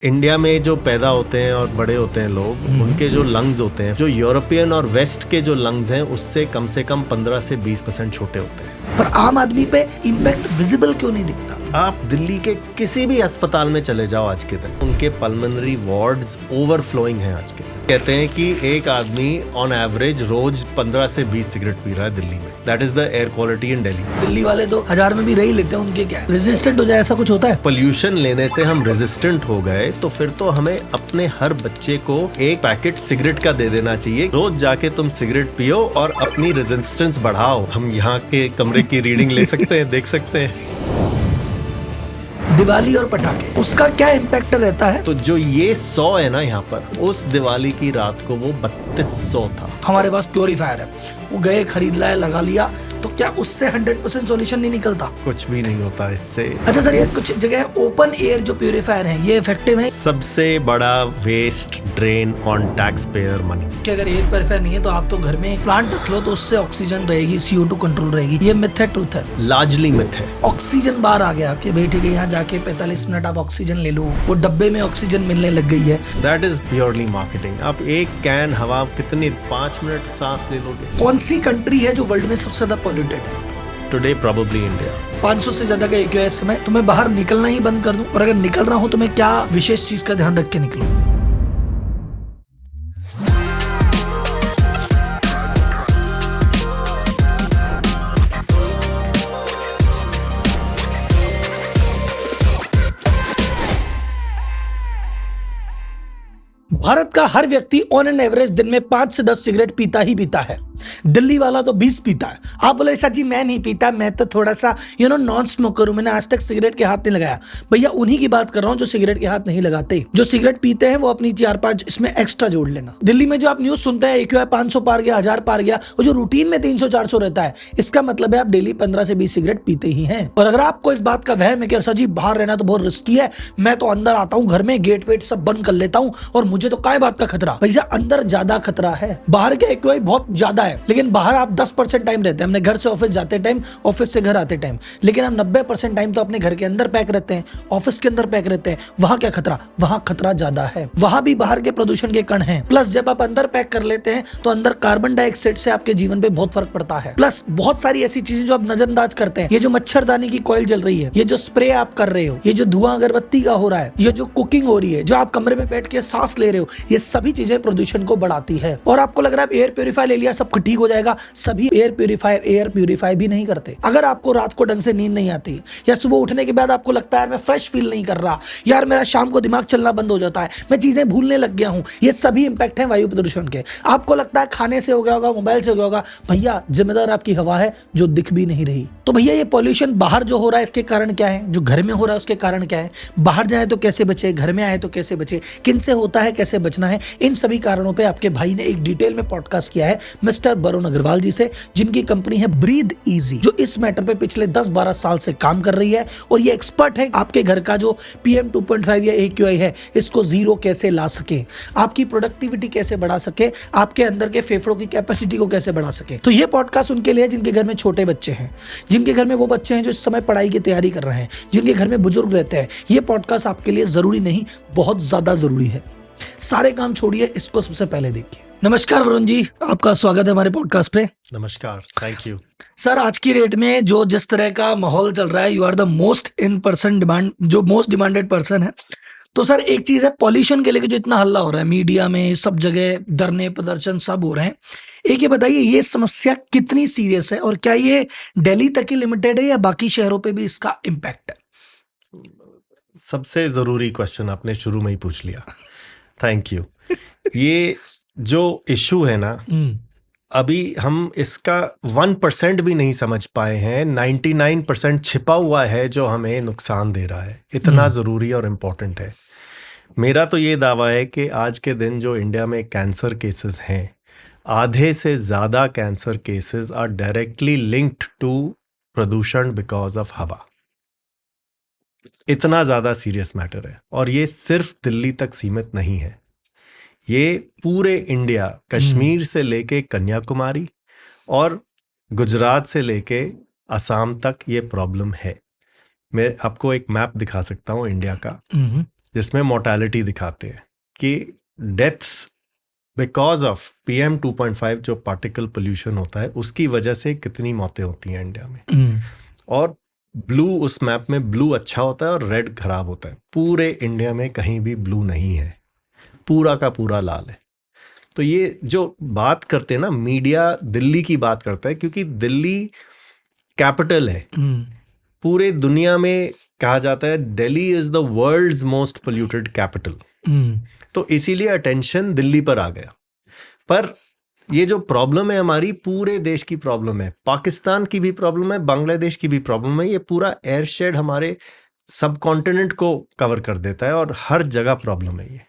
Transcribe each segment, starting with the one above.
India में जो पैदा होते हैं और बड़े होते हैं लोग, उनके जो लंग्स होते हैं, जो यूरोपियन और वेस्ट के जो लंग्स हैं, उससे कम 15 से 20% छोटे होते हैं। पर आम आदमी पे इम्पैक्ट विजिबल क्यों नहीं दिखता? आप दिल्ली के किसी भी अस्पताल में चले जाओ आज के दिन, उनके पल्मोनरी वार्ड्स ओवरफ्लोइंग हैं आज के दिन। कहते हैं कि एक आदमी ऑन एवरेज रोज 15 से 20 सिगरेट पी रहा है दिल्ली में। That is the air quality in Delhi. Delhi वाले तो 1000 में भी रह ही लेते हैं, उनके क्या रेजिस्टेंट हो जाए, ऐसा कुछ होता है? पोल्यूशन लेने से हम रेजिस्टेंट हो गए तो फिर तो हमें अपने हर बच्चे को एक पैकेट सिगरेट का दे देना चाहिए। रोज जाके तुम सिगरेट पियो और अपनी रेजिस्टेंस बढ़ाओ। हम यहाँ के कमरे की रीडिंग ले सकते हैं, देख सकते हैं। दिवाली और पटाखे, उसका क्या इम्पैक्ट रहता है? तो जो ये 100 है ना यहाँ पर, उस दिवाली की रात को वो 3200 था। हमारे पास प्योरीफायर है, वो गए खरीद लाए, लगा लिया, तो क्या उससे 100% सॉल्यूशन नहीं निकलता? कुछ भी नहीं होता इससे। अच्छा सर, ये कुछ जगह ओपन एयर जो प्योरीफायर है, ये इफेक्टिव है? सबसे बड़ा waste drain on tax payer money. कि अगर एयर प्योरीफायर नहीं है तो आप तो घर में प्लांट रख लो, तो उससे ऑक्सीजन रहेगी, CO2 कंट्रोल रहेगी। ये मिथ है, ट्रूथ है? लार्जली मिथ है। ऑक्सीजन बाहर आ गया कि भाई ठीक है, यहाँ जाके 45 मिनट आप ऑक्सीजन ले लो, वो डब्बे में ऑक्सीजन मिलने लग गई है। That is purely marketing. आप एक कैन हवा कितनी 5 मिनट सांस ले लोगे? कौन सी कंट्री है जो वर्ल्ड में सबसे ज्यादा पॉल्यूटेड है? Today probably India. 500 से ज्यादा का AQI इस समय। तो मैं बाहर निकलना ही बंद कर दूं, और अगर निकल रहा हूं तो मैं क्या विशेष चीज का ध्यान रख के निकलूं? भारत का हर व्यक्ति ऑन एन एवरेज दिन में 5 से 10 सिगरेट पीता ही पीता है। दिल्ली वाला तो 20 पीता है। आप बोले सर जी मैं नहीं पीता, मैं तो थोड़ा सा नॉन स्मोकर हूं, मैंने आज तक सिगरेट के हाथ नहीं लगाया। भैया उन्हीं की बात कर रहा हूं जो सिगरेट के हाथ नहीं लगाते। जो सिगरेट पीते हैं वो अपनी 4-5 इसमें एक्स्ट्रा जोड़ लेना। दिल्ली में जो आप न्यूज सुनते हैं AQI 500 पार गया, 1000 पार गया, वो जो रूटीन में 300-400 रहता है, इसका मतलब है आप डेली 15 से 20 सिगरेट पीते ही हैं। और अगर आपको इस बात का वहम है कि सर जी बाहर रहना तो बहुत रिस्की है, मैं तो अंदर आता हूं, घर में गेट वेट सब बंद कर लेता हूं और मुझे तो काय बात का खतरा। भैया अंदर ज्यादा खतरा है, बाहर के AQI बहुत ज्यादा है, लेकिन बाहर आप 10% टाइम रहते हैं। हमने घर से ऑफिस जाते टाइम, ऑफिस से घर आते टाइम, लेकिन हम 90% टाइम तो अपने घर के अंदर पैक रहते हैं, ऑफिस के अंदर पैक रहते हैं। वहां क्या खतरा? वहां खतरा ज्यादा है, वहां भी बाहर के प्रदूषण के कण हैं। प्लस जब आप अंदर पैक कर लेते हैं तो अंदर कार्बन डाइऑक्साइड से आपके जीवन पे बहुत फर्क पड़ता है। प्लस बहुत सारी ऐसी चीजें जो आप नजरअंदाज करते हैं। ये जो मच्छरदानी की कॉइल जल रही है, ये जो स्प्रे आप कर रहे हो, ये जो धुआं अगरबत्ती का हो रहा है, ये जो कुकिंग हो रही है, जो आप कमरे में बैठ के सांस ले रहे हो, ये सभी चीजें प्रदूषण को बढ़ाती है। और आपको लग रहा है एयर प्योरीफायर ले लिया सब ठीक हो जाएगा। सभी एयर प्योरीफायर भी नहीं करते। अगर आपको रात को ढंग से नींद नहीं आती, या सुबह उठने के बाद आपको लगता है यार मैं फ्रेश फील नहीं कर रहा, यार मेरा शाम को दिमाग चलना बंद हो जाता है, मैं चीजें भूलने लग गया हूं, ये सभी इंपैक्ट हैं वायु प्रदूषण के। आपको लगता है खाने से हो गया होगा, मोबाइल से हो गया होगा। भैया जिम्मेदार आपकी हवा है जो दिख भी नहीं रही। तो भैया ये पॉल्यूशन बाहर जो हो रहा है इसके कारण क्या है, जो घर में हो रहा है उसके कारण क्या है, बाहर जाए तो कैसे बचे, घर में आए तो कैसे बचे, किन से होता है, कैसे बचना है, इन सभी कारणों पे आपके भाई ने एक डिटेल में पॉडकास्ट किया है मिस्टर वरुण अग्रवाल जी से, जिनकी कंपनी है ब्रीथ इजी, जो इस मैटर पे पिछले 10-12 साल से काम कर रही है। और ये एक्सपर्ट है आपके घर का जो PM 2.5 या AQI है, इसको 0 कैसे ला सके, आपकी प्रोडक्टिविटी कैसे बढ़ा सके, आपके अंदर के फेफड़ों की कैपेसिटी को कैसे बढ़ा सके। तो ये पॉडकास्ट उनके लिए जिनके घर में छोटे बच्चे हैं, जिनके घर में वो बच्चे हैं जो इस समय पढ़ाई की तैयारी कर रहे हैं, जिनके घर में बुजुर्ग रहते हैं। ये पॉडकास्ट आपके लिए जरूरी नहीं, बहुत ज्यादा जरूरी है। सारे काम छोड़िए, इसको सबसे पहले देखिए। नमस्कार वरुण जी, आपका स्वागत है हमारे पॉडकास्ट पे। नमस्कार, थैंक यू। सर आज की डेट में जो जिस तरह का माहौल चल रहा है, you are the most demanded person है। तो सर एक चीज है, पॉल्यूशन के लेके जो इतना हल्ला हो रहा है मीडिया में, सब जगह धरने प्रदर्शन सब हो रहे हैं, एक ये बताइए ये समस्या कितनी सीरियस है, और क्या ये दिल्ली तक ही लिमिटेड है या बाकी शहरों पे भी इसका इम्पैक्ट है? सबसे जरूरी क्वेश्चन आपने शुरू में ही पूछ लिया, थैंक यू। ये जो इशू है ना, अभी हम इसका 1% भी नहीं समझ पाए हैं। 99% छिपा हुआ है जो हमें नुकसान दे रहा है। इतना ज़रूरी और इम्पोर्टेंट है। मेरा तो ये दावा है कि आज के दिन जो इंडिया में कैंसर केसेस हैं, आधे से ज़्यादा cancer cases are directly linked to प्रदूषण बिकॉज ऑफ हवा। इतना ज़्यादा सीरियस मैटर है, और ये सिर्फ दिल्ली तक सीमित नहीं है, ये पूरे इंडिया, कश्मीर से लेके कन्याकुमारी और गुजरात से लेके असम तक ये प्रॉब्लम है। मैं आपको एक मैप दिखा सकता हूँ इंडिया का। जिसमें मोर्टेलिटी दिखाते हैं कि डेथ्स बिकॉज ऑफ PM 2.5 जो पार्टिकल पोल्यूशन होता है उसकी वजह से कितनी मौतें होती हैं इंडिया में। और ब्लू, उस मैप में ब्लू अच्छा होता है और रेड खराब होता है। पूरे इंडिया में कहीं भी ब्लू नहीं है, पूरा का पूरा लाल है। तो ये जो बात करते हैं ना, मीडिया दिल्ली की बात करता है क्योंकि दिल्ली कैपिटल है। पूरे दुनिया में कहा जाता है Delhi is the world's most polluted capital, तो इसीलिए अटेंशन दिल्ली पर आ गया। पर ये जो प्रॉब्लम है हमारी, पूरे देश की प्रॉब्लम है, पाकिस्तान की भी प्रॉब्लम है, बांग्लादेश की भी प्रॉब्लम है। ये पूरा एयर शेड हमारे सब कॉन्टिनेंट को कवर कर देता है और हर जगह प्रॉब्लम है ये।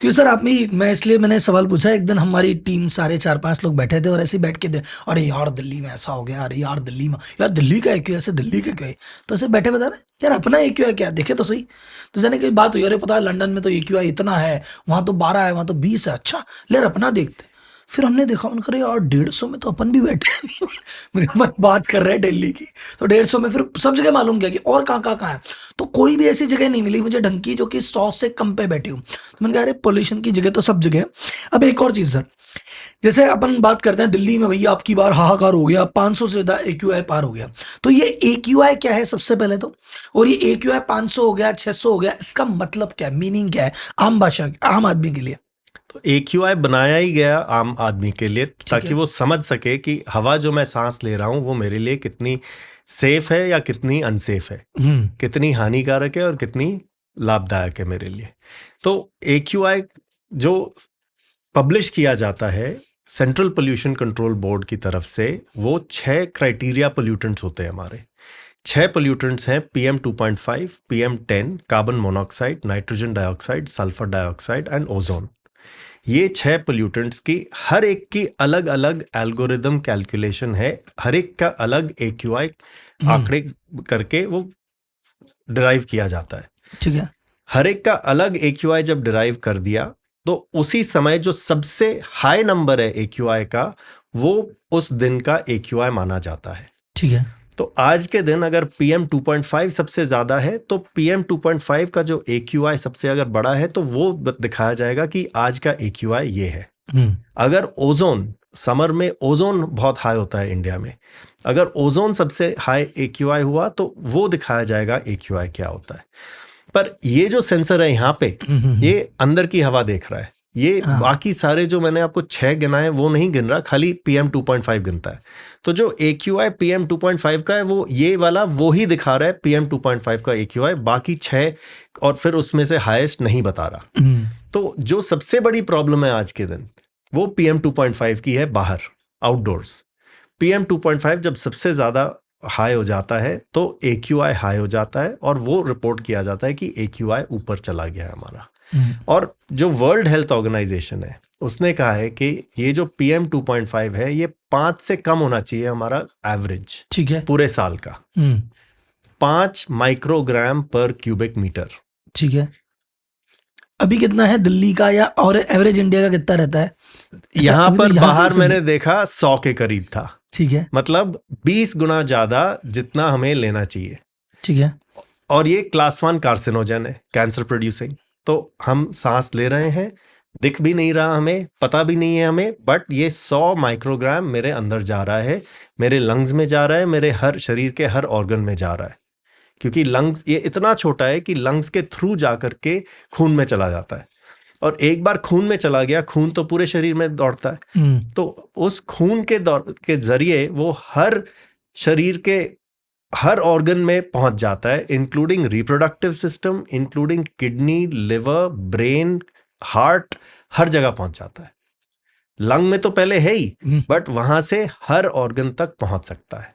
क्यों सर, आप मैं इसलिए मैंने सवाल पूछा। एक दिन हमारी टीम सारे 4-5 लोग बैठे थे और ऐसे ही बैठ के थे, अरे यार दिल्ली में ऐसा हो गया, अरे यार दिल्ली में, यार दिल्ली का AQI ऐसे, दिल्ली का क्या है। तो ऐसे बैठे बता रहे यार अपना AQI क्या है, देखे तो सही। तो जाने की बात हुई, अरे पता है लंदन में तो AQI इतना है, वहाँ तो 12 है, वहाँ तो 20 है। अच्छा ले अपना देखते। फिर हमने देखा, उनका यार 150 में तो अपन भी बैठे हैं। मेरे मन बात कर रहे हैं दिल्ली की, तो 150 में फिर सब जगह मालूम किया कि और कहाँ है। तो कोई भी ऐसी जगह नहीं मिली मुझे ढंग की जो कि 100 से कम पे बैठी हूँ। तो मैंने कहा अरे पोल्यूशन की जगह तो सब जगह है। अब एक और चीज़ सर, जैसे अपन बात करते हैं दिल्ली में, भैया आपकी बार हाहाकार हो गया, 500 से ज़्यादा AQI पार हो गया। तो ये AQI क्या है सबसे पहले तो, और ये AQI 500 हो गया, 600 हो गया, इसका मतलब क्या है, मीनिंग क्या है आम भाषा, आम आदमी के लिए। तो AQI बनाया ही गया आम आदमी के लिए ताकि वो समझ सके कि हवा जो मैं सांस ले रहा हूँ वो मेरे लिए कितनी सेफ है या कितनी अनसेफ है, कितनी हानिकारक है और कितनी लाभदायक है मेरे लिए। तो AQI जो पब्लिश किया जाता है सेंट्रल पोल्यूशन कंट्रोल बोर्ड की तरफ से, वो 6 क्राइटेरिया पोल्यूटेंट्स होते हैं हमारे। 6 पोल्यूटेंट्स हैं, PM 2.5, PM10, carbon monoxide, nitrogen dioxide, sulphur dioxide and ozone. ये 6 पोल्यूटेंट्स की हर एक की अलग अलग एल्गोरिदम कैलकुलेशन है, हर एक का अलग AQI आंकड़े करके वो डिराइव किया जाता है। ठीक है। हर एक का अलग AQI जब डिराइव कर दिया तो उसी समय जो सबसे हाई नंबर है AQI का, वो उस दिन का AQI माना जाता है। ठीक है। तो आज के दिन अगर PM 2.5 सबसे ज्यादा है तो PM 2.5 का जो AQI सबसे अगर बड़ा है तो वो दिखाया जाएगा कि आज का AQI ये है। अगर ओजोन, समर में ओजोन बहुत हाई होता है इंडिया में, अगर ओजोन सबसे हाई AQI हुआ तो वो दिखाया जाएगा AQI क्या होता है। पर ये जो सेंसर है यहाँ पे, ये अंदर की हवा देख रहा है, ये बाकी सारे जो मैंने आपको 6 गिनाए वो नहीं गिन रहा, खाली PM 2.5 गिनता है। तो जो AQI PM 2.5 का है वो ये वाला वो ही दिखा रहा है PM 2.5 का AQI, बाकी 6 और फिर उसमें से हाईएस्ट नहीं बता रहा। तो जो सबसे बड़ी प्रॉब्लम है आज के दिन वो PM 2.5 की है, बाहर आउटडोर्स। PM 2.5 जब सबसे ज्यादा हाई हो जाता है तो AQI हाई हो जाता है और वो रिपोर्ट किया जाता है कि AQI ऊपर चला गया है हमारा। और जो वर्ल्ड हेल्थ ऑर्गेनाइजेशन है उसने कहा है कि ये जो PM 2.5 है ये 5 से कम होना चाहिए हमारा एवरेज, ठीक है, पूरे साल का 5 माइक्रोग्राम पर क्यूबिक मीटर। ठीक है। अभी कितना है दिल्ली का, या और एवरेज इंडिया का कितना रहता है? यहाँ पर बाहर मैंने देखा 100 के करीब था। ठीक है। मतलब 20 गुना ज्यादा जितना हमें लेना चाहिए। ठीक है। और ये क्लास 1 कार्सिनोजन है, कैंसर प्रोड्यूसिंग। तो हम सांस ले रहे हैं, दिख भी नहीं रहा, हमें पता भी नहीं है हमें, बट ये 100 माइक्रोग्राम मेरे अंदर जा रहा है, मेरे लंग्स में जा रहा है, मेरे हर शरीर के हर ऑर्गन में जा रहा है। क्योंकि लंग्स ये इतना छोटा है कि लंग्स के थ्रू जाकर के खून में चला जाता है, और एक बार खून में चला गया, खून तो पूरे शरीर में दौड़ता है, तो उस खून के जरिए वो हर शरीर के हर ऑर्गन में पहुंच जाता है, including reproductive system, including kidney, liver, brain, heart, हर जगह पहुंच जाता है। लंग में तो पहले है ही, बट वहां से हर ऑर्गन तक पहुंच सकता है।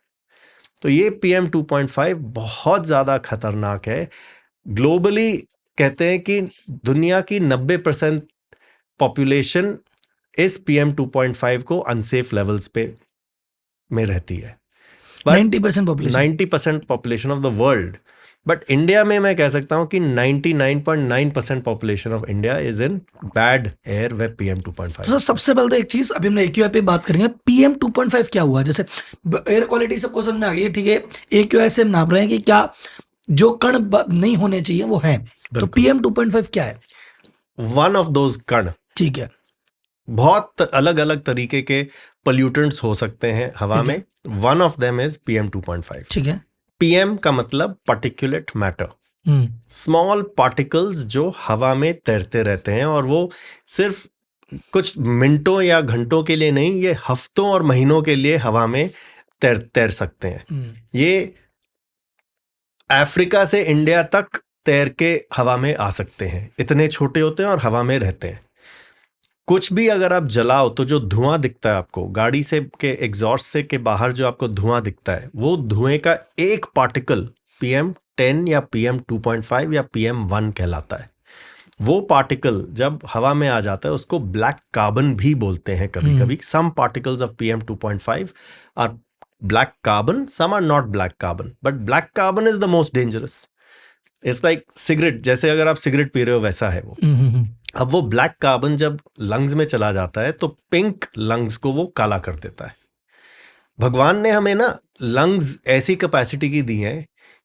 तो ये PM 2.5 बहुत ज्यादा खतरनाक है। ग्लोबली कहते हैं कि दुनिया की 90% पॉपुलेशन इस PM 2.5 को अनसेफ लेवल्स पे में रहती है। 90% population of the world, but India में मैं कह सकता हूं कि 99.9% population of India is in bad air way PM 2.5। तो सबसे पहले तो एक चीज, अभी हमने AQI पे बात करेंगे, PM 2.5 क्या हुआ? जैसे एयर क्वालिटी सबको समझ में आ गई है, ठीक है, AQI से हम नाप रहे हैं कि क्या जो कण नहीं होने चाहिए वो है, तो PM 2.5 क्या है? वन ऑफ दोज कण। ठीक है, बहुत अलग अलग तरीके के पोल्यूटेंट्स हो सकते हैं हवा ठीक है। में। One of them is PM 2.5। ठीक है। PM का मतलब पार्टिकुलेट मैटर, स्मॉल पार्टिकल्स जो हवा में तैरते रहते हैं, और वो सिर्फ कुछ मिनटों या घंटों के लिए नहीं, ये हफ्तों और महीनों के लिए हवा में तैर सकते हैं। ये अफ्रीका से इंडिया तक तैर के हवा में आ सकते हैं, इतने छोटे होते हैं और हवा में रहते हैं। कुछ भी अगर आप जलाओ तो जो धुआं दिखता है आपको गाड़ी से के एग्जॉस्ट से के बाहर, जो आपको धुआं दिखता है, वो धुएं का एक पार्टिकल PM10 या PM 2.5 या PM1 कहलाता है। वो पार्टिकल जब हवा में आ जाता है उसको ब्लैक कार्बन भी बोलते हैं कभी कभी। Some particles of PM 2.5 are black carbon, some are not black carbon, but black carbon is the most dangerous. It's like cigarette, जैसे अगर आप सिगरेट पी रहे हो वैसा है वो। अब वो ब्लैक कार्बन जब लंग्स में चला जाता है तो पिंक लंग्स को वो काला कर देता है। भगवान ने हमें ना लंग्स ऐसी कैपेसिटी की दी है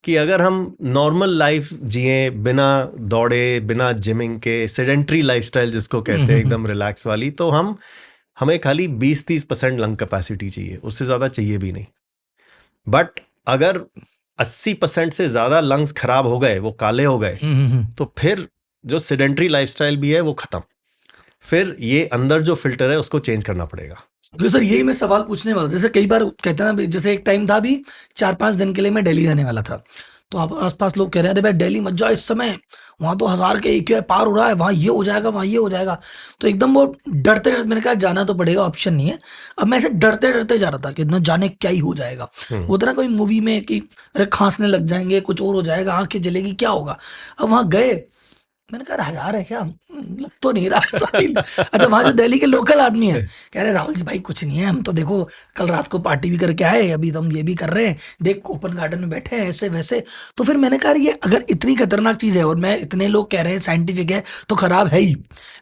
कि अगर हम नॉर्मल लाइफ जिए, बिना दौड़े, बिना जिमिंग के, सेडेंट्री लाइफस्टाइल जिसको कहते हैं, एकदम रिलैक्स वाली, तो हमें खाली 20-30% लंग कैपेसिटी चाहिए, उससे ज़्यादा चाहिए भी नहीं। बट अगर 80% से ज़्यादा लंग्स खराब हो गए, वो काले हो गए, तो फिर जो सेडेंट्री लाइफस्टाइल भी है वो खत्म। फिर ये अंदर जो फिल्टर है उसको चेंज करना पड़ेगा। तो सर यही मैं सवाल पूछने वाला, जैसे कई बार कहते हैं ना, जैसे एक टाइम था भी 4-5 दिन के लिए मैं दिल्ली रहने वाला था, तो आप आसपास लोग कह रहे हैं अरे भाई दिल्ली मत जाओ इस समय, वहाँ तो 1000 के AQI पार हो रहा है, वहाँ ये हो जाएगा, वहाँ ये हो जाएगा। तो एकदम वो डरते डरते, मैंने कहा जाना तो पड़ेगा, ऑप्शन नहीं है। अब मैं ऐसे डरते डरते जा रहा था कि न जाने क्या ही हो जाएगा। वो तरह कोई मूवी में कि अरे खांसने लग जाएंगे, कुछ और हो जाएगा, आंखें जलेगी, क्या होगा। अब वहाँ गए, मैंने कहा 1000 है क्या, लग तो नहीं रहा ऐसा फील। अच्छा, वहाँ जो दिल्ली के लोकल आदमी है कह रहे राहुल जी भाई कुछ नहीं है, हम तो देखो कल रात को पार्टी भी करके आए, अभी तो हम ये भी कर रहे हैं, देख ओपन गार्डन में बैठे हैं ऐसे वैसे। तो फिर मैंने कहा ये अगर इतनी खतरनाक चीज़ है और मैं इतने लोग कह रहे हैं साइंटिफिक है तो खराब है ही,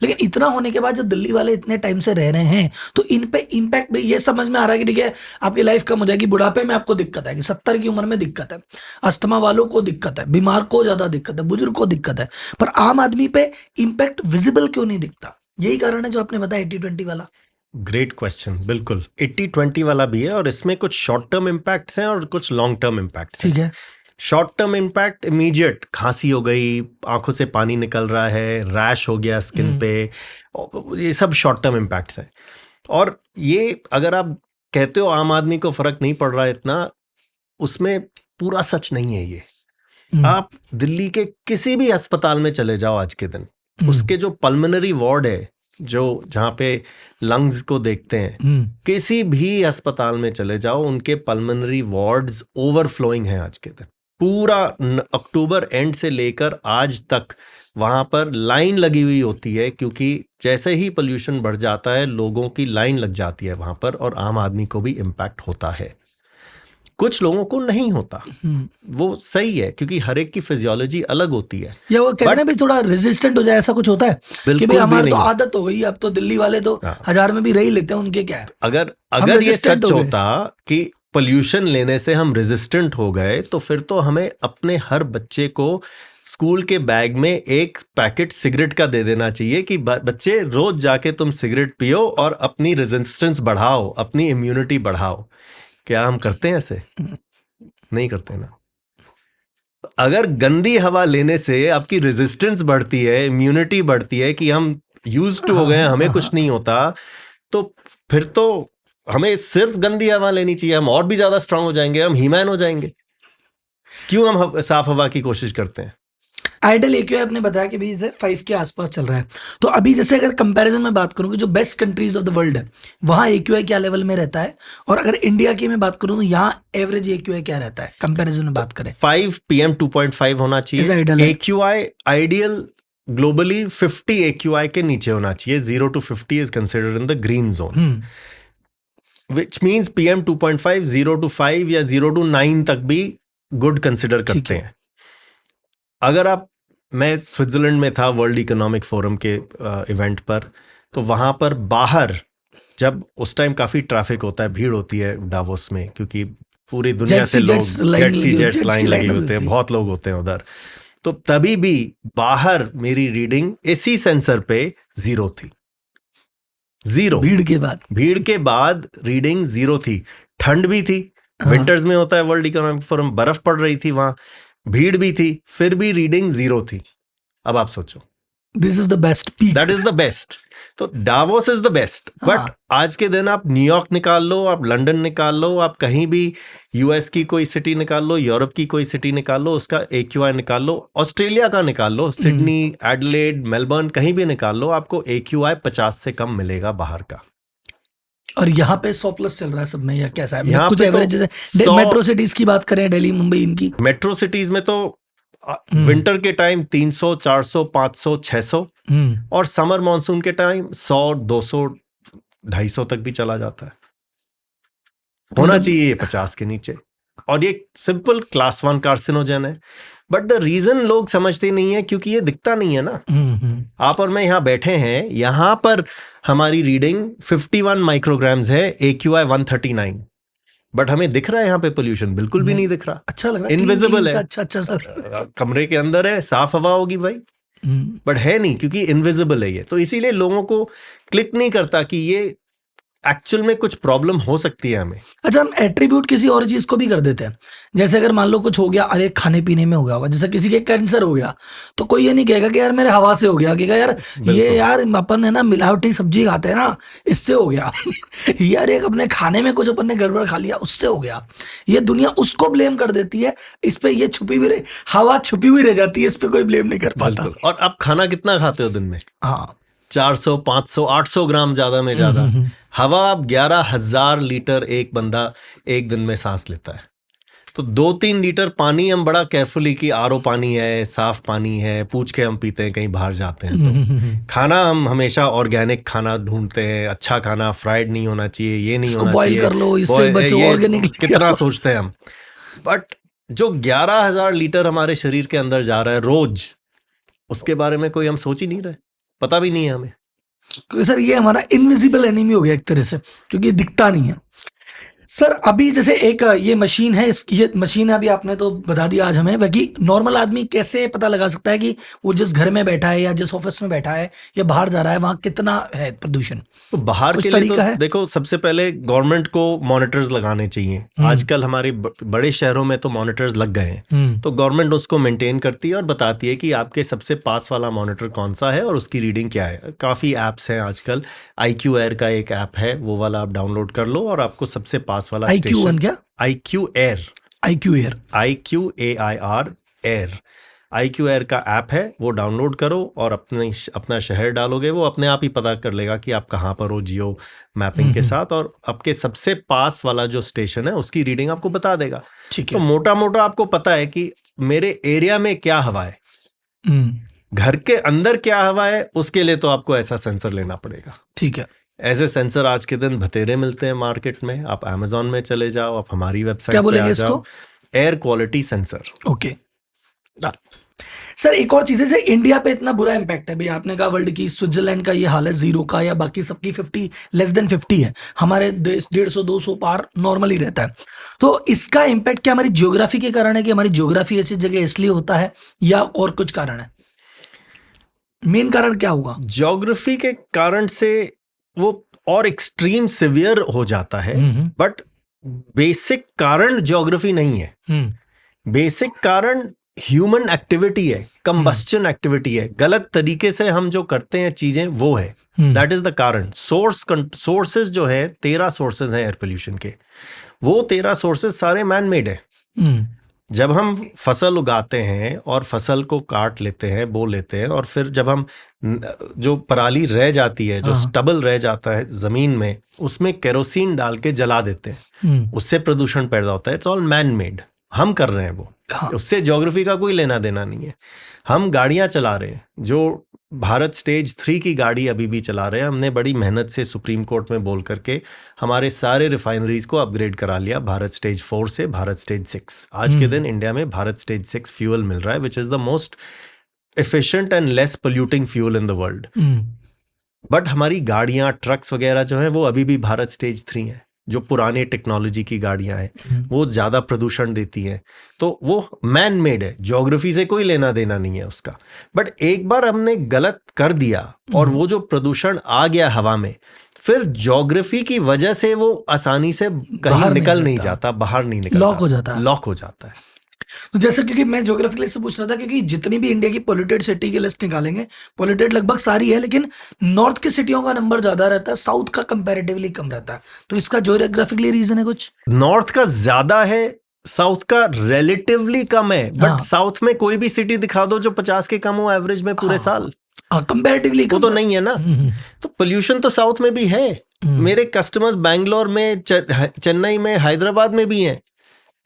लेकिन इतना होने के बाद जब दिल्ली वाले इतने टाइम से रह रहे हैं तो इन पे इम्पैक्ट भी ये समझ में आ रहा है कि ठीक है आपकी लाइफ कम हो जाएगी, बुढ़ापे में आपको दिक्कत आएगी, 70 की उम्र में दिक्कत है, अस्थमा वालों को दिक्कत है, बीमार को ज्यादा दिक्कत है, बुजुर्ग को दिक्कत है, पर आम आदमी पे इंपैक्ट विजिबल क्यों नहीं दिखता? यही कारण है जो आपने बताया 80-20 वाला। Great question. बिल्कुल 80-20 वाला भी है, और इसमें कुछ शॉर्ट टर्म इम्पैक्ट्स हैं और कुछ लॉन्ग टर्म इम्पैक्ट्स हैं। ठीक है। शॉर्ट टर्म इम्पैक्ट इमीडिएट, खांसी हो गई, आंखों से पानी निकल रहा है, रैश हो गया स्किन पे, ये सब शॉर्ट टर्म इम्पैक्ट्स हैं। और ये अगर आप कहते हो आम आदमी को फर्क नहीं पड़ रहा है इतना, उसमें पूरा सच नहीं है ये। आप दिल्ली के किसी भी अस्पताल में चले जाओ आज के दिन, उसके जो पल्मोनरी वार्ड है, जो जहाँ पे लंग्स को देखते हैं, किसी भी अस्पताल में चले जाओ, उनके पल्मोनरी वार्ड्स ओवरफ्लोइंग हैं आज के दिन। पूरा अक्टूबर एंड से लेकर आज तक वहाँ पर लाइन लगी हुई होती है, क्योंकि जैसे ही पोल्यूशन बढ़ जाता है लोगों की लाइन लग जाती है वहाँ पर, और आम आदमी को भी इम्पैक्ट होता है। कुछ लोगों को नहीं होता, वो सही है, क्योंकि हर एक की फिजियोलॉजी अलग होती है। या वो कहते हैं भी थोड़ा रेजिस्टेंट हो जाए, ऐसा कुछ होता है कि भाई हमारी तो आदत हो गई, अब तो दिल्ली वाले तो 1000 में भी रह ही लेते हैं, उनके क्या है। अगर ये सच होता कि पोल्यूशन लेने से हम रेजिस्टेंट हो गए, तो फिर तो हमें अपने हर बच्चे को स्कूल के बैग में एक पैकेट सिगरेट का दे देना चाहिए कि बच्चे रोज जाके तुम सिगरेट पियो और अपनी रेजिस्टेंस बढ़ाओ, अपनी इम्यूनिटी बढ़ाओ। क्या हम करते हैं ऐसे? नहीं करते ना। अगर गंदी हवा लेने से आपकी रेजिस्टेंस बढ़ती है, इम्यूनिटी बढ़ती है, कि हम यूज्ड टू हो गए, हमें कुछ नहीं होता, तो फिर तो हमें सिर्फ गंदी हवा लेनी चाहिए, हम और भी ज्यादा स्ट्रांग हो जाएंगे, हम हीमैन हो जाएंगे। क्यों हम साफ हवा की कोशिश करते हैं? आइडल AQI आपने बताया कि भाई इसे 5 के आसपास चल रहा है, तो अभी जैसे अगर कंपैरिजन में बात करूं कि जो best countries of the world है वहां AQI क्या लेवल में रहता है, और अगर इंडिया की मैं बात करूं तो यहाँ एवरेज AQI क्या रहता है कंपैरिजन में बात करें? 5 PM 2.5 होना चाहिए। AQI आइडियल ग्लोबली 50 AQI के नीचे होना चाहिए। 0 to 50 is considered in the green zone, which means PM 2.5 0 to 5 या 0 to 9 तक भी गुड कंसिडर करते हैं। अगर मैं स्विट्जरलैंड में था वर्ल्ड इकोनॉमिक फोरम के इवेंट पर, तो वहां पर बाहर जब उस टाइम काफी ट्रैफिक होता है, भीड़ होती है डावोस में, क्योंकि पूरी दुनिया से लोग जेट्स लाइन लगे होते हैं, बहुत लोग होते हैं उधर। तो तभी भी बाहर मेरी रीडिंग इसी सेंसर पे 0 थी, 0। भीड़ के बाद रीडिंग 0 थी। ठंड भी थी, विंटर्स में होता है वर्ल्ड इकोनॉमिक फोरम, बर्फ पड़ रही थी वहां, भीड़ भी थी, फिर भी रीडिंग 0 थी। अब आप सोचो, this is the best peak, that is the best. तो Davos is the best. But आज के दिन आप न्यूयॉर्क निकाल लो, आप लंदन निकाल लो, आप कहीं भी यूएस की कोई सिटी निकाल लो, यूरोप की कोई सिटी निकाल लो, उसका AQI निकाल लो, ऑस्ट्रेलिया का निकाल लो, सिडनी, एडिलेड, मेलबर्न, कहीं भी निकाल लो, आपको AQI 50 से कम मिलेगा बाहर का। और यहाँ पे 100+ चल रहा है सब में, या कैसा है? यहाँ कुछ पे एवरेज, जैसे मेट्रो सिटीज की बात करें, दिल्ली, मुंबई, इनकी मेट्रो सिटीज में तो विंटर के टाइम 300, 400, 500, 600, और समर मॉनसून के टाइम 100, 200, 250 तक भी चला जाता है। होना चाहिए 50 के नीचे। और ये सिंपल क्लास 1 कार्सिनोजन है। बट द रीजन लोग समझते नहीं है क्योंकि ये दिखता नहीं है ना। आप और मैं यहाँ बैठे हैं, यहाँ पर हमारी रीडिंग 51 माइक्रोग्राम्स है, AQI 139, बट हमें दिख रहा है यहाँ पे पोल्यूशन? बिल्कुल भी नहीं दिख रहा। अच्छा लग रहा है, इनविजिबल है। अच्छा कमरे के अंदर है, साफ हवा होगी भाई, बट है नहीं क्योंकि इनविजिबल है ये। तो इसीलिए लोगों को क्लिक नहीं करता कि ये एक्चुअल में कुछ प्रॉब्लम हो सकती है हमें। अच्छा, हम एट्रीब्यूट किसी और चीज को भी कर देते हैं। जैसे अगर मान लो कुछ हो गया, अरे खाने पीने में हो गया होगा, जैसे किसी के कैंसर हो गया, तो कोई ये नहीं कहेगा कि यार मेरे हवा से हो गया, कहेगा यार ये यार अपन है ना मिलावटी सब्जी खाते हैं ना, इससे हो गया यार एक अपने खाने में कुछ अपन ने गड़बड़ खा लिया, उससे हो गया। ये दुनिया उसको ब्लेम कर देती है, इस पे ये छुपी हुई हवा छुपी हुई रह जाती है, इस पे कोई ब्लेम नहीं कर पाता। और आप खाना कितना खाते हो दिन में? हाँ, 400, 500, 800 ग्राम ज्यादा में ज्यादा। हवा आप 11,000 लीटर एक बंदा एक दिन में सांस लेता है। तो 2-3 लीटर पानी हम बड़ा केयरफुली कि RO पानी है, साफ पानी है, पूछ के हम पीते हैं कहीं बाहर जाते हैं तो। खाना हम हमेशा ऑर्गेनिक खाना ढूंढते हैं, अच्छा खाना, फ्राइड नहीं होना चाहिए, ये नहीं होना चाहिए, कर लो, इससे बचो, ऑर्गेनिक कितना सोचते हैं हम। बट जो 11,000 लीटर हमारे शरीर के अंदर जा रहा है रोज, उसके बारे में कोई हम सोच ही नहीं रहे, पता भी नहीं है हमें। सर ये हमारा इनविजिबल एनिमी हो गया एक तरह से, क्योंकि दिखता नहीं है। सर अभी जैसे एक ये मशीन है, ये मशीन है, अभी आपने तो बता दिया आज हमें, बाकी नॉर्मल आदमी कैसे पता लगा सकता है कि वो जिस घर में बैठा है या जिस ऑफिस में बैठा है या बाहर जा रहा है, वहाँ कितना है प्रदूषण? तो बाहर के लिए तो देखो, सबसे पहले गवर्नमेंट को मॉनिटर्स लगाने चाहिए। आजकल हमारे बड़े शहरों में तो मॉनिटर्स लग गए हैं, तो गवर्नमेंट उसको मेंटेन करती है और बताती है कि आपके सबसे पास वाला मॉनिटर कौन सा है और उसकी रीडिंग क्या है। काफी ऐप्स हैं आजकल, IQ Air का एक ऐप है, वो वाला आप डाउनलोड कर लो और आपको सबसे पास वाला IQ1 क्या? IQ Air, IQAIR air, IQ Air का ऐप है, वो डाउनलोड करो और अपना शहर डालोगे, वो अपने आप ही पता कर लेगा कि आप कहाँ पर हो जियो मैपिंग के साथ, और आपके सबसे पास वाला जो स्टेशन है उसकी रीडिंग आपको बता देगा। तो मोटा मोटा आपको पता है कि मेरे एरिया में क्या हवा है, घर के अंदर क्या हवा है, उसके लिए तो आपको ऐसा सेंसर लेना पड़ेगा। ठीक है। ऐसे सेंसर आज के दिन बतेरे मिलते हैं मार्केट में, आप Amazon में चले जाओ, आप हमारी वेबसाइट क्या बोलेंगे इसको? Air quality sensor. Okay sir, एक और चीज है, इंडिया पे इतना बुरा इंपैक्ट है भाई, आपने कहा वर्ल्ड की, स्विट्जरलैंड का ये हाल है 0 का, या बाकी सबकी 50 लेस देन 50 है, हमारे देश 150-200 पार नॉर्मली रहता है। तो इसका इंपैक्ट क्या हमारी ज्योग्राफी के कारण है, कि हमारी ज्योग्राफी ऐसी जगह इसलिए होता है, या और कुछ कारण है? मेन कारण क्या होगा? ज्योग्राफी के कारण से वो और एक्सट्रीम सिवियर हो जाता है, बट बेसिक कारण ज्योग्राफी नहीं है। बेसिक कारण ह्यूमन एक्टिविटी है, कंबस्चन एक्टिविटी है, गलत तरीके से हम जो करते हैं चीजें, वो है, दैट इज द कारण। सोर्सेज जो है, 13 सोर्सेज हैं एयर पोल्यूशन के, वो 13 सोर्सेज सारे मैन मेड है। जब हम फसल उगाते हैं और फसल को काट लेते हैं, बो लेते हैं, और फिर जब हम जो पराली रह जाती है, जो स्टबल रह जाता है जमीन में, उसमें केरोसिन डाल के जला देते हैं, उससे प्रदूषण पैदा होता है। इट्स ऑल मैन मेड, हम कर रहे हैं वो, उससे ज्योग्राफी का कोई लेना देना नहीं है। हम गाड़ियां चला रहे हैं, जो भारत स्टेज 3 की गाड़ी अभी भी चला रहे हैं, हमने बड़ी मेहनत से सुप्रीम कोर्ट में बोल करके हमारे सारे रिफाइनरीज को अपग्रेड करा लिया, भारत स्टेज 4 से भारत स्टेज 6। आज के दिन इंडिया में भारत स्टेज 6 फ्यूल मिल रहा है, which is the most efficient and less polluting fuel in the world. But हमारी गाड़ियां, ट्रक्स वगैरह जो है, वो अभी भी भारत स्टेज 3 है। जो पुराने टेक्नोलॉजी की गाड़ियां हैं वो ज़्यादा प्रदूषण देती हैं, तो वो मैन मेड है, ज्योग्राफी से कोई लेना देना नहीं है उसका। बट एक बार हमने गलत कर दिया और वो जो प्रदूषण आ गया हवा में, फिर ज्योग्राफी की वजह से वो आसानी से कहीं निकल नहीं जाता, बाहर नहीं निकल, लॉक हो जाता है, लॉक हो जाता है। तो जैसे, क्योंकि मैं ज्योग्राफी के लिए से पूछ रहा था, क्योंकि जितनी भी इंडिया की पोल्यूटेड सिटी की लिस्ट निकालेंगे, पोल्यूटेड लगभग सारी है, लेकिन नॉर्थ की सिटियों का नंबर ज्यादा रहता है, साउथ का कंपैरेटिवली कम रहता है। तो इसका ज्योग्राफिकली रीजन है कुछ? नॉर्थ का ज्यादा है, साउथ का रिलेटिवली कम है। बट साउथ में कोई भी सिटी दिखा दो जो 50 के कम हो एवरेज में पूरे साल, कंपैरेटिवली वो तो नहीं है ना। तो पोल्यूशन तो साउथ में भी है। मेरे कस्टमर्स बैंगलोर में, चेन्नई में, हैदराबाद में भी हैं।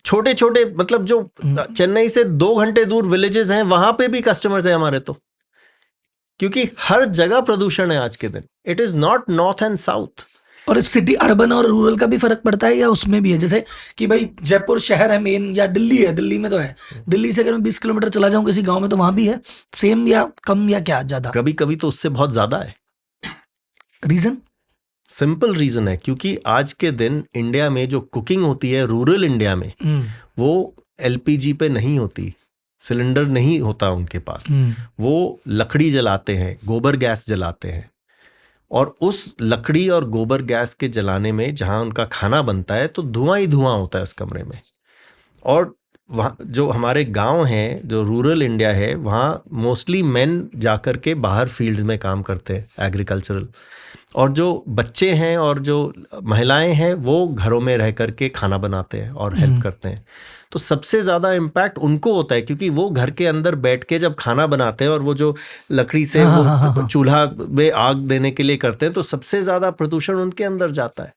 छोटे छोटे, मतलब जो चेन्नई से 2 घंटे दूर विलेजेस हैं, वहां पे भी कस्टमर्स हैं हमारे। तो क्योंकि हर जगह प्रदूषण है आज के दिन, it is not north and south. और सिटी अर्बन और रूरल का भी फर्क पड़ता है या उसमें भी है? जैसे कि भाई जयपुर शहर है मेन, या दिल्ली है, दिल्ली में तो है, दिल्ली से अगर मैं 20 किलोमीटर चला जाऊं किसी गांव में, तो वहां भी है सेम या कम या क्या ज्यादा? कभी कभी तो उससे बहुत ज्यादा है। रीजन सिंपल रीजन है, क्योंकि आज के दिन इंडिया में जो कुकिंग होती है रूरल इंडिया में, वो एलपीजी पे नहीं होती, सिलेंडर नहीं होता उनके पास, वो लकड़ी जलाते हैं, गोबर गैस जलाते हैं। और उस लकड़ी और गोबर गैस के जलाने में जहां उनका खाना बनता है, तो धुआं ही धुआं होता है उस कमरे में। और वहाँ जो हमारे गांव हैं, जो रूरल इंडिया है, वहाँ मोस्टली मेन जाकर के बाहर फील्ड्स में काम करते हैं, एग्रीकल्चरल। और जो बच्चे हैं और जो महिलाएं हैं, वो घरों में रह करके खाना बनाते हैं और हेल्प करते हैं। तो सबसे ज़्यादा इम्पैक्ट उनको होता है, क्योंकि वो घर के अंदर बैठ के जब खाना बनाते हैं और वो जो लकड़ी से वो चूल्हा में आग देने के लिए करते हैं, तो सबसे ज़्यादा प्रदूषण उनके अंदर जाता है।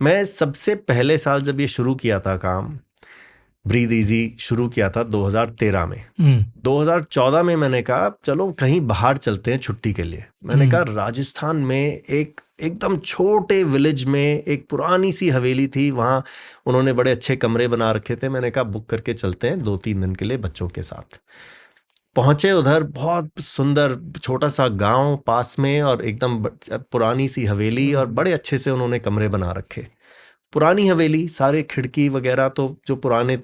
मैं सबसे पहले साल जब ये शुरू किया था काम, ब्रीद इजी शुरू किया था 2013 में। 2014 में मैंने कहा चलो कहीं बाहर चलते हैं छुट्टी के लिए। मैंने कहा राजस्थान में एक एकदम छोटे विलेज में एक पुरानी सी हवेली थी, वहाँ उन्होंने बड़े अच्छे कमरे बना रखे थे। मैंने कहा बुक करके चलते हैं 2-3 दिन के लिए बच्चों के साथ। पहुंचे उधर, बहुत सुंदर छोटा सा गांव पास में और एकदम पुरानी सी हवेली, और बड़े अच्छे से उन्होंने कमरे बना रखे। पुरानी हवेली, सारे खिड़की वगैरह तो जो पुराने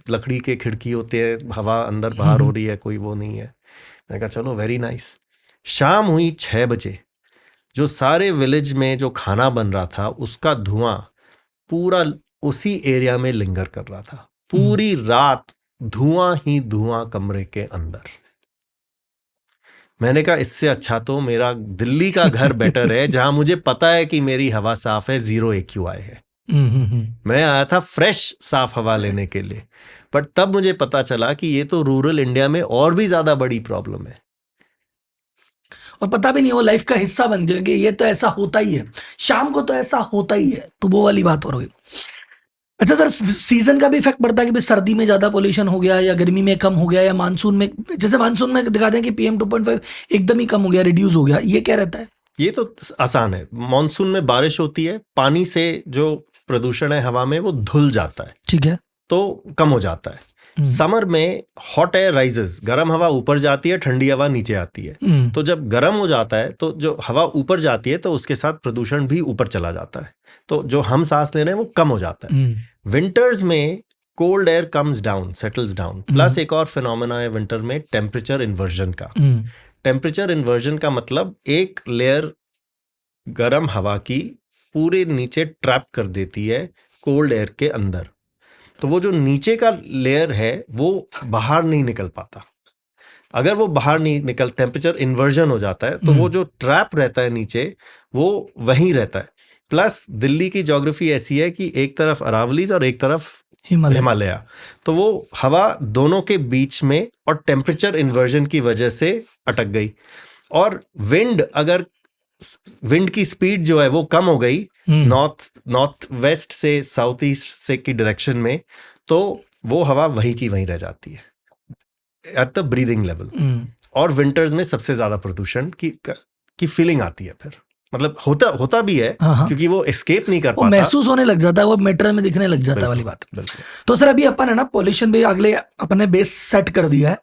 लकड़ी के खिड़की होते हैं, हवा अंदर बाहर हो रही है, कोई वो नहीं है। मैंने कहा चलो वेरी नाइस। शाम हुई 6 बजे, जो सारे विलेज में जो खाना बन रहा था उसका धुआं पूरा उसी एरिया में लिंगर कर रहा था। पूरी रात धुआं ही धुआं कमरे के अंदर। मैंने कहा इससे अच्छा तो मेरा दिल्ली का घर बेटर है, जहां मुझे पता है कि मेरी हवा साफ है, 0 AQI है। मैं आया था फ्रेश साफ हवा लेने के लिए, बट तब मुझे पता चला कि ये तो रूरल इंडिया में और भी ज्यादा बड़ी प्रॉब्लम है। और पता भी नहीं, वो लाइफ का हिस्सा बन गया कि ये तो ऐसा होता ही है, शाम को तो ऐसा होता ही है। तो वो वाली बात हो रही। अच्छा सर, सीजन का भी इफेक्ट पड़ता है कि भाई सर्दी में ज्यादा पोल्यूशन हो गया या गर्मी में कम हो गया, या मानसून में, जैसे मानसून में दिखाते हैं कि PM 2.5 एकदम ही कम हो गया, रिड्यूस हो गया, ये क्या रहता है? ये तो आसान है। मानसून में बारिश होती है, पानी से जो प्रदूषण है हवा में वो धुल जाता है, ठीक है, तो कम हो जाता है। समर में हॉट एयर राइजेस, गर्म हवा ऊपर जाती है, ठंडी हवा नीचे आती है। तो जब गर्म हो जाता है तो जो हवा ऊपर जाती है तो उसके साथ प्रदूषण भी ऊपर चला जाता है, तो जो हम सांस ले रहे हैं वो कम हो जाता है। विंटर्स में cold air comes down, settles down. Plus एक और फिनोमेना है विंटर में, टेम्परेचर इन्वर्जन का। टेम्परेचर इन्वर्जन का मतलब एक लेयर गर्म हवा की पूरे नीचे ट्रैप कर देती है कोल्ड एयर के अंदर, तो वो जो नीचे का लेयर है वो बाहर नहीं निकल पाता। अगर वो बाहर नहीं निकल, टेम्परेचर इन्वर्जन हो जाता है, तो वो जो ट्रैप रहता है नीचे वो वहीं रहता है। प्लस दिल्ली की ज्योग्राफी ऐसी है कि एक तरफ अरावलीज और एक तरफ हिमालय, तो वो हवा दोनों के बीच में और टेम्परेचर इन्वर्जन की वजह से अटक गई। और विंड की स्पीड जो है वो कम हो गई नॉर्थ वेस्ट से साउथ ईस्ट से की डायरेक्शन में, तो वो हवा वहीं की वहीं रह जाती है एट द ब्रीदिंग लेवल। और विंटर्स में सबसे ज्यादा प्रदूषण की फीलिंग आती है फिर। मतलब होता भी है, हाँ, हाँ। क्योंकि वो एस्केप नहीं कर वो पाता। महसूस होने लग जाता है, वो मेटर में दिखने लग जाता है वाली बात। बिल्कुल। तो सर अभी अपन है ना पोल्यूशन पे अगले अपन ने बेस सेट कर दिया है,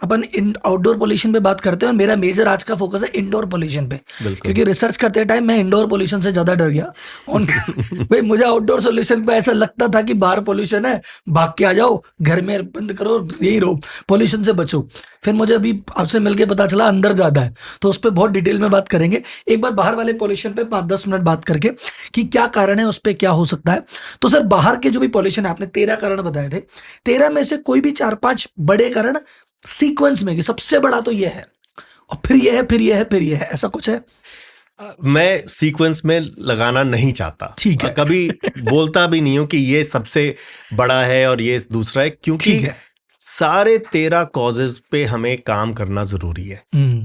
अपन आउटडोर पोल्यूशन पे बात करते हैं, और मेरा मेजर आज का फोकस है इंडोर पोल्यूशन पे, बिल्कुल। क्योंकि रिसर्च करते टाइम मैं इंडोर पोल्यूशन से ज्यादा डर गया। भाई मुझे आउटडोर सोल्यूशन पे ऐसा लगता था कि बाहर पोल्यूशन है, भाग के आ जाओ, घर में बंद करो, यही रहो, पोल्यूशन से बचो। फिर मुझे अभी आपसे मिलके पता चला अंदर ज्यादा है, तो उस पर बहुत डिटेल में बात करेंगे। एक बार बाहर वाले पोल्यूशन पे 5-10 मिनट बात करके कि क्या कारण है, उस पर क्या हो सकता है। तो सर बाहर के जो भी पोल्यूशन है, आपने 13 कारण बताए थे, 13 में से कोई भी 4-5 बड़े कारण सीक्वेंस में, कि सबसे बड़ा तो ये है, और फिर ये है, फिर ये है, फिर ये है, ऐसा कुछ है? मैं सीक्वेंस में लगाना नहीं चाहता, ठीक है। कभी बोलता भी नहीं हूं कि ये सबसे बड़ा है और ये दूसरा है, क्योंकि ठीक है। सारे 13 कॉजेज पे हमें काम करना जरूरी है।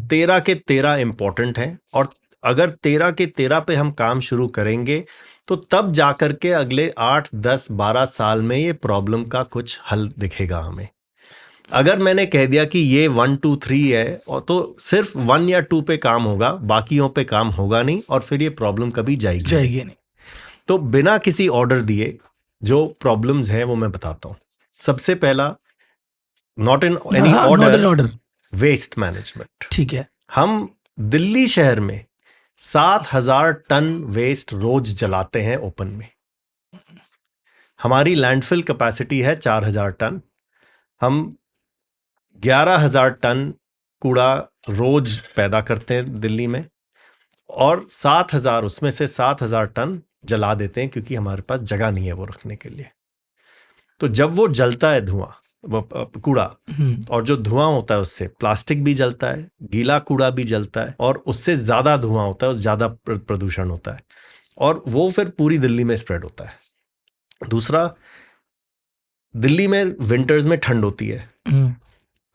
13 के 13 इंपॉर्टेंट हैं, और अगर 13 के 13 पे हम काम शुरू करेंगे तो तब जाकर के अगले 8, 10, 12 साल में ये प्रॉब्लम का कुछ हल दिखेगा हमें। अगर मैंने कह दिया कि ये 1, 2, 3 है, और तो सिर्फ 1 या 2 पे काम होगा, बाकियों पे काम होगा नहीं, और फिर ये प्रॉब्लम कभी जाएगी नहीं। तो बिना किसी ऑर्डर दिए जो प्रॉब्लम्स हैं वो मैं बताता हूं। सबसे पहला, not in any order, waste management. ठीक है। हम दिल्ली शहर में 7,000 टन वेस्ट रोज जलाते हैं ओपन में। हमारी लैंडफिल कैपेसिटी है 4,000 टन। हम 11,000 टन कूड़ा रोज पैदा करते हैं दिल्ली में, और 7,000 उसमें से 7,000 टन जला देते हैं, क्योंकि हमारे पास जगह नहीं है वो रखने के लिए। तो जब वो जलता है धुआं, वो कूड़ा, और जो धुआं होता है उससे प्लास्टिक भी जलता है, गीला कूड़ा भी जलता है, और उससे ज्यादा धुआं होता है, ज्यादा प्रदूषण होता है, और वो फिर पूरी दिल्ली में स्प्रेड होता है। दूसरा, दिल्ली में विंटर्स में ठंड होती है,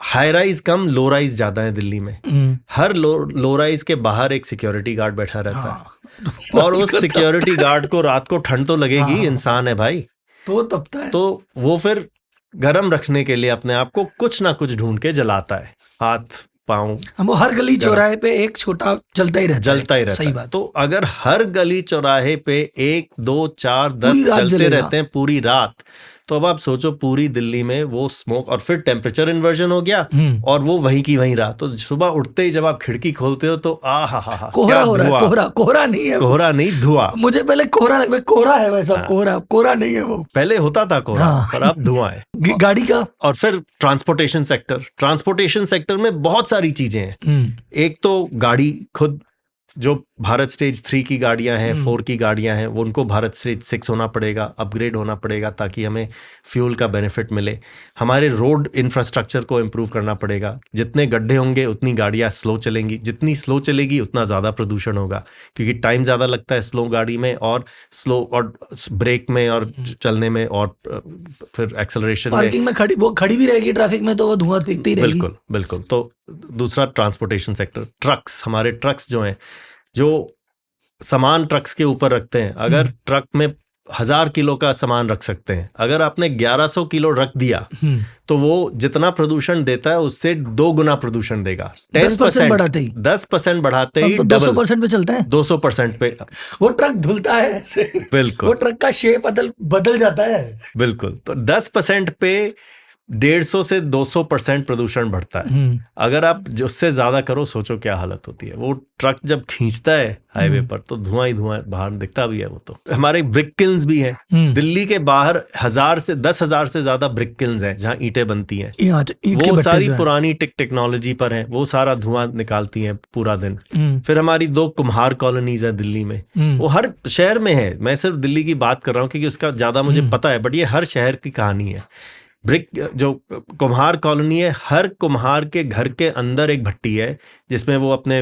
हाई राइज कम, लो राइज ज्यादा है दिल्ली में। हर लो राइज के बाहर एक सिक्योरिटी गार्ड बैठा रहता है, और उस सिक्योरिटी गार्ड को रात को ठंड तो लगेगी, इंसान है भाई, तो तपता है। तो वो फिर गर्म रखने के लिए अपने आप को कुछ ना कुछ ढूंढ के जलाता है, हाथ पाँव। वो हर गली चौराहे पे एक छोटा जलता ही रहता है। सही बात। तो अगर हर गली चौराहे पे 1, 2, 4, 10 जलते रहते हैं पूरी रात, तो अब आप सोचो पूरी दिल्ली में वो स्मोक, और फिर टेम्परेचर इन्वर्जन हो गया, और वो वहीं की वहीं रहा। तो सुबह उठते ही जब आप खिड़की खोलते हो तो कोहरा हो रहा है। कोहरा नहीं है, कोहरा नहीं, धुआं। मुझे पहले कोहरा है वैसा। कोहरा नहीं है वो, पहले होता था कोहरा, पर अब धुआं है गाड़ी का। और फिर ट्रांसपोर्टेशन सेक्टर में बहुत सारी चीजें हैं। एक तो गाड़ी खुद, जो भारत स्टेज 3 की गाड़ियां हैं, 4 की गाड़ियां हैं, वो उनको भारत स्टेज 6 होना पड़ेगा, अपग्रेड होना पड़ेगा, ताकि हमें फ्यूल का बेनिफिट मिले। हमारे रोड इंफ्रास्ट्रक्चर को इम्प्रूव करना पड़ेगा। जितने गड्ढे होंगे उतनी गाड़ियां स्लो चलेंगी, जितनी स्लो चलेगी उतना ज़्यादा प्रदूषण होगा, क्योंकि टाइम ज़्यादा लगता है स्लो गाड़ी में, और स्लो और ब्रेक में और चलने में, और फिर एक्सेलरेशन में। पार्किंग में खड़ी भी रहेगी ट्रैफिक में, तो वो धुआं फेंकती रहेगी। बिल्कुल। तो दूसरा ट्रांसपोर्टेशन सेक्टर, ट्रक्स, हमारे ट्रक्स जो हैं, जो सामान ट्रक्स के ऊपर रखते हैं, अगर ट्रक में 1000 किलो का सामान रख सकते हैं, अगर आपने 1100 किलो रख दिया तो वो जितना प्रदूषण देता है उससे 2 गुना प्रदूषण देगा। 10% बढ़ाते ही 10% बढ़ाते ही तो 200% पे चलता है। 200% पे वो ट्रक धुलता है ऐसे। बिल्कुल, वो ट्रक का शेप बदल जाता है। बिल्कुल। तो 10% पे 150 से 200% प्रदूषण बढ़ता है। अगर आप उससे ज्यादा करो, सोचो क्या हालत होती है। वो ट्रक जब खींचता है हाईवे पर तो धुआं ही धुआं बाहर दिखता भी है। वो तो हमारे ब्रिक किल्न्स भी हैं दिल्ली के बाहर, 1000 से 10,000 से ज्यादा ब्रिक किल्न्स हैं जहां ईंटें बनती हैं। वो सारी पुरानी टेक्नोलॉजी पर हैं, वो सारा धुआं निकालती हैं पूरा दिन। फिर हमारी 2 कुम्हार कॉलोनीज है दिल्ली में, वो हर शहर में है। मैं सिर्फ दिल्ली की बात कर रहा हूँ क्योंकि उसका ज्यादा मुझे पता है, बट ये हर शहर की कहानी है। ब्रिक जो कुम्हार कॉलोनी है, हर कुम्हार के घर के अंदर एक भट्टी है जिसमें वो अपने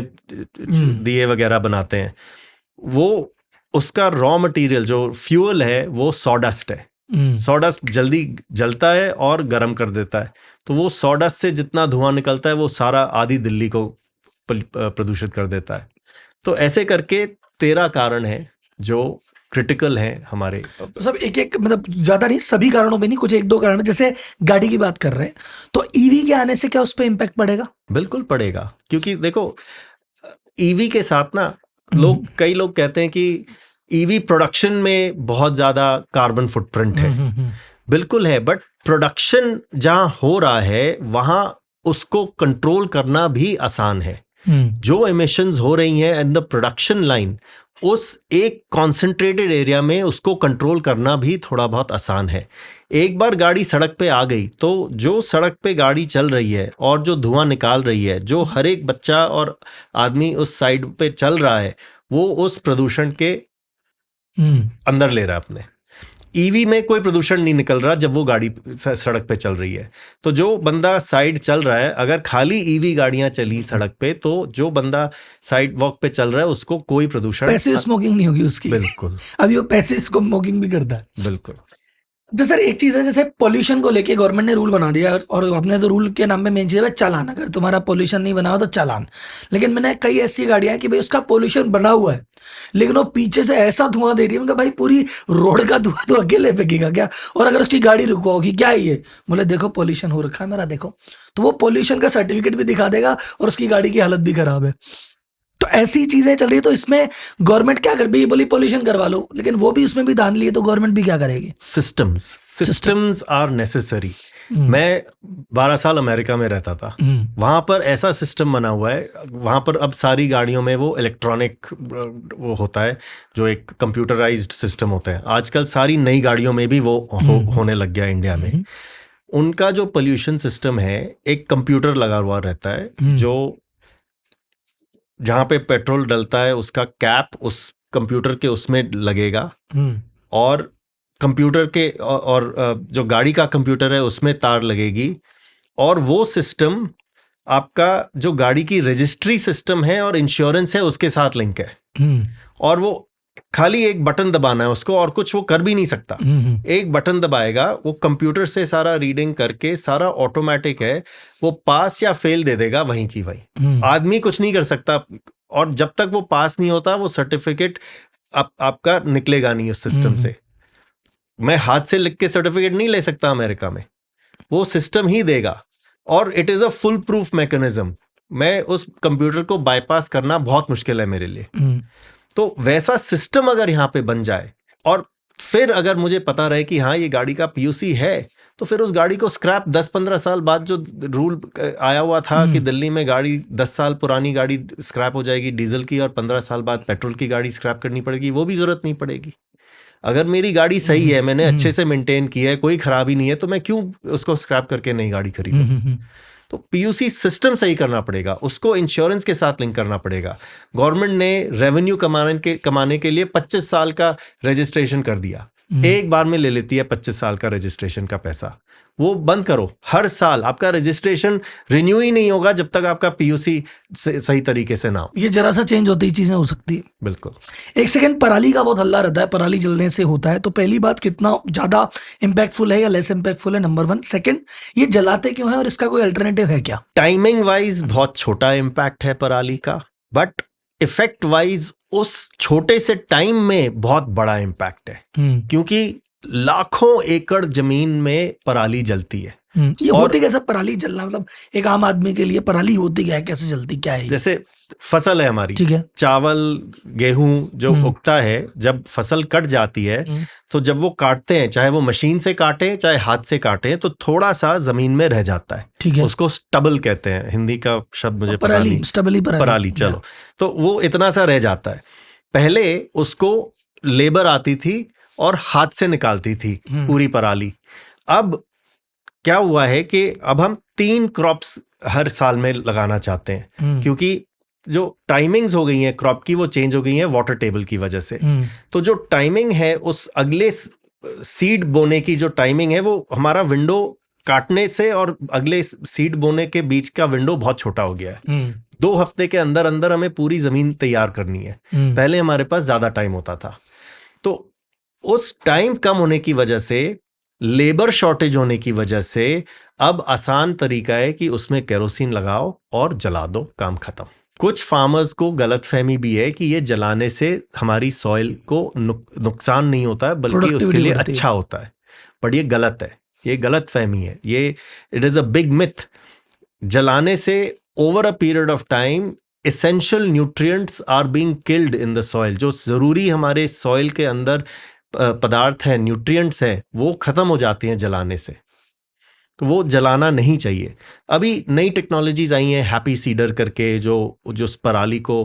दिए वगैरह बनाते हैं। वो उसका रॉ मटेरियल जो फ्यूल है वो सॉडस्ट है। सॉडस्ट जल्दी जलता है और गर्म कर देता है। तो वो सॉडस्ट से जितना धुआं निकलता है वो सारा आधी दिल्ली को प्रदूषित कर देता है। तो ऐसे करके 13 कारण हैं जो क्रिटिकल है हमारे। सब एक मतलब ज्यादा नहीं, सभी कारणों पे नहीं, कुछ 1-2 कारण में। जैसे गाड़ी की बात कर रहे हैं तो ईवी के आने से क्या उस पर इम्पैक्ट पड़ेगा? बिल्कुल पड़ेगा, क्योंकि देखो ईवी के साथ ना कई लोग कहते हैं कि ईवी प्रोडक्शन में बहुत ज्यादा कार्बन फुटप्रिंट है। बिल्कुल है, बट प्रोडक्शन जहां हो रहा है वहां उसको कंट्रोल करना भी आसान है। जो एमिशंस हो रही हैं इन द प्रोडक्शन लाइन, उस एक कॉन्सेंट्रेटेड एरिया में उसको कंट्रोल करना भी थोड़ा बहुत आसान है। एक बार गाड़ी सड़क पे आ गई तो जो सड़क पे गाड़ी चल रही है और जो धुआं निकाल रही है, जो हर एक बच्चा और आदमी उस साइड पे चल रहा है, वो उस प्रदूषण के अंदर ले रहा है अपने। ईवी में कोई प्रदूषण नहीं निकल रहा जब वो गाड़ी सड़क पे चल रही है। तो जो बंदा साइड चल रहा है, अगर खाली ईवी गाड़ियां चली सड़क पे, तो जो बंदा साइड वॉक पे चल रहा है उसको कोई प्रदूषण, पैसिव स्मोकिंग नहीं होगी उसकी। बिल्कुल। अभी वो पैसिव स्मोकिंग भी करता है। बिल्कुल। तो सर एक चीज है, जैसे पोल्यूशन को लेके गवर्नमेंट ने रूल बना दिया और आपने तो रूल के नाम पे मेन चीज है चालान, अगर तुम्हारा पोल्यूशन नहीं बना हो तो चालान। लेकिन मैंने कई ऐसी गाड़ियां हैं कि भाई उसका पोल्यूशन बना हुआ है लेकिन वो पीछे से ऐसा धुआं दे रही है, मैं भाई पूरी रोड का धुआं तो अकेले फेंकेगा क्या? और अगर उसकी गाड़ी रुकवाओगी, क्या है ये? बोले देखो पोल्यूशन हो रखा है मेरा, देखो। तो वो पोल्यूशन का सर्टिफिकेट भी दिखा देगा और उसकी गाड़ी की हालत भी खराब है। तो ऐसी चीजें चल रही है, तो इसमें गवर्नमेंट क्या कर रही है? बोली पोल्यूशन करवा लो, लेकिन वो भी उसमें भी दान लिए तो गवर्नमेंट भी क्या करेगी? Systems are necessary. मैं 12 साल अमेरिका में रहता था। वहां पर ऐसा सिस्टम बना हुआ है, वहां पर अब सारी गाड़ियों में वो इलेक्ट्रॉनिक वो होता है, जो एक कंप्यूटराइज्ड सिस्टम होता है। आजकल सारी नई गाड़ियों में भी वो होने लग गया इंडिया में। उनका जो पोल्यूशन सिस्टम है, एक कंप्यूटर लगा हुआ रहता है, जो जहां पे पेट्रोल डलता है उसका कैप उस कंप्यूटर के उसमें लगेगा, और कंप्यूटर के और जो गाड़ी का कंप्यूटर है उसमें तार लगेगी, और वो सिस्टम आपका जो गाड़ी की रजिस्ट्री सिस्टम है और इंश्योरेंस है उसके साथ लिंक है। और वो खाली एक बटन दबाना है उसको, और कुछ वो कर भी नहीं सकता। एक बटन दबाएगा, वो कंप्यूटर से सारा रीडिंग करके, सारा ऑटोमेटिक है, वो पास या फेल दे देगा वहीं की वहीं। आदमी कुछ नहीं कर सकता, और जब तक वो पास नहीं होता वो सर्टिफिकेट आपका निकलेगा नहीं उस सिस्टम से। मैं हाथ से लिख के सर्टिफिकेट नहीं ले सकता अमेरिका में, वो सिस्टम ही देगा, और it is a full proof mechanism. मैं उस कंप्यूटर को बाईपास करना बहुत मुश्किल है मेरे लिए। तो वैसा सिस्टम अगर यहाँ पे बन जाए, और फिर अगर मुझे पता रहे कि हाँ ये गाड़ी का पीयूसी है, तो फिर उस गाड़ी को स्क्रैप 10-15 साल बाद, जो रूल आया हुआ था कि दिल्ली में गाड़ी 10 साल पुरानी गाड़ी स्क्रैप हो जाएगी डीजल की, और 15 साल बाद पेट्रोल की गाड़ी स्क्रैप करनी पड़ेगी, वो भी जरूरत नहीं पड़ेगी। अगर मेरी गाड़ी सही है, मैंने अच्छे से मेंटेन की है, कोई खराबी नहीं है, तो मैं क्यों उसको स्क्रैप करके नई गाड़ी खरीदूं? तो पीयूसी सिस्टम सही करना पड़ेगा, उसको इंश्योरेंस के साथ लिंक करना पड़ेगा। गवर्नमेंट ने रेवेन्यू कमाने के लिए 25 साल का रजिस्ट्रेशन कर दिया। एक बार में ले लेती है 25 साल का रजिस्ट्रेशन का पैसा। वो बंद करो। हर साल आपका रजिस्ट्रेशन रिन्यू ही नहीं होगा जब तक आपका पीयूसी सही तरीके से ना हो। ये जरा सा चेंज होती ही चीजें हो सकती है। बिल्कुल। एक सेकंड, पराली का बहुत हल्ला रहता है, पराली जलने से होता है, तो पहली बात कितना ज्यादा इंपैक्टफुल है या लेस इंपैक्टफुल है, नंबर 1। सेकंड, ये जलाते क्यों है और इसका कोई अल्टरनेटिव है क्या? टाइमिंग वाइज बहुत छोटा इंपैक्ट है पराली का, बट इफेक्ट वाइज उस छोटे से टाइम में बहुत बड़ा इंपैक्ट है, क्योंकि लाखों एकड़ जमीन में पराली जलती है। ये होती कैसे पराली जलना? मतलब एक आम आदमी के लिए पराली होती क्या है, कैसे जलती, क्या है? जैसे फसल है हमारी, ठीक है, चावल गेहूं जो उगता है, जब फसल कट जाती है तो जब वो काटते हैं, चाहे वो मशीन से काटे चाहे हाथ से काटे, तो थोड़ा सा जमीन में रह जाता है। ठीक है, उसको स्टबल कहते हैं, हिंदी का शब्द मुझे पता पराली, नहीं। स्टबली पराली, चलो। तो वो इतना सा रह जाता है। पहले उसको लेबर आती थी और हाथ से निकालती थी पूरी पराली। अब क्या हुआ है कि अब हम 3 क्रॉप्स हर साल में लगाना चाहते हैं, क्योंकि जो टाइमिंग्स हो गई हैं क्रॉप की, वो चेंज हो गई हैं वाटर टेबल की वजह से। तो जो टाइमिंग है, उस अगले सीड बोने की जो टाइमिंग है, वो हमारा विंडो काटने से और अगले सीड बोने के बीच का विंडो बहुत छोटा हो गया है। 2 हफ्ते के अंदर अंदर हमें पूरी जमीन तैयार करनी है। पहले हमारे पास ज्यादा टाइम होता था। तो उस टाइम कम होने की वजह से, लेबर शॉर्टेज होने की वजह से, अब आसान तरीका है कि उसमें केरोसिन लगाओ और जला दो, काम खत्म। कुछ फार्मर्स को गलतफहमी भी है कि ये जलाने से हमारी सॉइल को नुकसान नहीं होता है, बल्कि उसके लिए अच्छा होता है। पर ये गलत है, ये गलतफहमी है, ये it is a big myth. जलाने से over a period of time essential nutrients are being killed in the soil. जो ज़रूरी हमारे सॉइल के अंदर पदार्थ है, न्यूट्रिएंट्स है, वो ख़त्म हो जाते हैं जलाने से। तो वो जलाना नहीं चाहिए। अभी नई टेक्नोलॉजीज आई हैं, हैप्पी सीडर करके, जो उस पराली को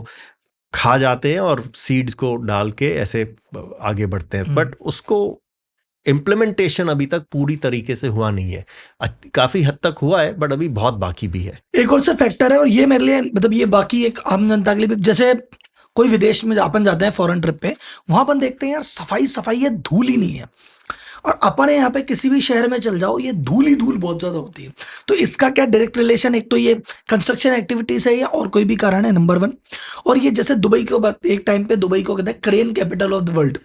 खा जाते हैं और सीड्स को डाल के ऐसे आगे बढ़ते हैं, बट उसको इम्प्लीमेंटेशन अभी तक पूरी तरीके से हुआ नहीं है। काफी हद तक हुआ है, बट अभी बहुत बाकी भी है। एक और सा फैक्टर है, और ये मेरे लिए मतलब ये बाकी एक आम जनता के लिए भी, जैसे कोई विदेश में अपन जाते हैं फॉरेन ट्रिप पे, वहां अपन देखते हैं यार सफाई है, धूल ही नहीं है। और अपन यहाँ पे किसी भी शहर में चल जाओ, ये धूल ही धूल बहुत ज्यादा होती है। तो इसका क्या डायरेक्ट रिलेशन, एक तो ये कंस्ट्रक्शन एक्टिविटीज है या और कोई भी कारण है, नंबर 1। और ये जैसे दुबई को एक टाइम पे दुबई को कहते हैं crane capital of the world.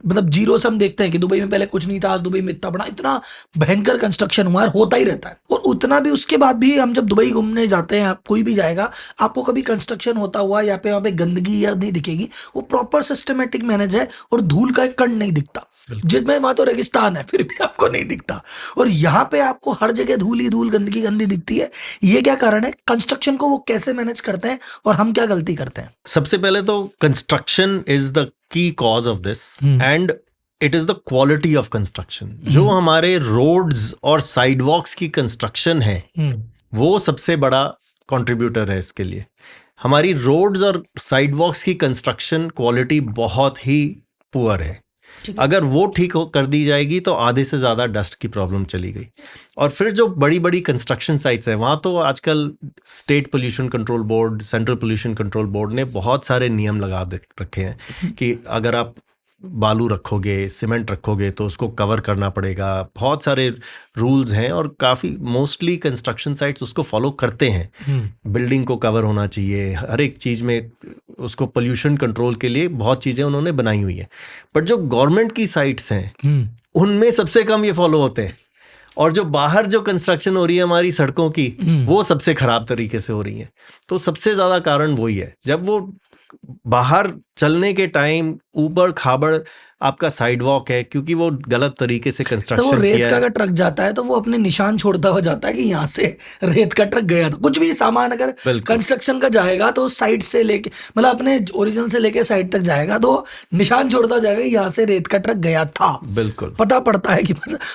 मतलब जीरो से हम देखते हैं कि दुबई में पहले कुछ नहीं था, आज दुबई में इतना बड़ा, इतना भयंकर कंस्ट्रक्शन हुआ है, होता ही रहता है। और उतना भी उसके बाद भी हम जब दुबई घूमने जाते हैं, आप कोई भी जाएगा, आपको कभी कंस्ट्रक्शन होता हुआ या पे वहाँ पे गंदगी या नहीं दिखेगी। वो प्रॉपर सिस्टमेटिक मैनेज है और धूल का एक कण नहीं दिखता। जिसमें वहां तो रेगिस्तान है फिर भी आपको नहीं दिखता, और यहाँ पे आपको हर जगह धूल ही धूल, गंदगी गंदी दिखती है। ये क्या कारण है? कंस्ट्रक्शन को वो कैसे मैनेज करते हैं और हम क्या गलती करते हैं? सबसे पहले तो construction is the key cause of this, and it is the quality of construction. जो हमारे रोड्स और साइडवॉक्स की कंस्ट्रक्शन है, वो सबसे बड़ा कंट्रीब्यूटर है इसके लिए। हमारी रोड्स और साइडवॉक्स की कंस्ट्रक्शन क्वालिटी बहुत ही पुअर है। अगर वो ठीक कर दी जाएगी तो आधे से ज़्यादा डस्ट की प्रॉब्लम चली गई। और फिर जो बड़ी बड़ी कंस्ट्रक्शन साइट्स हैं, वहाँ तो आजकल state pollution control board, central pollution control board ने बहुत सारे नियम लगा रखे हैं कि अगर आप बालू रखोगे, सीमेंट रखोगे, तो उसको कवर करना पड़ेगा। बहुत सारे रूल्स हैं और काफ़ी मोस्टली कंस्ट्रक्शन साइट्स उसको फॉलो करते हैं। बिल्डिंग को कवर होना चाहिए, हर एक चीज़ में उसको पोल्यूशन कंट्रोल के लिए बहुत चीज़ें उन्होंने बनाई हुई है। बट जो गवर्नमेंट की साइट्स हैं, उनमें सबसे कम ये फॉलो होते हैं। और जो बाहर जो कंस्ट्रक्शन हो रही है हमारी सड़कों की, वो सबसे खराब तरीके से हो रही है। तो सबसे ज़्यादा कारण वही है। जब वो बाहर चलने के टाइम ऊबड़ खाबड़ आपका साइड वॉक है, क्योंकि वो गलत तरीके से कंस्ट्रक्शन तो वो रेत का अगर ट्रक जाता है तो वो अपने निशान छोड़ता हुआ जाता है कि यहाँ से रेत का ट्रक गया था। कुछ भी सामान अगर कंस्ट्रक्शन का जाएगा तो साइड से लेके, मतलब अपने ओरिजिनल से लेके साइड तक जाएगा तो निशान छोड़ता जाएगा यहाँ से रेत का ट्रक गया था। बिल्कुल पता पड़ता है कि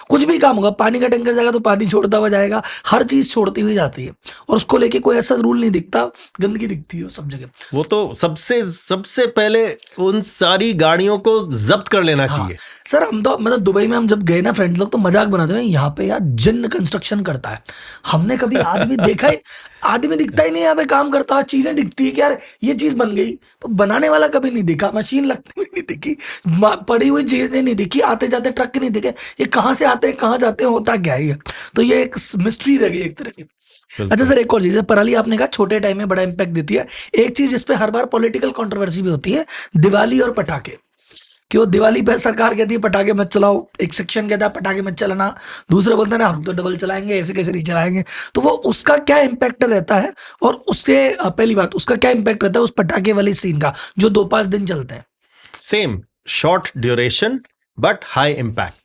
कुछ भी काम होगा, पानी का टैंकर जाएगा तो पानी छोड़ता हुआ जाएगा, हर चीज छोड़ती हुई जाती है और उसको लेके कोई ऐसा रूल नहीं दिखता, गंदगी दिखती है सब जगह। वो तो सबसे पहले उन सारी गाड़ियों को जब्त कर लेना चाहिए। सर हम तो मतलब दुबई में हम जब गए ना, फ्रेंड्स लोग तो मजाक बनाते हैं, यहाँ पे यार जिन्न कंस्ट्रक्शन करता है। हमने कभी आदमी देखा ही, आदमी दिखता ही नहीं यहाँ पे काम करता है। चीजें दिखती है कि यार ये चीज बन गई, तो बनाने वाला कभी नहीं दिखा, मशीन लगती हुई नहीं दिखी, पड़ी हुई चीजें नहीं दिखी, आते जाते ट्रक नहीं दिखे। ये कहाँ से आते हैं, कहाँ जाते हैं, होता क्या है? तो ये एक मिस्ट्री रह गई एक तरह की। अच्छा सर, एक और चीज है, पराली आपने कहा छोटे टाइम में बड़ा इंपैक्ट देती है। एक चीज इस पे हर बार पॉलिटिकल कंट्रोवर्सी भी होती है, दिवाली और पटाखे। क्यों दिवाली पे सरकार कहती है पटाखे मत चलाओ, एक सेक्शन कहता है पटाखे मत चलाना, दूसरे बोलते हैं ना हम तो डबल चलाएंगे, ऐसे कैसे नहीं चलाएंगे। तो वो उसका क्या इम्पैक्ट रहता है, और उसके पहली बात उसका क्या इम्पैक्ट रहता है उस पटाखे वाली सीन का जो 2-5 दिन चलते हैं? Same, short duration but high impact.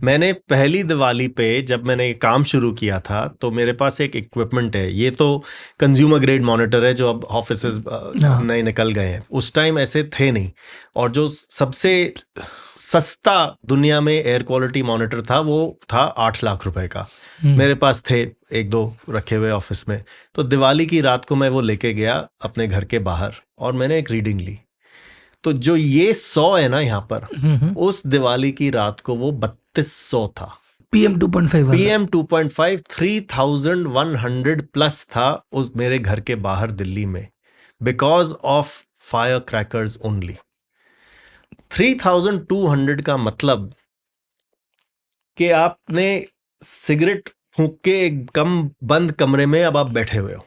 मैंने पहली दिवाली पे जब मैंने काम शुरू किया था तो मेरे पास एक इक्विपमेंट है, ये तो कंज्यूमर ग्रेड मॉनिटर है जो अब ऑफिसेज नए निकल गए हैं, उस टाइम ऐसे थे नहीं। और जो सबसे सस्ता दुनिया में एयर क्वालिटी मॉनिटर था वो था 8 लाख रुपए का। मेरे पास थे 1-2 रखे हुए ऑफिस में। तो दिवाली की रात को मैं वो लेके गया अपने घर के बाहर और मैंने एक रीडिंग ली। तो जो ये 100 है ना यहाँ पर, उस दिवाली की रात को वो 3200 था। PM 2.5 3100 प्लस था उस मेरे घर के बाहर दिल्ली में, because of fire crackers only. 3200 का मतलब कि आपने सिगरेट फूंक के एक कम बंद कमरे में अब आप बैठे हुए हो।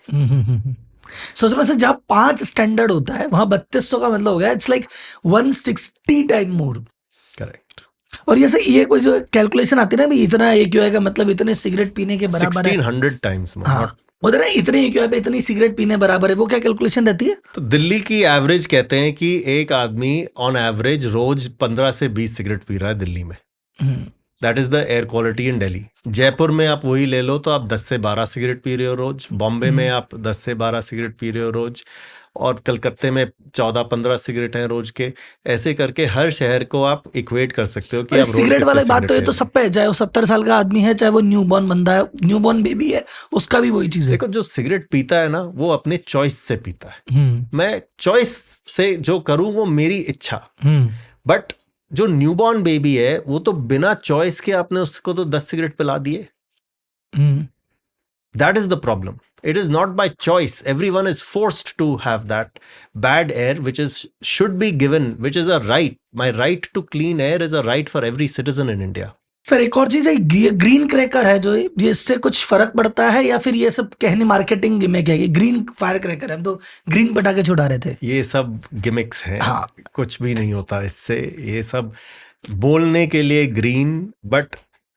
सोच रहा जहाँ 5 स्टैंडर्ड होता है वहां 3200 का मतलब हो गया, it's like 160 time more. Correct. और ये कोई जो कैलकुलेशन आती है ना, इतना AQI का मतलब इतने सिगरेट पीने के बराबर है, 1600 टाइम्स। उधर इतने AQI पे इतनी सिगरेट पीने बराबर है, वो क्या कैलकुलेशन रहती है? तो दिल्ली की एवरेज कहते हैं कि एक आदमी ऑन एवरेज रोज 15 से 20 सिगरेट पी रहा है दिल्ली में। That is the air quality in Delhi. Jaipur में आप वही ले लो तो आप 10 से 12 सिगरेट पी रहे हो रोज, बॉम्बे में आप 10 से 12 सिगरेट पी रहे हो रोज, और कलकत्ते में 14-15 सिगरेट हैं रोज के। ऐसे करके हर शहर को आप इक्वेट कर सकते हो कि और आप रोज सिगरेट वाली कितने बात तो ये तो सिगरेट सब पे है, चाहे वो 70 साल का आदमी है, चाहे वो न्यूबॉर्न बंदा है, न्यूबॉर्न बेबी है, उसका भी वही चीज है। देखो, जो सिगरेट पीता है ना वो अपने चॉइस से पीता है। मैं चॉइस से जो करूं वो मेरी इच्छा। बट जो न्यूबॉर्न बेबी है वो तो बिना चॉइस के आपने उसको तो 10 सिगरेट पिला दिए। That is the problem. It is not by choice. Everyone is forced to have that bad air, which should be given, which is a right. My right to clean air is a right for every citizen in India. फिर एक और चीज है, green cracker है जो ये, इससे कुछ फर्क पड़ता है या फिर ये सब कहने मार्केटिंग गिमिक है कि ग्रीन फायर क्रैकर है, हम तो ग्रीन पटाखे छुड़ा रहे थे? ये सब गिमिक्स हैं। हाँ। कुछ भी नहीं होता इससे। ये सब बोलने के लिए ग्रीन, बट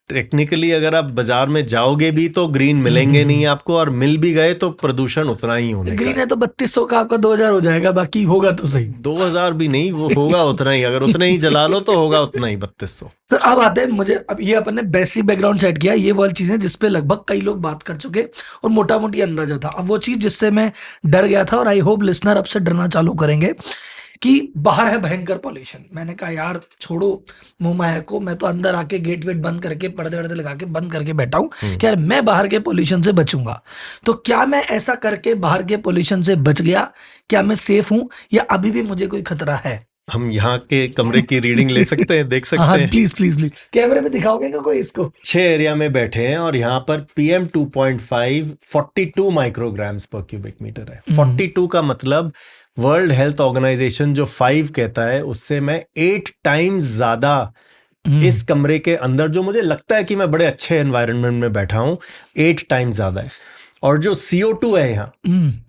टेक्निकली अगर आप बाजार में जाओगे भी तो ग्रीन मिलेंगे नहीं आपको, और मिल भी गए तो प्रदूषण उतना ही होने ग्रीन का है तो 3200 का आपका 2000 हो जाएगा, बाकी होगा तो सही 2000 भी नहीं, वो होगा उतना ही। अगर उतना ही जला लो तो होगा उतना ही 3200। सर अब आते हैं, मुझे अब ये अपन ने बेसिक बैकग्राउंड सेट किया, ये वाली चीजें जिसपे लगभग कई लोग बात कर चुके और मोटा मोटी अंदाजा था। अब वो चीज जिससे मैं डर गया था और आई होप लिसनर अब से डरना चालू करेंगे कि बाहर है भयंकर पॉल्यूशन। मैंने कहा यार छोड़ो मुंह माया को, मैं तो अंदर आके गेट वेट बंद करके पर्दे वर्दे लगा के बंद करके बैठा हूँ कि यार मैं बाहर के पॉल्यूशन से बचूंगा। तो क्या मैं ऐसा करके बाहर के पॉल्यूशन से बच गया? क्या मैं सेफ हूं या अभी भी मुझे कोई खतरा है? हम यहाँ के कमरे की रीडिंग ले सकते हैं, देख सकते हैं। प्लीज प्लीज प्लीज कैमरे में दिखाओगे क्या कोई इसको? 6 एरिया में बैठे हैं और यहाँ पर PM 2.5 42 माइक्रोग्राम्स पर क्यूबिक मीटर है। 42 का मतलब वर्ल्ड हेल्थ ऑर्गेनाइजेशन जो 5 कहता है उससे मैं 8 टाइम्स ज्यादा इस कमरे के अंदर, जो मुझे लगता है कि मैं बड़े अच्छे एनवायरनमेंट में बैठा हूं, 8 टाइम्स ज्यादा है। और जो CO2 है यहाँ,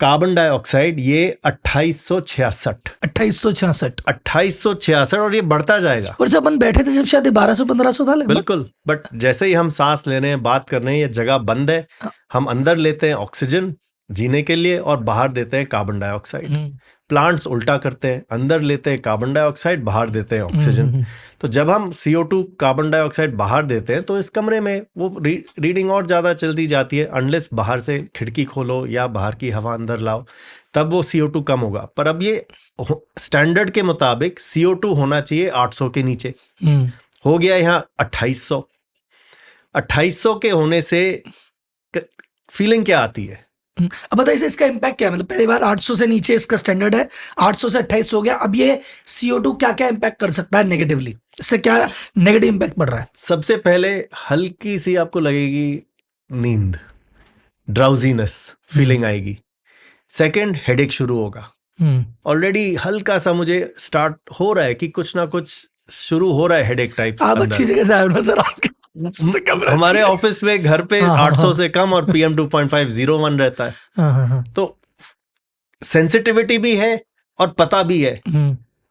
कार्बन डाइऑक्साइड, ये 2866 और ये बढ़ता जाएगा। और जब अपन बैठे थे जब शायद 1200-1500 था लगभग। बिल्कुल, बट जैसे ही हम सांस ले रहे हैं, बात कर रहे हैं, ये जगह बंद है, हम अंदर लेते हैं ऑक्सीजन जीने के लिए और बाहर देते हैं कार्बन डाइऑक्साइड। प्लांट्स उल्टा करते हैं, अंदर लेते हैं कार्बन डाइऑक्साइड, बाहर देते हैं ऑक्सीजन। तो जब हम CO2 कार्बन डाइऑक्साइड बाहर देते हैं तो इस कमरे में वो रीडिंग और ज़्यादा चलती जाती है, अनलेस बाहर से खिड़की खोलो या बाहर की हवा अंदर लाओ, तब वो CO2 कम होगा। पर अब ये स्टैंडर्ड के मुताबिक CO2 होना चाहिए 800 के नीचे, हो गया यहाँ 2800। 2800 के होने से फीलिंग क्या आती है? अब बताइए इसका इम्पैक्ट क्या है? मतलब पहली बार 800 से नीचे इसका स्टैंडर्ड है, 800 से 2800 हो गया। अब ये CO2 क्या क्या इम्पैक्ट कर सकता है नेगेटिवली? इससे क्या नेगेटिव इम्पैक्ट पड़ रहा है? सबसे पहले हल्की सी आपको लगेगी नींद, ड्राउजीनेस फीलिंग आएगी। सेकंड, हेडेक शुरू होगा। ऑलरेडी हल्का सा मुझे स्टार्ट हो रहा है कि कुछ ना कुछ शुरू हो रहा है, हेडेक टाइप। आप अच्छी जगह से आए हो ना सर, आपके हमारे ऑफिस में घर पे 800 से कम और PM 2.5 01 रहता है। तो सेंसिटिविटी भी है और पता भी है,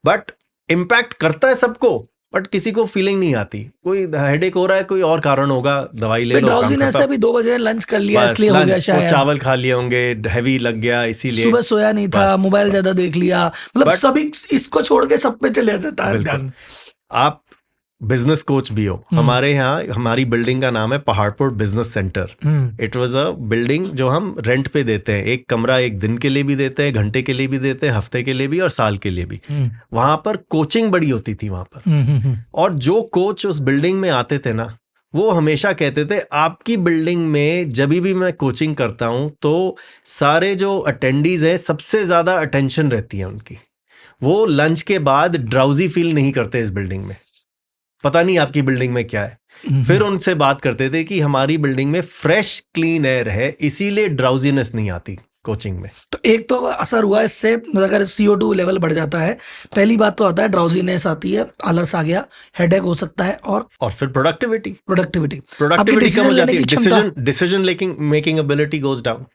बट इम्पैक्ट करता है सबको, बट किसी को फीलिंग नहीं आती। कोई हेडेक हो रहा है, कोई और कारण होगा, दवाई ले लो। ड्राउजीनेस है, अभी 2 बजे लंच कर लिया इसलिए हो गया शायद, चावल खा लिए होंगे, हैवी लग गया इसीलिए, सुबह सोया नहीं था, मोबाइल ज्यादा देख लिया, मतलब सभी इसको छोड़ के सब पे चले जाता है ध्यान। आप बिजनेस कोच भी हो। हमारे यहाँ, हमारी बिल्डिंग का नाम है Paharpur business centre. It was a building जो हम रेंट पे देते हैं। एक कमरा एक दिन के लिए भी देते हैं, घंटे के लिए भी देते हैं, हफ्ते के लिए भी और साल के लिए भी। वहां पर कोचिंग बड़ी होती थी वहां पर, और जो कोच उस बिल्डिंग में आते थे ना, वो हमेशा कहते थे आपकी बिल्डिंग में जब भी मैं कोचिंग करता हूं तो सारे जो अटेंडीज हैं सबसे ज्यादा अटेंशन रहती है उनकी। वो लंच के बाद ड्राउजी फील नहीं करते इस बिल्डिंग में, पता नहीं आपकी बिल्डिंग में क्या है। फिर उनसे बात करते थे कि हमारी बिल्डिंग में फ्रेश क्लीन एयर है, इसीलिए ड्राउजीनेस नहीं आती कोचिंग में। तो एक तो असर हुआ इससे, अगर CO2 लेवल बढ़ जाता है, पहली बात तो आता है ड्राउजीनेस आती है, आलस आ गया, हेडेक हो सकता है, और फिर प्रोडक्टिविटी कम हो जाती है, decision making ability goes down,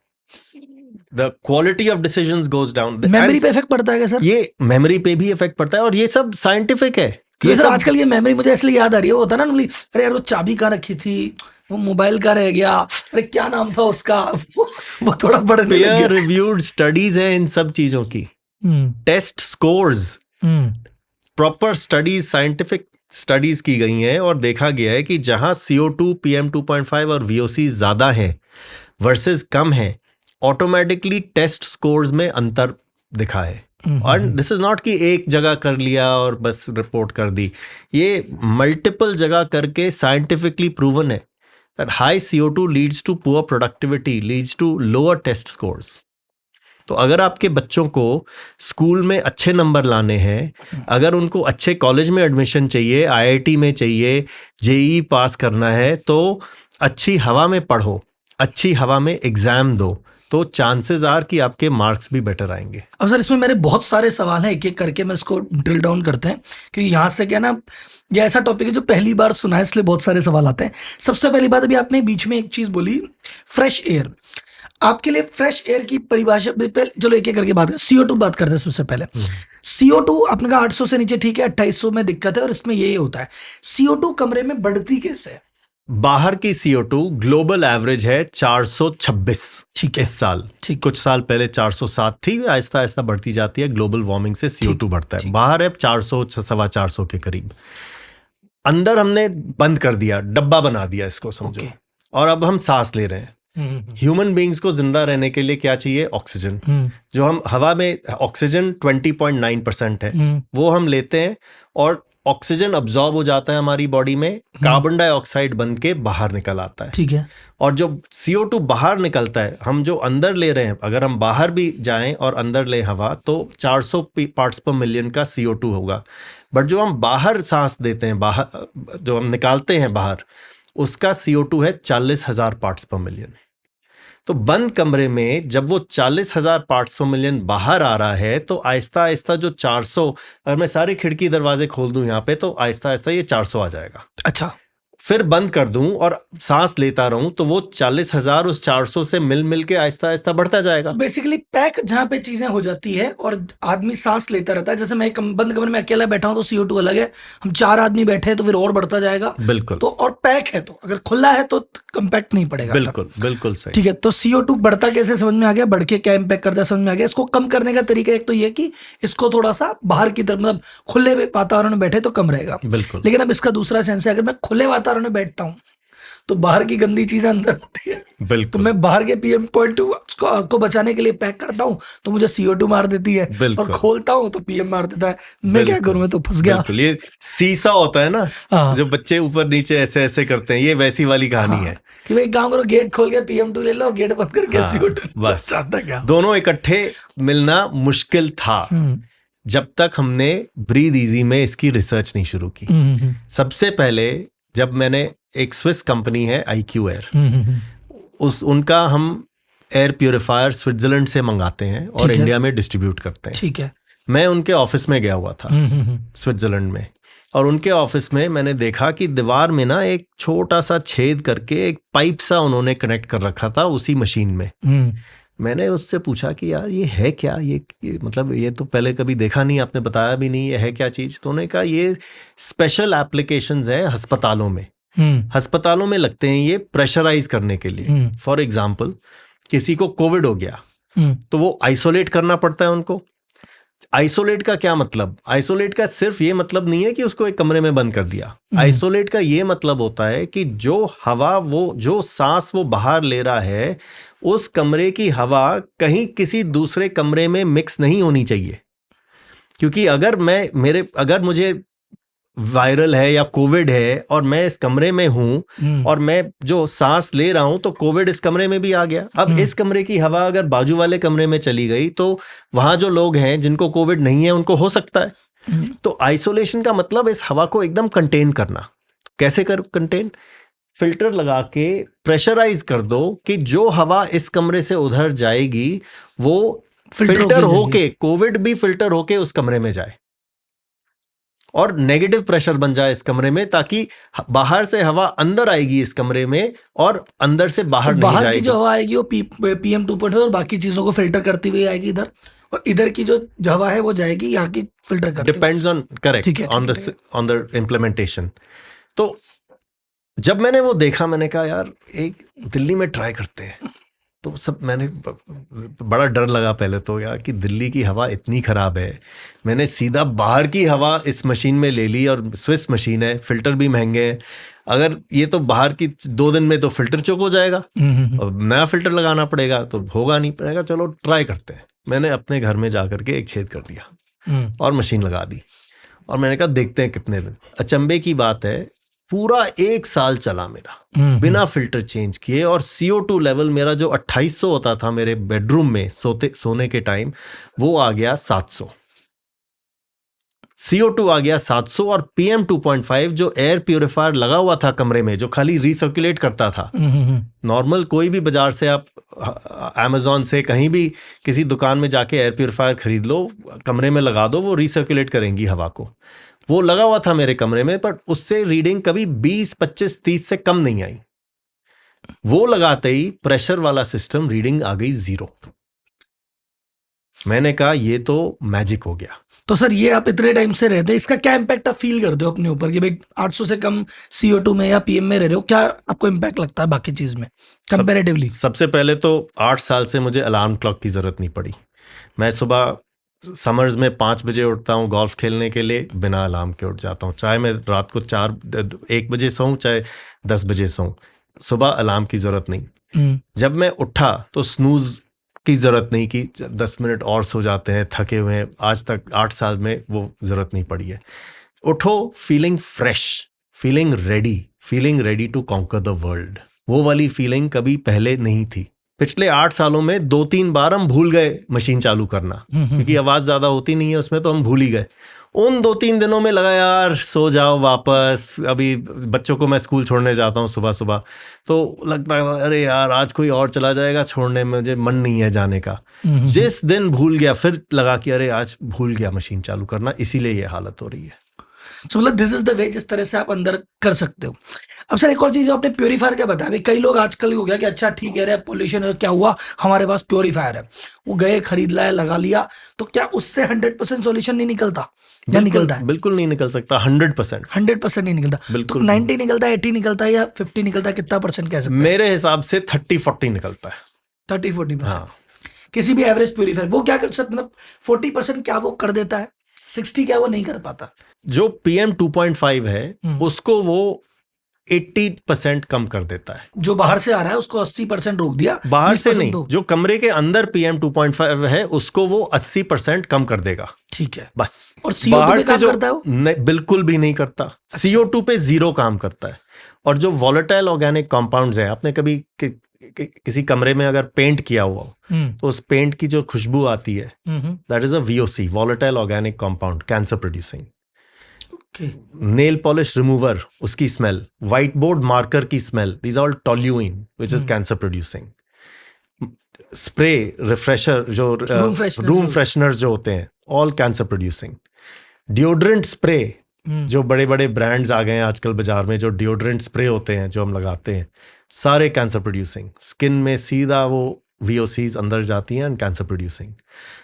the quality of decisions goes down. Memory पे इफेक्ट पड़ता है क्या सर? ये मेमोरी पे भी इफेक्ट पड़ता है, और ये सब साइंटिफिक है। ये सर आजकल ये मेमोरी मुझे इसलिए याद आ रही है, वो होता ना, अरे यार वो चाबी कहाँ रखी थी, वो मोबाइल का रह गया, अरे क्या नाम था उसका, वो थोड़ा बढ़ने लग गया। रिव्यूड स्टडीज है इन सब चीजों की, test scores, proper studies, scientific studies की गई हैं, और देखा गया है कि जहां CO2, PM 2.5 और VOC ज्यादा है वर्सेस कम है, ऑटोमेटिकली टेस्ट स्कोर्स में अंतर दिखाए। और दिस इज नॉट कि एक जगह कर लिया और बस रिपोर्ट कर दी, ये मल्टीपल जगह करके साइंटिफिकली प्रूवन है that high CO2 leads to poor productivity, leads to lower test scores. तो अगर आपके बच्चों को स्कूल में अच्छे नंबर लाने हैं, अगर उनको अच्छे कॉलेज में एडमिशन चाहिए, IIT में चाहिए, JEE पास करना है, तो अच्छी हवा में पढ़ो, अच्छी हवा में एग्जाम दो, तो चांसेस आर कि आपके मार्क्स भी बेटर आएंगे। अब सर इसमें मेरे बहुत सारे सवाल हैं, एक एक करके मैं इसको ड्रिल डाउन करते हैं, क्योंकि यहाँ से क्या ना, ये ऐसा टॉपिक है जो पहली बार सुना है, इसलिए बहुत सारे सवाल आते हैं। सबसे पहली बात, अभी आपने बीच में एक चीज बोली, फ्रेश एयर। आपके लिए फ्रेश एयर की परिभाषा, चलो एक एक करके बात करें। CO2 बात करते हैं सबसे पहले। CO2 आपने कहा 800 से नीचे ठीक है, 2800 में दिक्कत है, और इसमें ये होता है। CO2 कमरे में बढ़ती कैसे है? बाहर की CO2 ग्लोबल एवरेज है 426 ठीक है इस साल। ठीक, कुछ साल पहले 407 थी, आहिस्ता आहिस्ता बढ़ती जाती है, ग्लोबल वार्मिंग से CO2 बढ़ता है। बाहर है 400 सवा 400 के करीब। अंदर हमने बंद कर दिया, डब्बा बना दिया इसको समझो, और अब हम सांस ले रहे हैं। ह्यूमन बींग्स को जिंदा रहने के लिए क्या चाहिए? ऑक्सीजन। जो हम हवा में, ऑक्सीजन 20.9% है, वो हम लेते हैं, और ऑक्सीजन अब्जॉर्ब हो जाता है हमारी बॉडी में, कार्बन डाइऑक्साइड बन के बाहर निकल आता है। ठीक है। और जो CO2 बाहर निकलता है, हम जो अंदर ले रहे हैं, अगर हम बाहर भी जाएं और अंदर ले हवा, तो 400 पार्ट्स पर मिलियन का CO2 होगा। बट जो हम बाहर सांस देते हैं, बाहर जो हम निकालते हैं बाहर, उसका CO2 है 40,000 पार्ट्स पर मिलियन। तो बंद कमरे में जब वो 40,000 पार्ट्स पर मिलियन बाहर आ रहा है, तो आहिस्ता आहिस्ता जो 400, अगर मैं सारे खिड़की दरवाजे खोल दूं यहाँ पे, तो आहिस्ता आहिस्ता ये 400 आ जाएगा। अच्छा। फिर बंद कर दूं और सांस लेता रहूं, तो वो 40,000 उस 400 से मिल के आहिस्ता आहिस्ता बढ़ता जाएगा। बेसिकली पैक जहां पे चीजें हो जाती है और आदमी सांस लेता रहता है, जैसे मैं बंद कमरे में अकेला बैठा हूं तो CO2 अलग है, हम 4 आदमी बैठे हैं तो फिर और बढ़ता जाएगा। बिल्कुल। तो और पैक है, तो अगर खुला है तो कंपैक्ट नहीं पड़ेगा। बिल्कुल बिल्कुल सही। ठीक है, तो CO2 बढ़ता कैसे समझ में आ गया, बढ़ के क्या इम्पैक्ट करता है समझ में आ गया। इसको कम करने का तरीका एक तो ये कि इसको थोड़ा सा बाहर की तरफ, मतलब खुले वातावरण में बैठे तो कम रहेगा। बिल्कुल। लेकिन अब इसका दूसरा सेंस है, अगर मैं खुले वातावरण में बैठता हूँ तो बाहर की गंदी चीजें अंदर आती है। बिल्कुल। तो मैं बाहर के PM.2 को बचाने के लिए पैक करता हूँ तो मुझे CO2 मार देती है, और खोलता हूँ तो PM मार देता है। मैं क्या करूँ, मैं तो फंस गया। बिल्कुल। ये सीसा होता है ना, जो बच्चे ऊपर नीचे ऐसे ऐसे करते हैं, ये वैसी वाली कहानी है कि भाई काम करो, गेट खोल के PM2 ले लो, गेट बंद करके CO2। बस क्या दोनों इकट्ठे मिलना मुश्किल था जब तक हमने ब्रीद इजी में इसकी रिसर्च नहीं शुरू की। सबसे पहले जब मैंने, एक स्विस कंपनी है IQ Air, उनका हम एयर प्यूरिफायर स्विट्जरलैंड से मंगाते हैं और इंडिया में डिस्ट्रीब्यूट करते हैं। ठीक है। मैं उनके ऑफिस में गया हुआ था स्विट्जरलैंड में, और उनके ऑफिस में मैंने देखा कि दीवार में ना एक छोटा सा छेद करके एक पाइप सा उन्होंने कनेक्ट कर रखा था उसी मशीन में। मैंने उससे पूछा कि यार ये है क्या, ये मतलब ये तो पहले कभी देखा नहीं, आपने बताया भी नहीं, ये है क्या चीज? तो उन्होंने कहा ये स्पेशल एप्लीकेशंस है अस्पतालों में, अस्पतालों में लगते हैं ये प्रेशराइज करने के लिए। फॉर एग्जाम्पल, किसी को कोविड हो गया तो वो आइसोलेट करना पड़ता है उनको। आइसोलेट का क्या मतलब? आइसोलेट का सिर्फ ये मतलब नहीं है कि उसको एक कमरे में बंद कर दिया। आइसोलेट का ये मतलब होता है कि जो हवा, वो जो सांस वो बाहर ले रहा है, उस कमरे की हवा कहीं किसी दूसरे कमरे में मिक्स नहीं होनी चाहिए। क्योंकि अगर मुझे वायरल है या कोविड है और मैं इस कमरे में हूं और मैं जो सांस ले रहा हूं, तो कोविड इस कमरे में भी आ गया। अब इस कमरे की हवा अगर बाजू वाले कमरे में चली गई तो वहां जो लोग हैं जिनको कोविड नहीं है उनको हो सकता है। तो आइसोलेशन का मतलब इस हवा को एकदम कंटेन करना। कैसे कंटेन? फिल्टर लगा के प्रेशराइज कर दो कि जो हवा इस कमरे से उधर जाएगी वो फिल्टर होके, कोविड भी फिल्टर होके उस कमरे में जाए और नेगेटिव प्रेशर बन जाए इस कमरे में, ताकि बाहर से हवा अंदर आएगी इस कमरे में और अंदर से बाहर नहीं जाएगी। बाहर की जो हवा आएगी वो PM 2.5 और बाकी चीजों को फिल्टर करती हुई आएगी इधर, और इधर की जो हवा है वो जाएगी यहाँ की फिल्टर करती। Depends on, correct, on the implementation. तो जब मैंने वो देखा, मैंने कहा यार एक दिल्ली में ट्राई करते हैं। तो सब, मैंने बड़ा डर लगा पहले तो यार कि दिल्ली की हवा इतनी ख़राब है। मैंने सीधा बाहर की हवा इस मशीन में ले ली, और स्विस मशीन है, फिल्टर भी महंगे हैं। अगर ये तो बाहर की 2 दिन में तो फिल्टर चोक हो जाएगा और नया फिल्टर लगाना पड़ेगा, तो होगा नहीं। पड़ेगा, चलो ट्राई करते हैं। मैंने अपने घर में जाकर के एक छेद कर दिया और मशीन लगा दी, और मैंने कहा देखते हैं कितने दिन। अचंभे की बात है, पूरा 1 साल चला मेरा बिना फिल्टर चेंज किए, और CO2 लेवल मेरा जो 2800 होता था मेरे बेडरूम में सोने के टाइम, वो आ गया 700। CO2 आ गया 700, और PM 2.5 जो एयर प्यूरिफायर लगा हुआ था कमरे में, जो खाली रिसर्कुलेट करता था, नॉर्मल कोई भी बाजार से आप अमेजोन से कहीं भी किसी दुकान में जाके एयर प्यूरिफायर खरीद लो, कमरे में लगा दो, वो रिसर्कुलेट करेंगी हवा को। वो लगा हुआ था मेरे कमरे में, पर उससे रीडिंग कभी 20, 25, 30 से कम नहीं आई। वो लगाते ही प्रेशर वाला सिस्टम रीडिंग आ गई 0। मैंने कहा ये तो मैजिक हो गया। तो सर ये आप इतने टाइम से रहते हैं, इसका क्या इम्पैक्ट आप फील करते हो अपने ऊपर कि भाई 800 से कम CO2 में या PM में रह रहे हो, क्या आपको इम्पैक्ट लगता है बाकी चीज में कंपैरेटिवली? सबसे पहले तो 8 साल से मुझे अलार्म क्लॉक की जरूरत नहीं पड़ी। मैं सुबह समर्स में 5 बजे उठता हूँ गोल्फ खेलने के लिए, बिना अलार्म के उठ जाता हूँ, चाहे मैं रात को 1 बजे सोऊं चाहे 10 बजे सोऊं, सुबह अलार्म की जरूरत नहीं। जब मैं उठा तो स्नूज की जरूरत नहीं कि 10 मिनट और सो जाते हैं, थके हुए हैं, आज तक 8 साल में वो जरूरत नहीं पड़ी है। उठो feeling fresh, feeling ready to conquer the world. वो वाली फीलिंग कभी पहले नहीं थी। पिछले 8 सालों में 2-3 बार हम भूल गए मशीन चालू करना, क्योंकि आवाज ज्यादा होती नहीं है उसमें, तो हम भूल ही गए। उन 2-3 दिनों में लगा यार सो जाओ वापस, अभी बच्चों को मैं स्कूल छोड़ने जाता हूँ सुबह सुबह, तो लगता है अरे यार आज कोई और चला जाएगा छोड़ने में, मुझे मन नहीं है जाने का। जिस दिन भूल गया फिर लगा कि अरे आज भूल गया मशीन चालू करना, इसीलिए ये हालत हो रही है। मतलब दिस इज द वे जिस तरह से आप अंदर कर सकते हो। अब सर एक और चीज आपने प्योरीफायर क्या बताया, भाई कई लोग आजकल हो गया कि अच्छा ठीक है पोल्यूशन है, क्या हुआ हमारे पास प्योरीफायर है, वो गए खरीद लाया लगा लिया, तो क्या उससे 100% सॉल्यूशन नहीं निकलता या निकलता है? बिल्कुल नहीं निकल सकता। 100% नहीं निकलता। बिल्कुल तो 90 निकलता है, 80 निकलता है या 50 निकलता है, कितना परसेंट कह सकते हैं? मेरे हिसाब से 30-40 निकलता है। 30-40%। किसी भी एवरेज प्योरीफायर वो क्या कर सकता, मतलब 40% क्या वो कर देता है, 60 क्या वो नहीं कर पाता? जो PM 2.5 है उसको वो 80% कम कर देता है। जो बाहर से आ रहा है उसको 80% रोक दिया, बाहर से नहीं, तो जो कमरे के अंदर PM 2.5 है उसको वो 80% कम कर देगा। ठीक है, बस। और CO2 बाहर पे से काम जो करता है वो? बिल्कुल भी नहीं करता। अच्छा। CO2 पे 0 काम करता है। और जो वॉलेटाइल ऑर्गेनिक कंपाउंड्स हैं, आपने कभी किसी कमरे में अगर पेंट किया हुआ हो तो उस पेंट की जो खुशबू आती है, that is a VOC, volatile organic compound, cancer producing. Nail polish remover, उसकी स्मेल, व्हाइट बोर्ड मार्कर की smell, these all toluene which is cancer producing. Spray refresher जो रूम फ्रेशनर जो होते हैं, all cancer producing. Deodorant spray, जो बड़े बड़े brands आ गए हैं आजकल बाजार में, जो डिओड्रेंट स्प्रे होते हैं जो हम लगाते हैं, सारे कैंसर प्रोड्यूसिंग। स्किन में सीधा वो VOCs अंदर जाती हैं and cancer producing.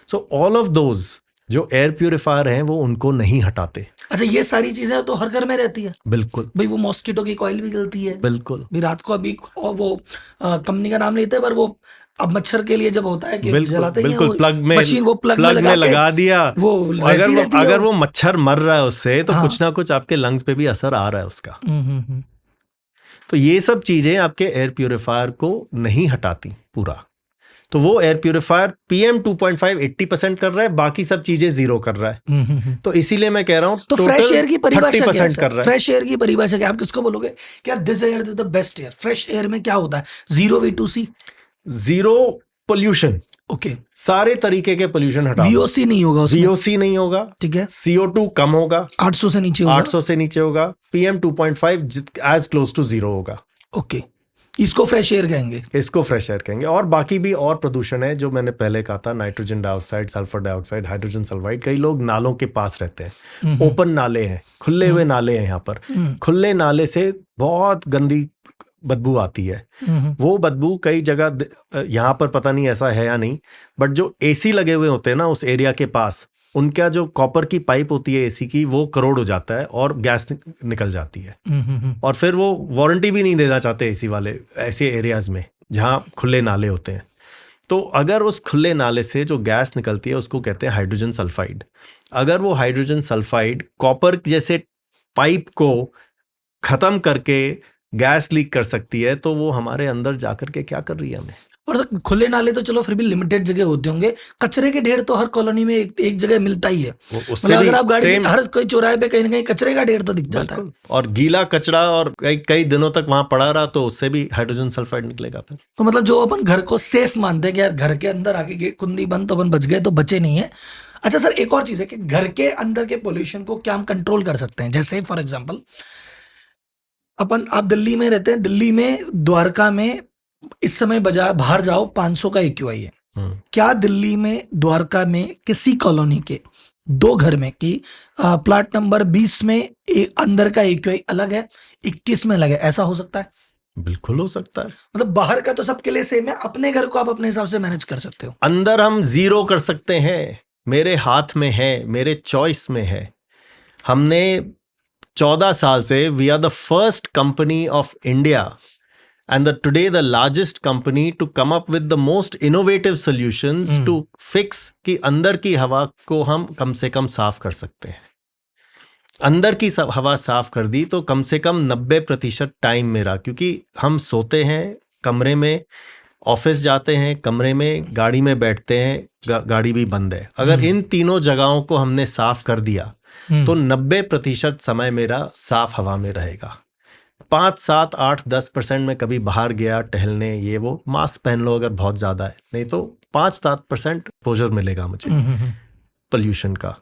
So all of those जो एयर प्यूरिफायर हैं वो उनको नहीं हटाते। अच्छा, ये सारी चीजें तो हर घर में रहती है? बिल्कुल भाई वो मॉस्किटो की कॉइल भी जलती है, बिल्कुल भी रात को अभी, और वो कंपनी का नाम लेते हैं, पर वो अब मच्छर के लिए जब होता है कि जलाते हैं बिल्कुल प्लग में, मशीन वो प्लग में लगा दिया, वो अगर वो मच्छर मर रहा है उससे, तो कुछ ना कुछ आपके लंग्स पे भी असर आ रहा है उसका। तो ये सब चीजें आपके एयर प्यूरिफायर को नहीं हटाती पूरा। तो वो एयर प्यूरिफायर PM 2.5 80% कर रहा है, बाकी सब चीजें 0 कर रहा है। तो इसीलिए मैं कह रहा हूं तो फ्रेश एयर की परिभाषा क्या है? कर रहा है। फ्रेश एयर की परिभाषा क्या, आप किसको बोलोगे क्या this air is the best air? Fresh air में क्या होता है? 0 V2C, 0 पोल्यूशन। ओके, सारे तरीके के पोल्यूशन हटा। VOC नहीं होगा उसमें। VOC नहीं होगा, ठीक है। CO2 कम होगा, 800 से नीचे होगा। PM 2.5 एज क्लोज टू 0 होगा। ओके, इसको फ्रेश एयर कहेंगे। इसको फ्रेश एयर कहेंगे। और बाकी भी और प्रदूषण है जो मैंने पहले कहा था, nitrogen dioxide, sulphur dioxide, hydrogen sulphide. कई लोग नालों के पास रहते हैं, ओपन नाले हैं, खुले हुए नाले हैं। यहाँ पर खुले नाले से बहुत गंदी बदबू आती है। वो बदबू कई जगह, यहाँ पर पता नहीं ऐसा है या नहीं, बट जो AC लगे हुए होते हैं ना उस एरिया के पास, उनका जो कॉपर की पाइप होती है AC की, वो करोड़ हो जाता है और गैस निकल जाती है। और फिर वो वारंटी भी नहीं देना चाहते AC वाले ऐसे एरियाज में जहाँ खुले नाले होते हैं। तो अगर उस खुले नाले से जो गैस निकलती है उसको कहते हैं हाइड्रोजन सल्फाइड। अगर वो हाइड्रोजन सल्फाइड कॉपर जैसे पाइप को खत्म करके गैस लीक कर सकती है, तो वो हमारे अंदर जाकर के क्या कर रही है हमें? और सर, खुले नाले तो चलो फिर भी लिमिटेड जगह होते होंगे, कचरे के ढेर तो हर कॉलोनी में एक जगह मिलता ही है। उससे मतलब भी अगर आप गाड़ी सेम, हर कोई चौराहे पे कहीं ना कहीं कचरे का ढेर तो दिख जाता है। बिल्कुल, और गीला कचरा और कई कई दिनों तक वहां पड़ा रहा तो उससे भी हाइड्रोजन सल्फाइड निकलेगा फिर। तो मतलब जो अपन घर को सेफ मानते हैं कि यार घर के अंदर आके गेट कुंडी बंद तो अपन बच गए, तो बचे नहीं है। अच्छा सर, एक और चीज है कि घर के अंदर के पोल्यूशन को क्या हम कंट्रोल कर सकते हैं? जैसे फॉर एग्जांपल आप दिल्ली में रहते हैं, दिल्ली में द्वारका में इस समय बाहर जाओ 500 का AQI है। क्या दिल्ली में द्वारका में किसी कॉलोनी के 2 घर में कि प्लाट नंबर 20 में अंदर का AQI अलग है, 21 में अलग है, ऐसा हो सकता है? बिल्कुल हो सकता है। मतलब बाहर का तो सबके लिए सेम है, अपने घर को आप अपने हिसाब से मैनेज कर सकते हो। अंदर हम 0 कर सकते हैं, मेरे हाथ में है, मेरे चॉइस में है। हमने 14 साल से we are the first company of India and today the largest company to come up with the most innovative solutions to fix कि अंदर की हवा को हम कम से कम साफ कर सकते हैं। अंदर की हवा साफ कर दी तो कम से कम 90% टाइम मेरा, क्योंकि हम सोते हैं कमरे में, ऑफिस जाते हैं कमरे में, गाड़ी में बैठते हैं गाड़ी भी बंद है। अगर इन तीनों जगहों को हमने साफ कर दिया तो 90% समय मेरा साफ हवा में रहेगा। 5, 7, 8, 10% में कभी बाहर गया टहलने, ये वो, मास्क पहन लो अगर बहुत ज़्यादा है, नहीं तो 5-7% एक्सपोजर मिलेगा मुझे पोल्यूशन का।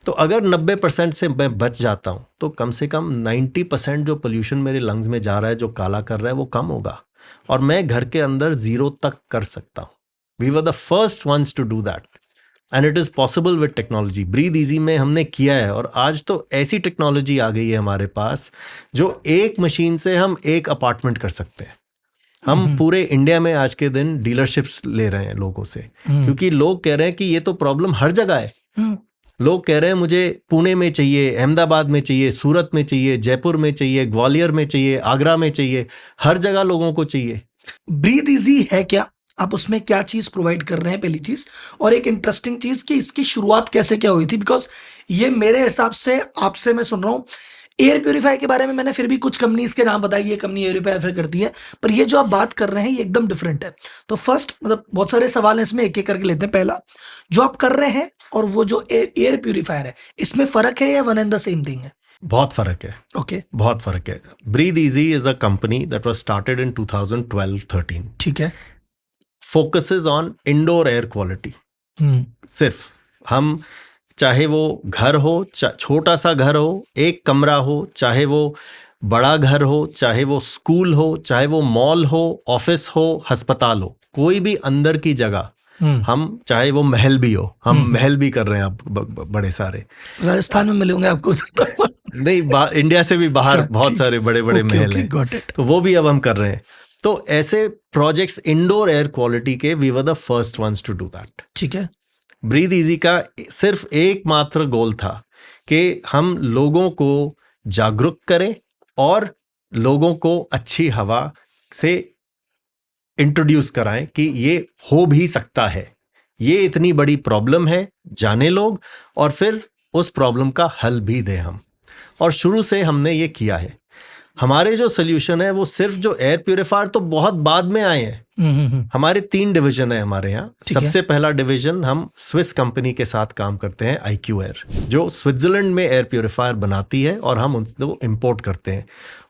तो अगर 90% से मैं बच जाता हूँ तो कम से कम 90% जो पोल्यूशन मेरे लंग्स में जा रहा है, जो काला कर रहा है, वो कम होगा और मैं घर के अंदर 0 तक कर सकता हूँ। We were the first ones to do that and it is possible with technology. Breathe Easy में हमने किया है और आज तो ऐसी टेक्नोलॉजी आ गई है हमारे पास जो एक मशीन से हम एक अपार्टमेंट कर सकते हैं। हम पूरे इंडिया में आज के दिन डीलरशिप्स ले रहे हैं लोगों से, क्योंकि लोग कह रहे हैं कि ये तो प्रॉब्लम हर जगह है। लोग कह रहे हैं मुझे पुणे में चाहिए, अहमदाबाद में चाहिए, सूरत में चाहिए, जयपुर में चाहिए, ग्वालियर में चाहिए, आगरा में चाहिए, हर जगह लोगों को चाहिए। ब्रीथ इजी है क्या? आप उसमें क्या चीज प्रोवाइड कर रहे हैं, पहली चीज। और एक इंटरेस्टिंग चीज कि इसकी शुरुआत कैसे क्या हुई थी, बिकॉज ये मेरे हिसाब से आपसे मैं सुन रहा हूँ। एयर प्यूरिफायर के बारे में मैंने फिर भी कुछ कंपनीज के नाम बताई, ये कंपनी एयर प्यूरिफायर करती है, पर ये जो आप बात कर रहे हैं ये एकदम डिफरेंट है। तो फर्स्ट, मतलब बहुत सारे सवाल हैं इसमें, एक एक करके लेते हैं। पहला, जो आप कर रहे हैं और वो जो एयर प्यूरिफायर है, इसमें फर्क है या one and the same thing है? बहुत फर्क है। ओके, बहुत फर्क है। Breathe Easy is a company that was started in 2012-13। ठीक है। Focuses on indoor air quality. सिर्फ हम, चाहे वो घर हो, छोटा सा घर हो, एक कमरा हो, चाहे वो बड़ा घर हो, चाहे वो स्कूल हो, चाहे वो मॉल हो, ऑफिस हो, अस्पताल हो, कोई भी अंदर की जगह, हम चाहे वो महल भी हो, हम महल भी कर रहे हैं अब बड़े सारे। राजस्थान में मिले होंगे आपको। नहीं, इंडिया से भी बाहर बहुत सारे बड़े बड़े महल हैं, तो वो भी अब हम कर रहे हैं। तो ऐसे प्रोजेक्ट्स इंडोर एयर क्वालिटी के, we were the first ones to do that. ठीक है। ब्रीथ इजी का सिर्फ एकमात्र गोल था कि हम लोगों को जागरूक करें और लोगों को अच्छी हवा से इंट्रोड्यूस कराएं कि ये हो भी सकता है, ये इतनी बड़ी प्रॉब्लम है, जाने लोग, और फिर उस प्रॉब्लम का हल भी दें हम। और शुरू से हमने ये किया है। हमारे जो सोल्यूशन है वो सिर्फ जो एयर प्यूरिफायर तो बहुत बाद में आए हैं। हमारे 3 डिवीजन है हमारे यहाँ। सबसे पहला डिवीजन, हम स्विस कंपनी के साथ काम करते हैं, IQ Air, जो स्विट्जरलैंड में एयर प्यूरिफायर बनाती है और हम उनको इंपोर्ट करते हैं।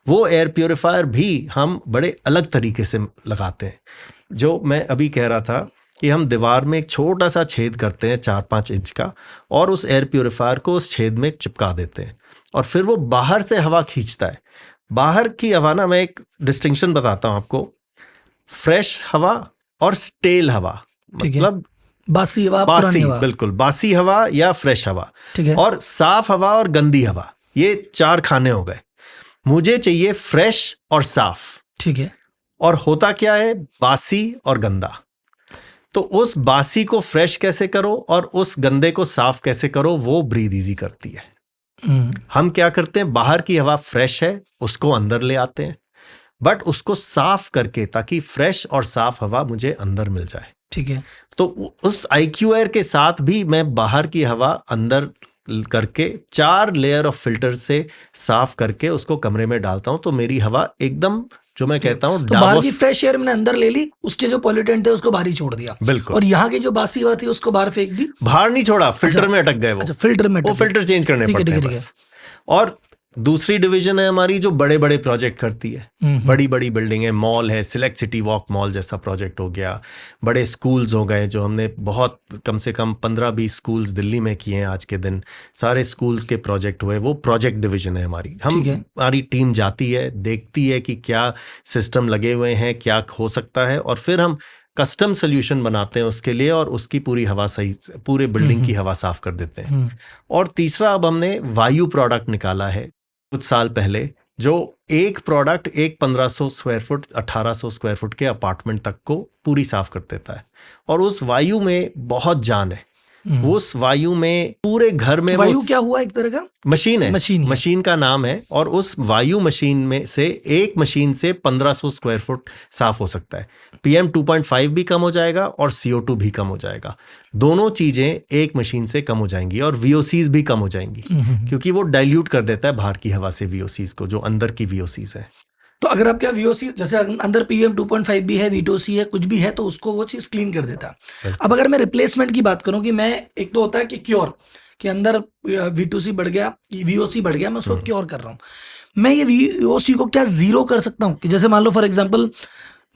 वो एयर प्यूरिफायर भी हम बड़े अलग तरीके से लगाते हैं। जो मैं अभी कह रहा था कि हम दीवार में एक छोटा सा छेद करते हैं 4-5 इंच का, और उस एयर प्यूरिफायर को उस छेद में चिपका देते हैं और फिर वो बाहर से हवा खींचता है। बाहर की हवा ना, मैं एक डिस्टिंक्शन बताता हूं आपको, फ्रेश हवा और स्टेल हवा, मतलब बासी हवा, बासी, बिल्कुल बासी हवा या फ्रेश हवा, और साफ हवा और गंदी हवा, ये 4 खाने हो गए। मुझे चाहिए फ्रेश और साफ। ठीक है। और होता क्या है, बासी और गंदा। तो उस बासी को फ्रेश कैसे करो और उस गंदे को साफ कैसे करो, वो ब्रीथ इजी करती है। हम क्या करते हैं, बाहर की हवा फ्रेश है, उसको अंदर ले आते हैं, बट उसको साफ करके, ताकि फ्रेश और साफ हवा मुझे अंदर मिल जाए। ठीक है। तो उस IQ Air के साथ भी मैं बाहर की हवा अंदर करके 4 लेयर ऑफ फिल्टर से साफ करके उसको कमरे में डालता हूं, तो मेरी हवा एकदम जो मैं कहता हूँ तो बाहर की फ्रेश एयर मैंने अंदर ले ली, उसके जो पॉल्यूटेंट थे उसको बाहर ही छोड़ दिया, बिल्कुल, और यहाँ की जो बासी हवा थी उसको बाहर फेंक दी। बाहर नहीं छोड़ा, फिल्टर में अटक गए वो। अच्छा, फिल्टर में वो फिल्टर चेंज करने पड़ते हैं बस। और दूसरी डिवीजन है हमारी जो बड़े बड़े प्रोजेक्ट करती है, बड़ी बड़ी बिल्डिंग है, मॉल है, सिलेक्ट सिटी वॉक मॉल जैसा प्रोजेक्ट हो गया, बड़े स्कूल्स हो गए, जो हमने बहुत कम से कम 15-20 स्कूल्स दिल्ली में किए हैं आज के दिन, सारे स्कूल्स के प्रोजेक्ट हुए, वो प्रोजेक्ट डिवीजन है हमारी। हमारी टीम जाती है, देखती है कि क्या सिस्टम लगे हुए हैं, क्या हो सकता है, और फिर हम कस्टम सोल्यूशन बनाते हैं उसके लिए, और उसकी पूरी हवा सही, पूरे बिल्डिंग की हवा साफ कर देते हैं। और तीसरा, अब हमने वायु प्रोडक्ट निकाला है कुछ साल पहले, जो एक प्रोडक्ट एक 1500 स्क्वायर फुट 1800 स्क्वायर फुट के अपार्टमेंट तक को पूरी साफ कर देता है। और उस वायु में बहुत जान है, उस वायु में पूरे घर में, वायु क्या हुआ, एक तरह का मशीन है, मशीन का नाम है, और उस वायु मशीन में से एक मशीन से 1500 स्क्वायर फुट साफ हो सकता है। PM 2.5 भी कम हो जाएगा और CO2 भी कम हो जाएगा, दोनों चीजें एक मशीन से कम हो जाएंगी, और VOCs भी कम हो जाएंगी, क्योंकि वो डाइल्यूट कर देता है बाहर की हवा से VOCs को, जो अंदर की VOCs है। तो अगर आपका VOC जैसे अंदर PM 2.5 भी है, V2C है, कुछ भी है, तो उसको वो चीज क्लीन कर देता है। अब अगर मैं रिप्लेसमेंट की बात करूं, कि मैं, एक तो होता है कि क्योर, कि अंदर V2C बढ़ गया, VOC बढ़ गया, मैं उसको क्योर कर रहा हूँ, मैं ये VOC को क्या जीरो कर सकता हूँ? कि जैसे मान लो फॉर एग्जाम्पल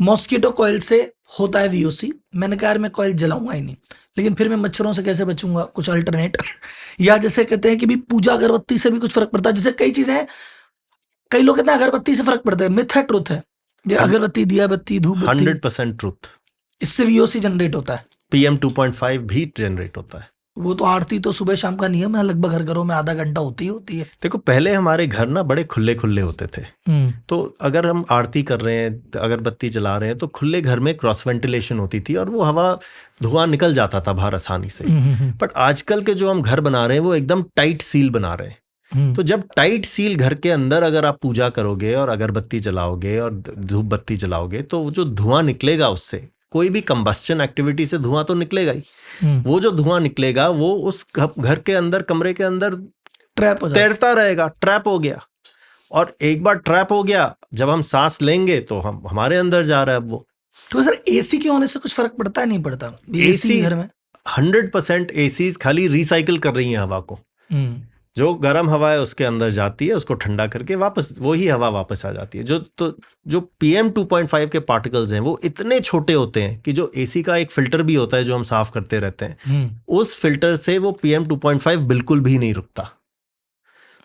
मॉस्किटो कॉइल से होता है VOC, मैंने कहा यार मैं कॉइल जलाऊंगा ही नहीं, लेकिन फिर मैं मच्छरों से कैसे बचूंगा, कुछ अल्टरनेट या जैसे कहते हैं कि भी पूजा अगरबत्ती से भी कुछ फर्क पड़ता है, जैसे कई चीजें हैं, कई लोग कहते हैं अगरबत्ती से फर्क पड़ता है, मिथ है ट्रुथ है? ये अगरबत्ती, दिया बत्ती, धूप बत्ती, 100% ट्रुथ। इससे VOC जनरेट होता है, PM 2.5 भी जनरेट होता है। वो तो आरती तो सुबह शाम का नियम है, लगभग हर घरों में आधा घंटा होती है। देखो, पहले हमारे घर ना बड़े खुले खुले होते थे, तो अगर हम आरती कर रहे हैं, अगरबत्ती जला रहे हैं, तो खुले घर में क्रॉस वेंटिलेशन होती थी, और वो हवा, धुआं निकल जाता था बाहर आसानी से। बट आजकल के जो हम घर बना रहे हैं, वो एकदम टाइट सील बना रहे हैं। तो जब टाइट सील घर के अंदर अगर आप पूजा करोगे और अगरबत्ती जलाओगे और धूप बत्ती जलाओगे, तो जो धुआं निकलेगा उससे, कोई भी कंबस्टन एक्टिविटी से धुआं तो निकलेगा ही, वो जो धुआं निकलेगा वो उस घर के अंदर, कमरे के अंदर ट्रैप हो तैरता रहेगा, ट्रैप हो गया। और एक बार ट्रैप हो गया, जब हम सांस लेंगे तो हमारे अंदर जा रहा है अब वो। तो सर AC के होने से कुछ फर्क पड़ता है, नहीं पड़ता? AC घर में 100% ACs खाली रिसाइकिल कर रही हैं हवा को, जो गर्म हवा है उसके अंदर जाती है, उसको ठंडा करके वापस वही हवा वापस आ जाती है। जो PM 2.5 के पार्टिकल्स हैं, वो इतने छोटे होते हैं कि जो AC का एक फिल्टर भी होता है जो हम साफ करते रहते हैं, उस फिल्टर से वो PM 2.5 बिल्कुल भी नहीं रुकता।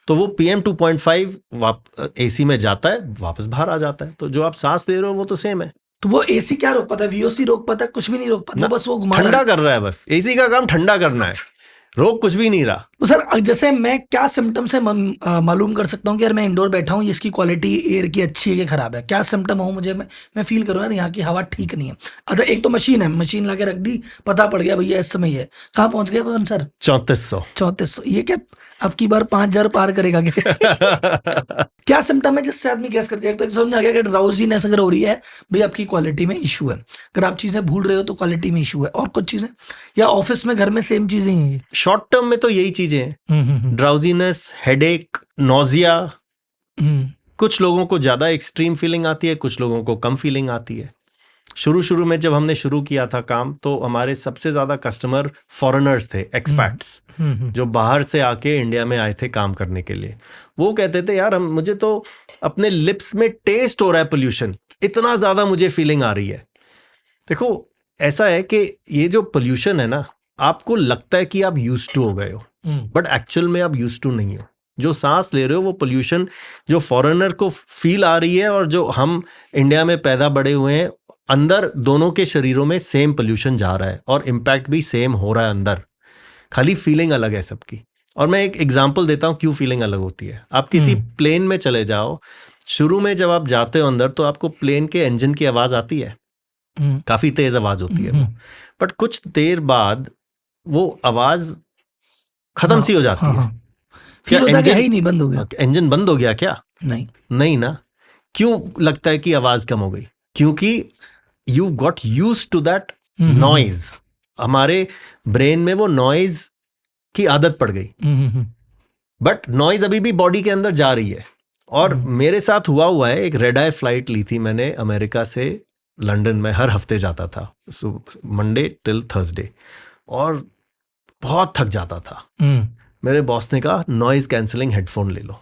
तो वो PM 2.5 AC में जाता है, वापस बाहर आ जाता है। तो जो आप सांस ले रहे हो वो तो सेम है। तो वो AC क्या रोक पाता है? VOC रोक पाता है? कुछ भी नहीं रोक पाता, बस वो ठंडा कर रहा है। बस AC का काम ठंडा करना है, रोग कुछ भी नहीं रहा। तो सर, जैसे मैं क्या सिम्टम से मालूम कर सकता हूँ कि यार मैं इंडोर बैठा हूँ, इसकी क्वालिटी एयर की अच्छी है कि खराब है? क्या सिम्टम हो मुझे, मैं फील करूँ यार यहाँ की हवा ठीक नहीं है? अच्छा, एक तो मशीन है, मशीन लाके रख दी, पता पड़ गया भैया इस समय है। कहाँ पहुंच गया पवन सर? 3400। ये क्या अब की बार 5000 पार करेगा क्या सिम्टम है जिससे आदमी गैस करते हैं? तो समझ आ गया कि ड्राउजीनेस अगर हो रही है, भाई आपकी क्वालिटी में इशू है। अगर आप चीजें भूल रहे हो तो क्वालिटी में इशू है। और कुछ चीजें, या ऑफिस में, घर में सेम चीजें हैं? शॉर्ट टर्म में तो यही चीजें हैं, ड्राउजीनेस, हेडेक, नोजिया। कुछ लोगों को ज्यादा एक्सट्रीम फीलिंग आती है, कुछ लोगों को कम फीलिंग आती है। शुरू में जब हमने शुरू किया था काम, तो हमारे सबसे ज्यादा कस्टमर फॉरेनर्स थे, एक्सपैट्स, जो बाहर से आके इंडिया में आए थे काम करने के लिए। वो कहते थे यार मुझे तो अपने लिप्स में टेस्ट हो रहा है पोल्यूशन, इतना ज्यादा मुझे फीलिंग आ रही है। देखो, ऐसा है कि ये जो पोल्यूशन है ना, आपको लगता है कि आप यूज्ड टू हो गए हो, बट एक्चुअल में आप यूज्ड टू नहीं हो। जो सांस ले रहे हो वो पोल्यूशन जो फॉरेनर को फील आ रही है, और जो हम इंडिया में पैदा बड़े हुए हैं, अंदर दोनों के शरीरों में सेम पोल्यूशन जा रहा है, और इम्पैक्ट भी सेम हो रहा है अंदर, खाली फीलिंग अलग है सबकी। और मैं एक एग्जांपल देता हूँ क्यों फीलिंग अलग होती है। आप किसी प्लेन में चले जाओ, शुरू में जब आप जाते हो अंदर, तो आपको प्लेन के इंजन की आवाज आती है, काफी तेज आवाज होती है वो, बट कुछ देर बाद वो आवाज खत्म सी हो जाती है। फिर इंजन ही नहीं बंद हो गया? इंजन बंद हो गया क्या? नहीं ना। क्यों लगता है कि आवाज कम हो गई? क्योंकि you got used to that noise. हमारे ब्रेन में वो नॉइज की आदत पड़ गई, बट नॉइज अभी भी बॉडी के अंदर जा रही है, और मेरे साथ हुआ है, एक रेड आई फ्लाइट ली थी मैंने अमेरिका से लंदन में, हर हफ्ते जाता था, मंडे टिल थर्सडे, और बहुत थक जाता था। मेरे बॉस ने कहा नॉइज कैंसलिंग हेडफोन ले लो,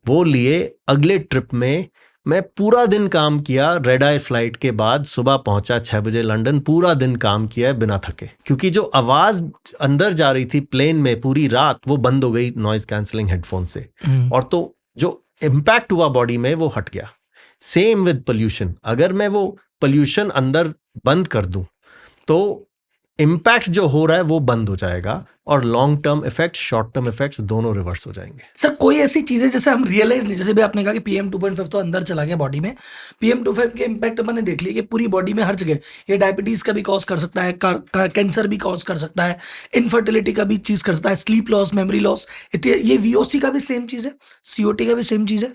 वो लिए। अगले ट्रिप में मैं पूरा दिन काम किया, रेड आई फ्लाइट के बाद सुबह पहुंचा 6 बजे लंदन, पूरा दिन काम किया है बिना थके, क्योंकि जो आवाज अंदर जा रही थी प्लेन में पूरी रात, वो बंद हो गई नॉइज कैंसलिंग हेडफोन से, और तो जो इम्पैक्ट हुआ बॉडी में वो हट गया। सेम विद पोल्यूशन, अगर मैं वो पोल्यूशन अंदर बंद कर दूं तो इम्पैक्ट जो हो रहा है वो बंद हो जाएगा, और long term effect, short term effects दोनों रिवर्स हो जाएंगे। सर कोई ऐसी चीजें जैसे हम रियलाइज नहीं, जैसे भी आपने कहा कि PM 2.5 तो अंदर चला गया बॉडी में, PM 2.5 के इम्पैक्ट मैंने देख लिया कि पूरी बॉडी में हर जगह, ये डायबिटीज का भी कॉज कर सकता है, कैंसर भी कॉज कर सकता है, इनफर्टिलिटी का भी चीज कर सकता है, स्लीप लॉस, मेमोरी लॉस, ये VOC का भी सेम चीज है, COT का भी सेम चीज है।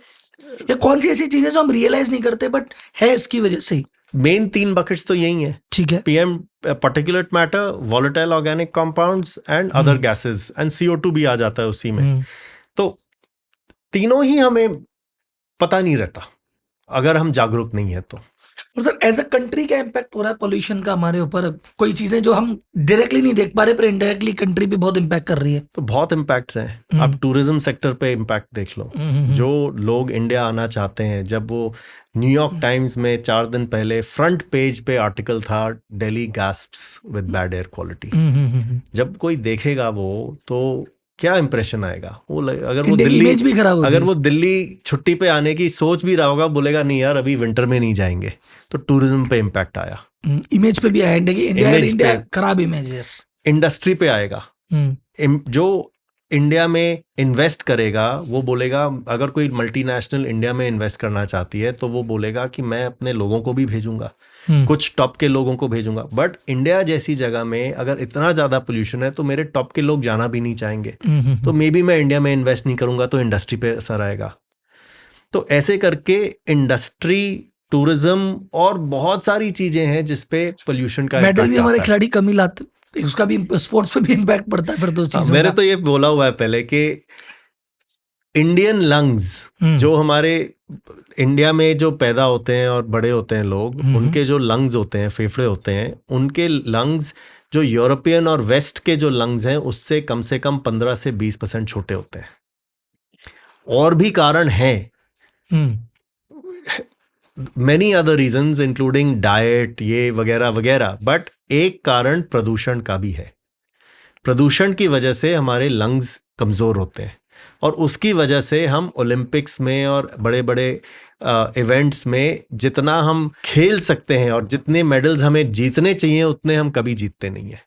ये कौन सी ऐसी चीज है जो हम रियलाइज नहीं करते बट है इसकी वजह से ही? मेन 3 बकेट्स तो यही है, ठीक है। PM particulate matter, volatile organic compounds and other gases, and CO2 भी आ जाता है उसी में। तो तीनों ही हमें पता नहीं रहता अगर हम जागरूक नहीं है तो। और सर एज अ कंट्री क्या इम्पैक्ट हो रहा है पोल्यूशन का हमारे ऊपर? कोई चीजें जो हम डायरेक्टली नहीं देख पा रहे पर इनडायरेक्टली कंट्री भी बहुत इम्पैक्ट कर रही है। तो बहुत इम्पैक्ट्स हैं। आप टूरिज्म सेक्टर पे इम्पैक्ट देख लो। जो लोग इंडिया आना चाहते हैं, जब वो न्यूयॉर्क टाइम्स में 4 दिन पहले फ्रंट पेज पे आर्टिकल था, Delhi gasps with bad air quality, जब कोई देखेगा वो तो क्या इंप्रेशन आएगा? वो अगर वो दिल्ली इमेज भी खराब होती अगर है। वो दिल्ली छुट्टी पे आने की सोच भी रहा होगा, बोलेगा नहीं यार अभी विंटर में नहीं जाएंगे। तो टूरिज्म पे इम्पैक्ट आया, इमेज पे भी आया, इंडिया खराब इमेज है। इंडस्ट्री पे आएगा। जो इंडिया में इन्वेस्ट करेगा वो बोलेगा, अगर कोई मल्टीनेशनल इंडिया में इन्वेस्ट करना चाहती है तो वो बोलेगा कि मैं अपने लोगों को भी भेजूंगा, कुछ टॉप के लोगों को भेजूंगा। बट इंडिया जैसी जगह में अगर इतना ज्यादा पोल्यूशन है तो मेरे टॉप के लोग जाना भी नहीं चाहेंगे, तो मे बी मैं इंडिया में इन्वेस्ट नहीं करूंगा, तो इंडस्ट्री पे असर आएगा। तो ऐसे करके इंडस्ट्री, टूरिज्म और बहुत सारी चीजें हैं जिसपे पोल्यूशन का मेडल भी हमारे खिलाड़ी कमी लाते, उसका भी स्पोर्ट्स पे भी इम्पैक्ट पड़ता है फिर तो चीजों। मैंने तो ये बोला हुआ है पहले कि इंडियन लंग्स, जो हमारे इंडिया में जो पैदा होते हैं और बड़े होते हैं लोग, उनके जो लंग्स होते हैं, फेफड़े होते हैं, उनके लंग्स जो यूरोपियन और वेस्ट के जो लंग्स हैं उससे कम 15 से 20% छोटे होते हैं। और भी कारण हैं, many other reasons including diet, ये वगैरह वगैरह, बट एक कारण प्रदूषण का भी है। प्रदूषण की वजह से हमारे लंग्स कमज़ोर होते हैं, और उसकी वजह से हम ओलंपिक्स में और बड़े बड़े इवेंट्स में जितना हम खेल सकते हैं और जितने मेडल्स हमें जीतने चाहिए उतने हम कभी जीतते नहीं हैं।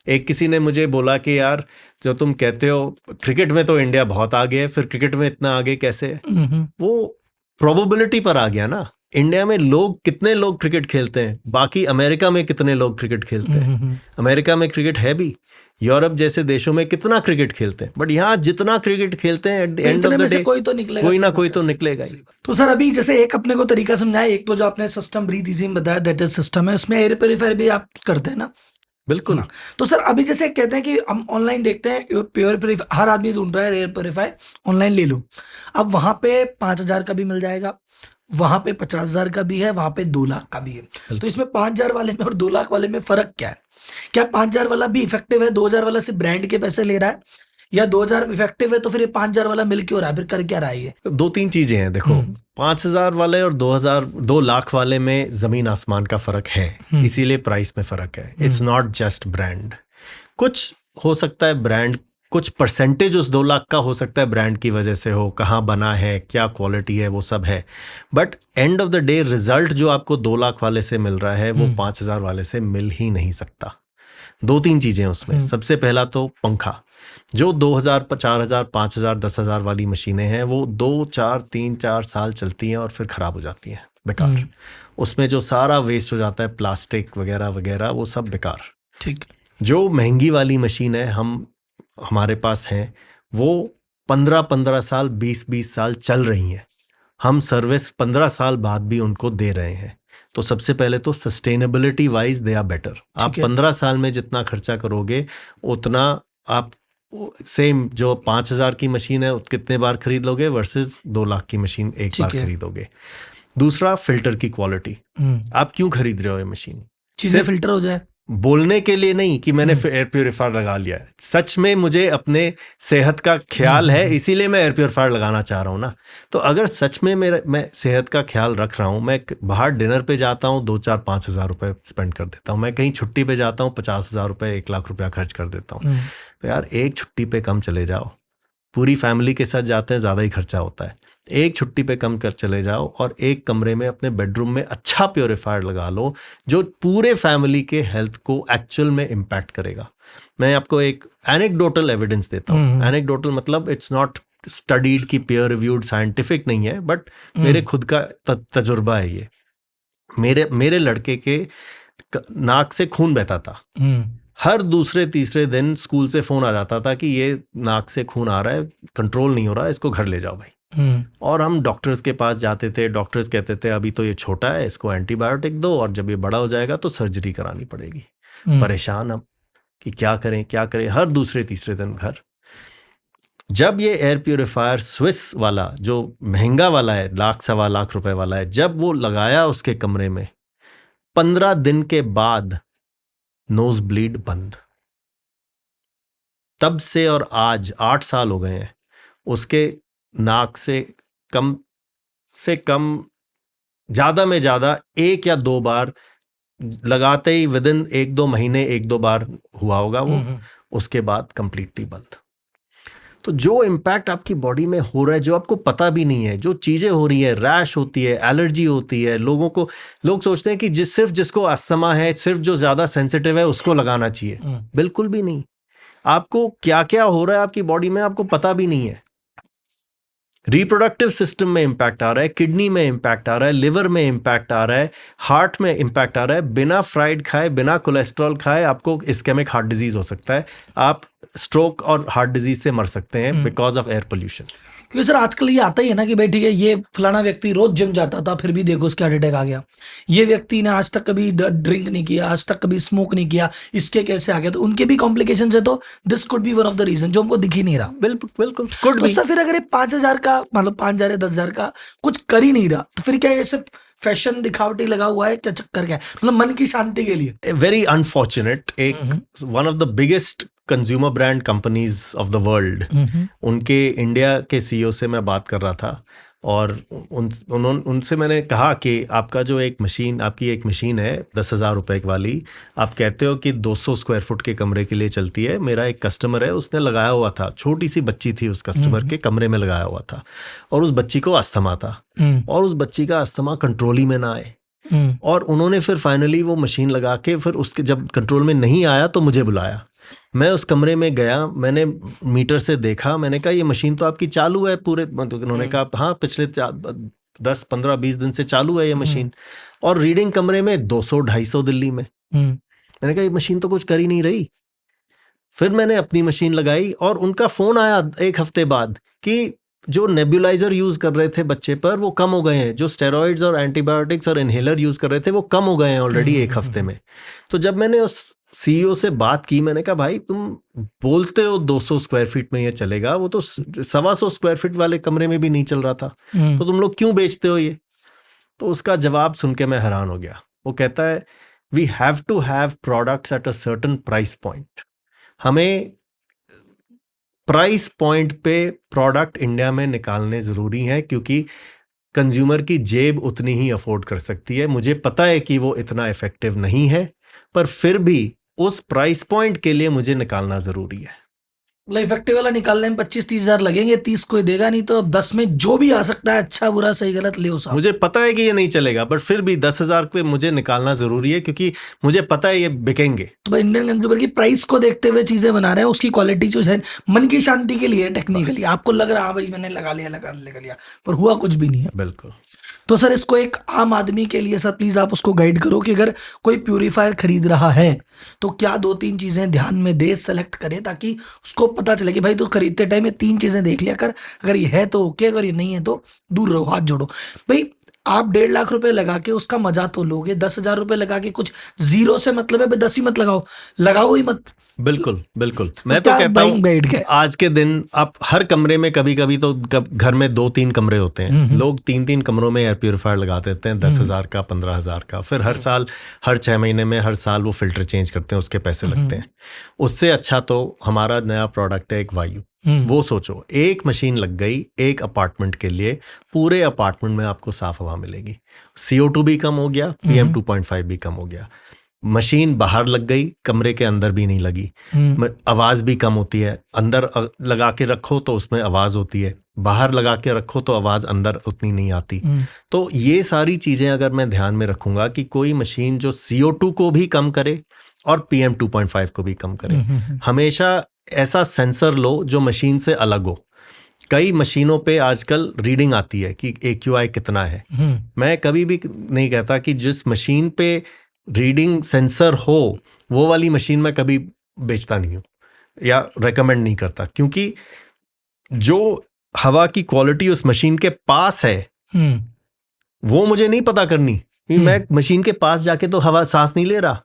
एक किसी ने मुझे बोला कि यार जो तुम कहते हो क्रिकेट में तो इंडिया बहुत आगे है, फिर क्रिकेट में इतना आगे कैसे है? वो प्रोबेबिलिटी पर आ गया ना। इंडिया में लोग, कितने लोग क्रिकेट खेलते हैं, बाकी अमेरिका में कितने लोग क्रिकेट खेलते हैं? अमेरिका में क्रिकेट है भी, यूरोप जैसे देशों में कितना क्रिकेट खेलते हैं, बट यहाँ जितना क्रिकेट खेलते हैं at the end of the day कोई तो निकलेगा, कोई ना कोई तो निकलेगा ही। तो सर अभी जैसे एक अपने को तरीका समझाया, एक तो जो आपने सिस्टम ब्रीथ इजी में बताया, दैट इज सिस्टम है, उसमें एयर प्योरीफायर भी आप करते हैं ना? बिल्कुल। तो सर अभी जैसे कहते हैं कि हम ऑनलाइन देखते हैं प्योर प्योरीफायर, हर आदमी ढूंढ रहा है एयर प्योरीफायर, ऑनलाइन ले लो। अब वहां पे 5,000 का भी मिल जाएगा, वहां पे 50,000 का भी है, वहां पे 2 लाख का भी है। तो इसमें 5,000 वाले में और 2 लाख वाले में फर्क क्या है? क्या 5,000 वाला भी इफेक्टिव है, 2,000 वाला सिर्फ ब्रांड के पैसे ले रहा है, या 2,000 इफेक्टिव है तो फिर ये 5,000 वाला मिल क्यों रहा है, फिर कर क्या रहा है ये? 2-3 चीजें हैं, देखो 5,000 वाले और 2 लाख वाले में जमीन आसमान का फर्क है, इसीलिए प्राइस में फर्क है। It's not just brand. कुछ हो सकता है ब्रांड, कुछ परसेंटेज उस 2 लाख का हो सकता है ब्रांड की वजह से हो, कहाँ बना है, क्या क्वालिटी है, वो सब है। But end of the day result जो आपको 2 लाख वाले से मिल रहा है वो 5,000 वाले से मिल ही नहीं सकता। 2-3 चीजें उसमें। सबसे पहला तो पंखा, जो 2,000, 4,000, 5,000, 10,000 वाली मशीनें हैं वो 2, 4, 3, 4 साल चलती हैं और फिर खराब हो जाती हैं, बेकार। उसमें जो सारा वेस्ट हो जाता है, प्लास्टिक वगैरह वगैरह, वो सब बेकार। ठीक। जो महंगी वाली मशीन है हमारे पास है, वो 15-15 साल, 20-20 साल चल रही हैं। हम सर्विस 15 साल बाद भी उनको दे रहे हैं। तो सबसे पहले तो sustainability wise they are better. आप 15 साल में जितना खर्चा करोगे उतना आप सेम जो 5,000 की मशीन है कितने बार खरीद लोगे वर्सेस 2 लाख की मशीन एक ठीक बार है। खरीदोगे। दूसरा, फिल्टर की क्वालिटी। आप क्यों खरीद रहे हो ये मशीन? चीजें सिर्फ फिल्टर हो जाए। बोलने के लिए नहीं कि मैंने एयर प्योरीफायर लगा लिया है, सच में मुझे अपने सेहत का ख्याल है, इसीलिए मैं एयर प्योरीफायर लगाना चाह रहा हूँ ना। तो अगर सच में मैं सेहत का ख्याल रख रहा हूँ, मैं बाहर डिनर पे जाता हूँ 2-4-5 हज़ार रुपए स्पेंड कर देता हूँ, मैं कहीं छुट्टी पे जाता हूँ 50,000 रुपए 1 लाख रुपया खर्च कर देता हूँ। तो यार एक छुट्टी पे कम चले जाओ, पूरी फैमिली के साथ जाते हैं ज़्यादा ही खर्चा होता है, एक छुट्टी पे कम कर चले जाओ और एक कमरे में अपने बेडरूम में अच्छा प्योरीफायर लगा लो जो पूरे फैमिली के हेल्थ को एक्चुअल में इम्पैक्ट करेगा। मैं आपको एक एनेक्डोटल एविडेंस देता हूँ। एनेक्डोटल मतलब इट्स नॉट स्टडीड की पेयर रिव्यूड साइंटिफिक नहीं है, बट मेरे खुद का तजुर्बा है ये। मेरे लड़के के नाक से खून बहता था, हर दूसरे तीसरे दिन स्कूल से फोन आ जाता था कि ये नाक से खून आ रहा है, कंट्रोल नहीं हो रहा है, इसको घर ले जाओ भाई। और हम डॉक्टर्स के पास जाते थे, डॉक्टर्स कहते थे अभी तो ये छोटा है, इसको एंटीबायोटिक दो और जब ये बड़ा हो जाएगा तो सर्जरी करानी पड़ेगी। परेशान हम कि क्या करें, हर दूसरे तीसरे दिन घर। जब ये एयर प्यूरिफायर स्विस वाला जो महंगा वाला है, 1-1.25 लाख रुपए वाला है, जब वो लगाया उसके कमरे में, 15 दिन के बाद नोज ब्लीड बंद। तब से और आज 8 साल हो गए हैं, उसके नाक से कम ज्यादा में ज्यादा 1 या 2 बार लगाते ही विदिन 1-2 महीने 1-2 बार हुआ होगा वो, उसके बाद कंप्लीटली बंद। तो जो इम्पैक्ट आपकी बॉडी में हो रहा है, जो आपको पता भी नहीं है, जो चीजें हो रही है, रैश होती है, एलर्जी होती है, लोग सोचते हैं कि सिर्फ जिसको अस्थमा है, सिर्फ जो ज्यादा सेंसिटिव है उसको लगाना चाहिए। बिल्कुल भी नहीं। आपको क्या क्या हो रहा है आपकी बॉडी में आपको पता भी नहीं है। रिप्रोडक्टिव सिस्टम में इंपैक्ट आ रहा है, किडनी में इंपैक्ट आ रहा है, लिवर में इंपैक्ट आ रहा है, हार्ट में इंपैक्ट आ रहा है। बिना फ्राइड खाए, बिना कोलेस्ट्रॉल खाए आपको इस्केमिक हार्ट डिजीज हो सकता है, आप स्ट्रोक और हार्ट डिजीज से मर सकते हैं बिकॉज ऑफ एयर पोल्यूशन। क्योंकि सर आजकल ये आता ही है ना कि भाई ठीक है, ये फलाना व्यक्ति रोज जिम जाता था फिर भी देखो उसके हार्ट अटैक आ गया, ये व्यक्ति ने आज तक कभी ड्रिंक नहीं किया, आज तक कभी स्मोक नहीं किया, इसके कैसे आ गया? तो उनके भी कॉम्प्लिकेशन है, तो this could be one of the reason जो हमको दिख ही नहीं रहा। बिल्कुल तो सर फिर अगर ये 5,000 का, मतलब 5,000 या 10,000 का कुछ कर ही नहीं रहा, तो फिर क्या ये सिर्फ फैशन दिखावटी लगा हुआ है, क्या चक्कर क्या है? मतलब मन की शांति के लिए। वेरी अनफॉर्चुनेट, एक one of the biggest consumer brand companies of the world, उनके इंडिया के सीईओ से मैं बात कर रहा था और उनसे मैंने कहा कि आपका जो आपकी एक मशीन है 10,000 रुपए वाली, आप कहते हो कि 200 स्क्वायर फुट के कमरे के लिए चलती है। मेरा एक कस्टमर है, उसने लगाया हुआ था, छोटी सी बच्ची थी उस कस्टमर के कमरे में लगाया हुआ था, और उस बच्ची को अस्थमा था, और उस बच्ची का अस्थमा कंट्रोल ही में ना आए, और उन्होंने फिर फाइनली वो मशीन लगा के फिर उसके जब कंट्रोल में नहीं आया तो मुझे बुलाया। मैं उस कमरे में गया, मैंने मीटर से देखा, मैंने कहा ये मशीन तो आपकी चालू है पूरे, उन्होंने कहा हाँ पिछले 10-15-20 दिन से चालू है ये मशीन, और रीडिंग कमरे में 200-250 दिल्ली में। मैंने कहा ये मशीन तो कुछ कर ही नहीं रही। फिर मैंने अपनी मशीन लगाई और उनका फोन आया 1 हफ्ते बाद कि जो नेबुलाइजर यूज कर रहे थे बच्चे पर वो कम हो गए हैं, जो स्टेरॉइड्स और एंटीबायोटिक्स और इनहेलर यूज कर रहे थे वो कम हो गए हैं ऑलरेडी 1 हफ्ते में। तो जब मैंने उस सीईओ से बात की, मैंने कहा भाई तुम बोलते हो 200 स्क्वायर फीट में ये चलेगा, वो तो 125 स्क्वायर फीट वाले कमरे में भी नहीं चल रहा था, तो तुम लोग क्यों बेचते हो ये? तो उसका जवाब सुन के मैं हैरान हो गया। वो कहता है we have to have products at a certain price point. हमें प्राइस पॉइंट पे प्रोडक्ट इंडिया में निकालने जरूरी है, क्योंकि कंज्यूमर की जेब उतनी ही अफोर्ड कर सकती है। मुझे पता है कि वो इतना इफेक्टिव नहीं है, पर फिर भी उस प्राइस पॉइंट के लिए मुझे निकालना जरूरी है। मतलब इफेक्टिव वाला निकालने में 25-30 हजार लगेंगे, 30 कोई देगा नहीं, तो 10 में जो भी आ सकता है, अच्छा बुरा सही गलत ले उस। मुझे पता है कि ये नहीं चलेगा, बट फिर भी 10,000 पे मुझे निकालना जरूरी है, क्योंकि मुझे पता है ये बिकेंगे। तो इंडियन कंज्यूमर की प्राइस को देखते हुए चीजें बना रहे हैं, उसकी क्वालिटी जो है मन की शांति के लिए, टेक्निकली आपको लग रहा है भाई मैंने लगा लिया, पर हुआ कुछ भी नहीं है। बिल्कुल। तो सर इसको एक आम आदमी के लिए सर प्लीज आप उसको गाइड करो कि अगर कोई प्यूरीफायर खरीद रहा है तो क्या 2-3 चीजें ध्यान में दे, सेलेक्ट करे, ताकि उसको पता चले कि भाई तू खरीदते टाइम ये 3 चीजें देख लिया कर, अगर ये है तो ओके, अगर ये नहीं है तो दूर रहो, हाथ जोड़ो। भाई आप 1.5 लाख रुपए लगा के उसका मजा तो लोगे, 10,000 रुपए लगा के कुछ जीरो से मतलब है, 10 ही मत लगाओ, लगाओ ही मत। बिल्कुल बिल्कुल। तो मैं तो क्या कहता हूँ बैठ गए आज के दिन आप हर कमरे में, कभी कभी तो घर में 2-3 कमरे होते हैं, लोग 3-3 कमरों में एयर प्यूरिफायर लगा देते हैं, 10,000 का, 15,000 का, फिर हर साल, हर 6 महीने में हर साल वो फिल्टर चेंज करते हैं, उसके पैसे लगते हैं। उससे अच्छा तो हमारा नया प्रोडक्ट है एक वायु। वो सोचो, एक मशीन लग गई एक अपार्टमेंट के लिए, पूरे अपार्टमेंट में आपको साफ हवा मिलेगी, CO2 भी कम हो गया, PM 2.5 भी कम हो गया। मशीन बाहर लग गई, कमरे के अंदर भी नहीं लगी, आवाज भी कम होती है। अंदर लगा के रखो तो उसमें आवाज होती है, बाहर लगा के रखो तो आवाज अंदर उतनी नहीं आती। तो ये सारी चीजें अगर मैं ध्यान में रखूंगा कि कोई मशीन जो CO2 को भी कम करे और PM 2.5 को भी कम करे, हमेशा ऐसा सेंसर लो जो मशीन से अलग हो। कई मशीनों पे आजकल रीडिंग आती है कि AQI कितना है। मैं कभी भी नहीं कहता कि जिस मशीन पे रीडिंग सेंसर हो वो वाली मशीन मैं कभी बेचता नहीं हूँ या रेकमेंड नहीं करता, क्योंकि जो हवा की क्वालिटी उस मशीन के पास है वो मुझे नहीं पता करनी। मैं मशीन के पास जाके तो हवा सांस नहीं ले रहा,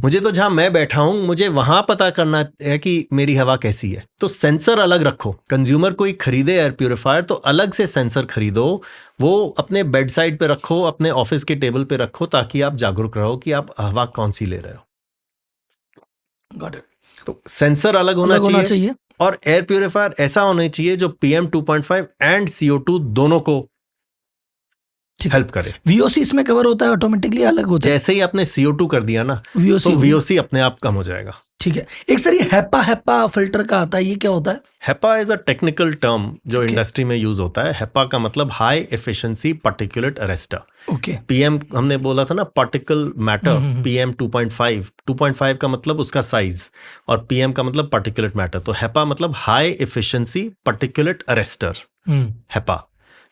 मुझे तो जहां मैं बैठा हूं मुझे वहां पता करना है कि मेरी हवा कैसी है। तो सेंसर अलग रखो। कंज्यूमर कोई खरीदे एयर प्यूरिफायर तो अलग से सेंसर खरीदो, वो अपने बेड साइड पे रखो, अपने ऑफिस के टेबल पे रखो, ताकि आप जागरूक रहो कि आप हवा कौन सी ले रहे हो। Got it. तो सेंसर अलग होना चाहिए और एयर प्यूरिफायर ऐसा होना चाहिए जो PM 2.5 एंड CO2 दोनों को हेल्प करे। VOC इसमें कवर होता है ऑटोमेटिकली, अलग होता है। जैसे ही आपने CO2 कर दिया ना, VOC तो VOC अपने आप कम हो जाएगा। ठीक है। एक सर ये HEPA फिल्टर का आता है, ये क्या होता है? HEPA is a technical term जो इंडस्ट्री में यूज होता है। HEPA का मतलब high efficiency particulate arrester. Okay. PM हमने बोला था ना पार्टिकल मैटर, PM 2.5 का मतलब उसका साइज, और PM का मतलब पार्टिकुलेट मैटर। तो HEPA मतलब high efficiency particulate arrester, HEPA।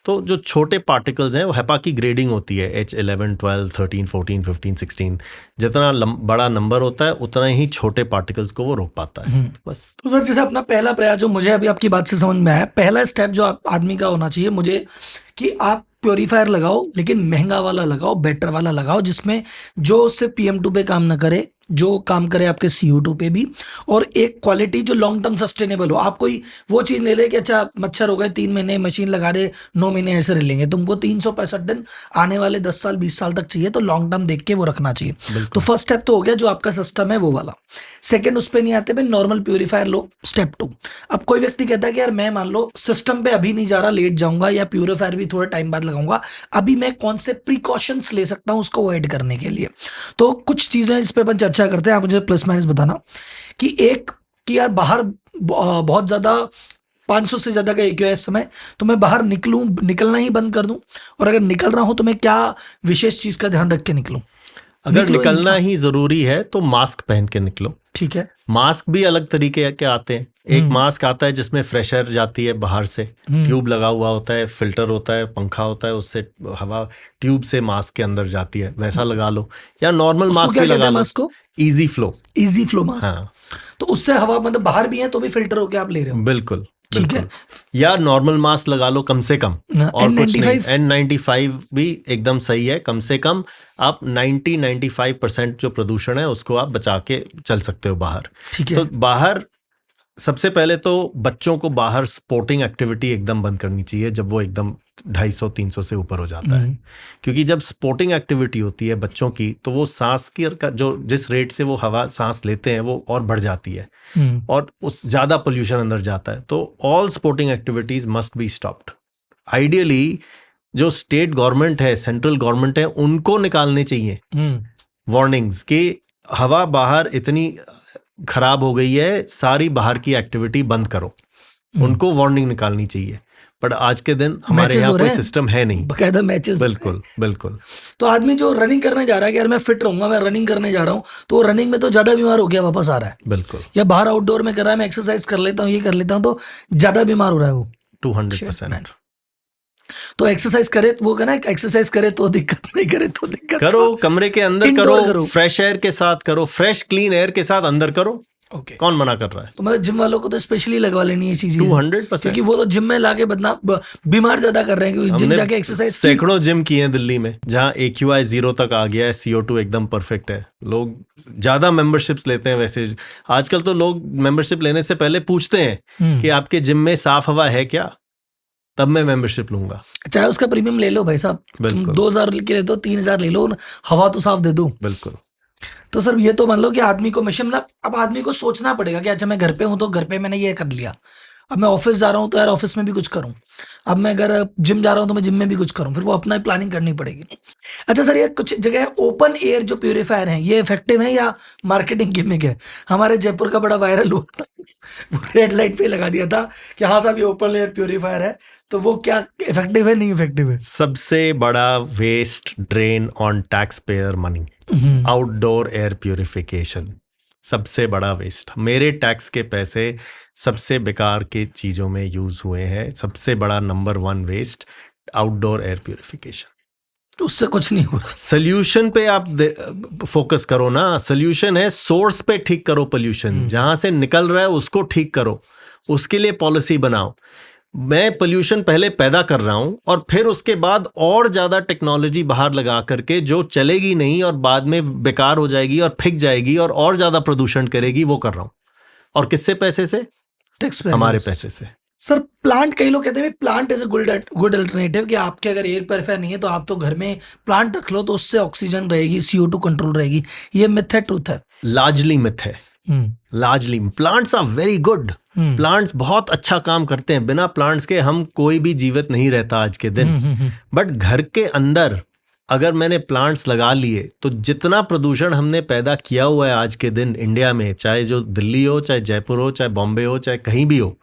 तो जो छोटे पार्टिकल्स हैं वो HEPA की ग्रेडिंग होती है, H11, 12, 13, 14, 15, 16। जितना बड़ा नंबर होता है उतना ही छोटे पार्टिकल्स को वो रोक पाता है। बस। तो सर जैसे अपना पहला प्रयास जो मुझे अभी आपकी बात से समझ में आया, पहला स्टेप जो आदमी का होना चाहिए मुझे, कि आप प्योरीफायर लगाओ लेकिन महंगा वाला लगाओ, बेटर वाला लगाओ, जिसमें जो सिर्फ PM2 पे काम ना करे, जो काम करे आपके CO2 पे भी, और एक क्वालिटी जो लॉन्ग टर्म सस्टेनेबल हो। आप कोई वो चीज ले ले कि अच्छा मच्छर हो गए 3 महीने मशीन लगा दे, 9 महीने ऐसे रह लेंगे, तुमको 365 दिन आने वाले 10 साल 20 साल तक चाहिए, तो लॉन्ग टर्म देख के वो रखना चाहिए। तो फर्स्ट स्टेप तो हो गया जो आपका सिस्टम है वो वाला। सेकंड उस पर नहीं आते भाई, नॉर्मल प्योरीफायर लो। स्टेप 2, अब कोई व्यक्ति कहता है कि यार मैं मान लो सिस्टम पे अभी नहीं जा रहा, लेट जाऊंगा, या प्योरीफायर भी थोड़े टाइम बाद लगाऊंगा, अभी मैं कौन से प्रिकॉशंस ले सकता हूं उसको अवॉइड करने के लिए। तो कुछ चीजें इस पे अपन चर्चा करते हैं, आप मुझे प्लस माइनस बताना कि एक, कि यार बाहर बहुत ज्यादा 500 से ज्यादा का AQI इस समय, तो मैं बाहर निकलना ही बंद कर दूं, और अगर निकल रहा हूं तो मैं क्या विशेष चीज का ध्यान रख के निकलूं? अगर निकलना ही जरूरी है तो मास्क पहन के निकलो। ठीक है। मास्क भी अलग तरीके के आते हैं। एक मास्क आता है जिसमें फ्रेश एयर जाती है बाहर से, ट्यूब लगा हुआ होता है, फिल्टर होता है, पंखा होता है, उससे हवा ट्यूब से मास्क के अंदर जाती है, वैसा लगा लो। या नॉर्मल मास्क भी लगा लो, इजी फ्लो मास्क। हाँ। तो उससे हवा मतलब बाहर भी है तो भी फिल्टर होके आप ले रहे हो? बिल्कुल। ठीक है। या नॉर्मल मास्क लगा लो कम से कम, और कुछ नहीं। N95 भी एकदम सही है। कम से कम आप 90-95% जो प्रदूषण है उसको आप बचा के चल सकते हो बाहर। ठीक है। तो बाहर सबसे पहले तो बच्चों को बाहर स्पोर्टिंग एक्टिविटी एकदम बंद करनी चाहिए जब वो एकदम 250-300 से ऊपर हो जाता है, क्योंकि जब स्पोर्टिंग एक्टिविटी होती है बच्चों की तो वो सांस की जो जिस रेट से वो हवा सांस लेते हैं वो और बढ़ जाती है, और उस ज्यादा पोल्यूशन अंदर जाता है। तो all sporting activities must be stopped. Ideally जो स्टेट गवर्नमेंट है, सेंट्रल गवर्नमेंट है, उनको निकालने चाहिए वार्निंग्स कि हवा बाहर इतनी खराब हो गई है, सारी बाहर की एक्टिविटी बंद करो। उनको वार्निंग निकालनी चाहिए। पर आज के दिन हमारे यहाँ कोई सिस्टम है नहीं, बकायदा मैचेस। बिल्कुल। तो आदमी जो रनिंग करने जा रहा है कि यार मैं फिट रहूंगा, मैं रनिंग करने जा रहा हूँ, तो रनिंग में तो ज्यादा बीमार हो गया वापस आ रहा है। बिल्कुल। या बाहर आउटडोर में कर रहा है, मैं एक्सरसाइज कर लेता हूँ, ये कर लेता हूँ, तो ज्यादा बीमार हो रहा है वो 200%। तो एक्सरसाइज करे वो कहना, एक्सरसाइज करे तो दिक्कत, नहीं करे तो दिक्कत। करो, कमरे के अंदर करो, फ्रेश एयर के साथ करो, फ्रेश क्लीन एयर के साथ अंदर करो। ओके। कौन मना कर रहा है? तो मतलब जिम वालों को तो स्पेशली लगवा लेनी है चीजें, 200%। क्योंकि वो तो जिम में लाके बीमार ज्यादा कर रहे हैं, क्योंकि जिम हमने जाके एक्सरसाइज की। सैकड़ों जिम किए हैं दिल्ली में, जहाँ AQI 0 तक आ गया है, CO2 एकदम परफेक्ट है। लोग ज्यादा मेंबरशिप्स लेते हैं। वैसे आजकल तो लोग मेंबरशिप लेने से पहले पूछते हैं कि आपके जिम में साफ हवा है क्या, तब मैं मेंबरशिप लूंगा। चाहे उसका प्रीमियम ले लो भाई साहब, तुम बिल्कुल 2000 के ले दो, 3000 ले लो, हवा तो साफ दे दो। बिल्कुल। तो सर ये तो मान लो कि आदमी को मिशन, मतलब अब आदमी को सोचना पड़ेगा कि अच्छा मैं घर पे हूं तो घर पे मैंने ये कर लिया, अब मैं ऑफिस जा रहा हूँ तो यार ऑफिस में भी कुछ करूँ, अब मैं अगर जिम जा रहा हूँ तो मैं जिम में भी कुछ करूँ, फिर वो अपना प्लानिंग करनी पड़ेगी। अच्छा सर, ये कुछ जगह ओपन एयर जो प्यूरीफायर हैं ये इफेक्टिव है या मार्केटिंग गिमिक है? हमारे जयपुर का बड़ा वायरल हुआ था, वो रेड लाइट पे लगा दिया था कि हाँ साहब ये ओपन एयर प्यूरीफायर है, तो वो क्या इफेक्टिव है, नहीं इफेक्टिव है? सबसे बड़ा waste drain on tax payer money, outdoor air purification, सबसे बड़ा वेस्ट। मेरे टैक्स के पैसे सबसे बेकार के चीज़ों में यूज़ हुए हैं। सबसे बड़ा number 1 waste outdoor air purification. तो उससे कुछ नहीं हो रहा। सोल्यूशन पे आप फोकस करो ना। सोल्यूशन है सोर्स पे ठीक करो पोल्यूशन, जहां से निकल रहा है उसको ठीक करो, उसके लिए पॉलिसी बनाओ। मैं पोल्यूशन पहले पैदा कर रहा हूं और फिर उसके बाद और ज्यादा टेक्नोलॉजी बाहर लगा करके जो चलेगी नहीं और बाद में बेकार हो जाएगी और फेंक जाएगी और ज्यादा प्रदूषण करेगी, वो कर रहा हूं। और किससे पैसे से? टैक्स पे, हमारे पैसे से। सर प्लांट, कई लोग कहते हैं plant is a good alternative, कि आपके अगर एयर प्योरीफायर नहीं है तो आप तो घर में प्लांट रख लो, तो उससे ऑक्सीजन रहेगी, CO2 कंट्रोल रहेगी। ये मिथ है, ट्रूथ है? लार्जली मिथ है। Largely plants are very good. Plants बहुत अच्छा काम करते हैं। बिना प्लांट्स के हम कोई भी जीवित नहीं रहता आज के दिन। बट घर के अंदर अगर मैंने प्लांट्स लगा लिए तो जितना प्रदूषण हमने पैदा किया हुआ है आज के दिन इंडिया में, चाहे जो दिल्ली हो, चाहे जयपुर हो, चाहे बॉम्बे हो, चाहे कहीं भी हो,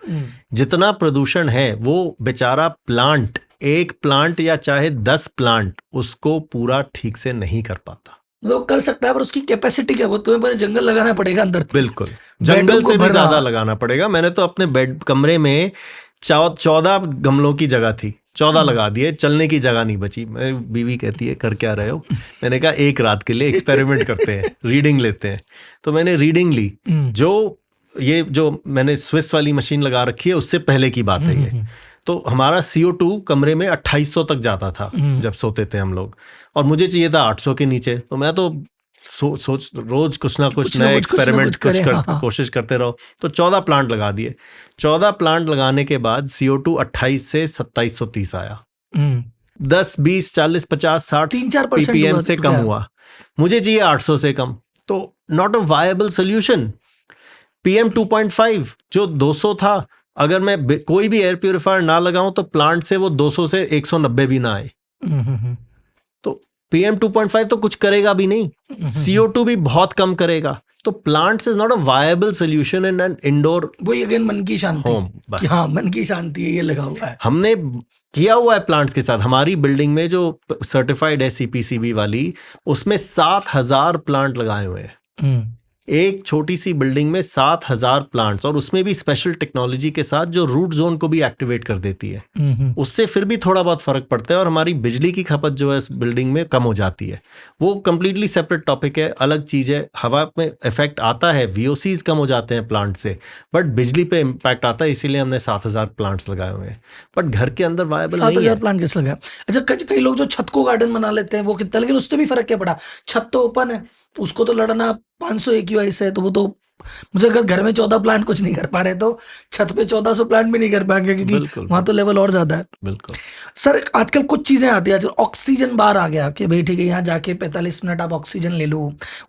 जितना प्रदूषण है वो बेचारा प्लांट, एक प्लांट या चाहे 10 प्लांट उसको पूरा ठीक से नहीं कर पाता। वो कर सकता है पर उसकी कैपेसिटी क्या, वो तुम्हें पहले जंगल लगाना पड़ेगा अंदर। बिल्कुल, जंगल से भी ज्यादा लगाना पड़ेगा। मैंने तो अपने बेड कमरे में 14 गमलों की जगह थी, 14 लगा दिए, चलने की जगह नहीं बची। मेरी बीवी कहती है कर क्या रहे हो? मैंने कहा एक रात के लिए एक्सपेरिमेंट करते हैं, रीडिंग लेते हैं। तो मैंने रीडिंग ली। जो मैंने स्विस वाली मशीन लगा रखी है उससे पहले की बात है ये। तो हमारा CO2 कमरे में 2800 तक जाता था जब सोते थे हम लोग, और मुझे चाहिए था 800 के नीचे। तो मैं तो सोच रोज कुछ ना कुछ नया एक्सपेरिमेंट कोशिश करते रहो। तो 14 प्लांट लगा दिए। 14 प्लांट लगाने के बाद CO2 28 से 2730 आया। 10, 20, 40, 50, 60 ppm से कम हुआ। मुझे चाहिए 800 से कम। तो not a viable solution. PM 2.5 जो 200 था, अगर मैं कोई भी एयर प्यूरिफायर ना लगाऊं तो प्लांट से वो 200 से 190 भी ना आए। तो PM 2.5 तो कुछ करेगा भी नहीं, CO2 भी बहुत कम करेगा। तो plants is not a viable solution in an indoor. वही अगेन मन की शांति होम, बस। हाँ, मन की शांति है, ये लगा हुआ है। हमने किया हुआ है प्लांट्स के साथ। हमारी बिल्डिंग में जो सर्टिफाइड है CPCB वाली, उसमें 7000 प्लांट लगाए हुए हैं। एक छोटी सी बिल्डिंग में 7000 प्लांट्स, और उसमें भी स्पेशल टेक्नोलॉजी के साथ जो रूट जोन को भी एक्टिवेट कर देती है। उससे फिर भी थोड़ा बहुत फर्क पड़ता है, और हमारी बिजली की खपत जो है इस बिल्डिंग में कम हो जाती है। वो कंप्लीटली सेपरेट टॉपिक है, अलग चीज है। हवा में इफेक्ट आता है, VOCs कम हो जाते हैं प्लांट से, बट बिजली पे इम्पैक्ट आता है। इसीलिए हमने 7000 प्लांट्स लगाए हुए हैं। बट घर के अंदर वायबल नहीं है। 7000 प्लांट कैसे लगाया? अच्छा, कई लोग जो छत को गार्डन बना लेते हैं वो कितना, लेकिन उससे भी फर्क क्या पड़ा? छत तो ओपन है, उसको तो लड़ना 500 AQI से है, तो वो तो मुझे अगर घर में 14 प्लांट कुछ नहीं कर पा रहे तो छत पे 1400 प्लांट भी नहीं कर पाएंगे, क्योंकि वहां तो लेवल और ज्यादा है। बिल्कुल सर, आजकल कुछ चीजें आती है। आजकल ऑक्सीजन बार आ गया कि भाई ठीक है, यहाँ जाके 45 मिनट आप ऑक्सीजन ले लो,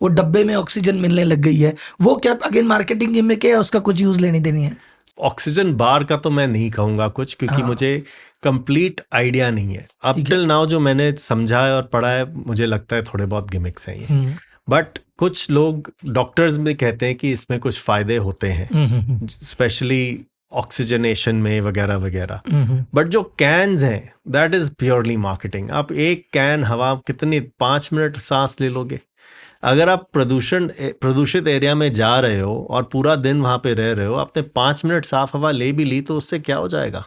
वो डब्बे में ऑक्सीजन मिलने लग गई है। वो क्या अगेन मार्केटिंग में क्या, उसका कुछ यूज लेनी देनी है? ऑक्सीजन बार का तो मैं नहीं कहूंगा कुछ, क्योंकि मुझे कंप्लीट आइडिया नहीं है। अप टिल नाउ जो मैंने समझा है और पढ़ा है, मुझे लगता है थोड़े बहुत गिमिक्स हैं ये। बट कुछ लोग डॉक्टर्स भी कहते हैं कि इसमें कुछ फायदे होते हैं, स्पेशली ऑक्सीजनेशन में वगैरह वगैरह। बट जो कैन्स हैं, दैट इज प्योरली मार्केटिंग। आप एक कैन हवा कितनी 5 मिनट सांस ले लोगे? अगर आप प्रदूषित एरिया में जा रहे हो और पूरा दिन वहां पे रह रहे हो, आपने 5 मिनट साफ हवा ले भी ली तो उससे क्या हो जाएगा?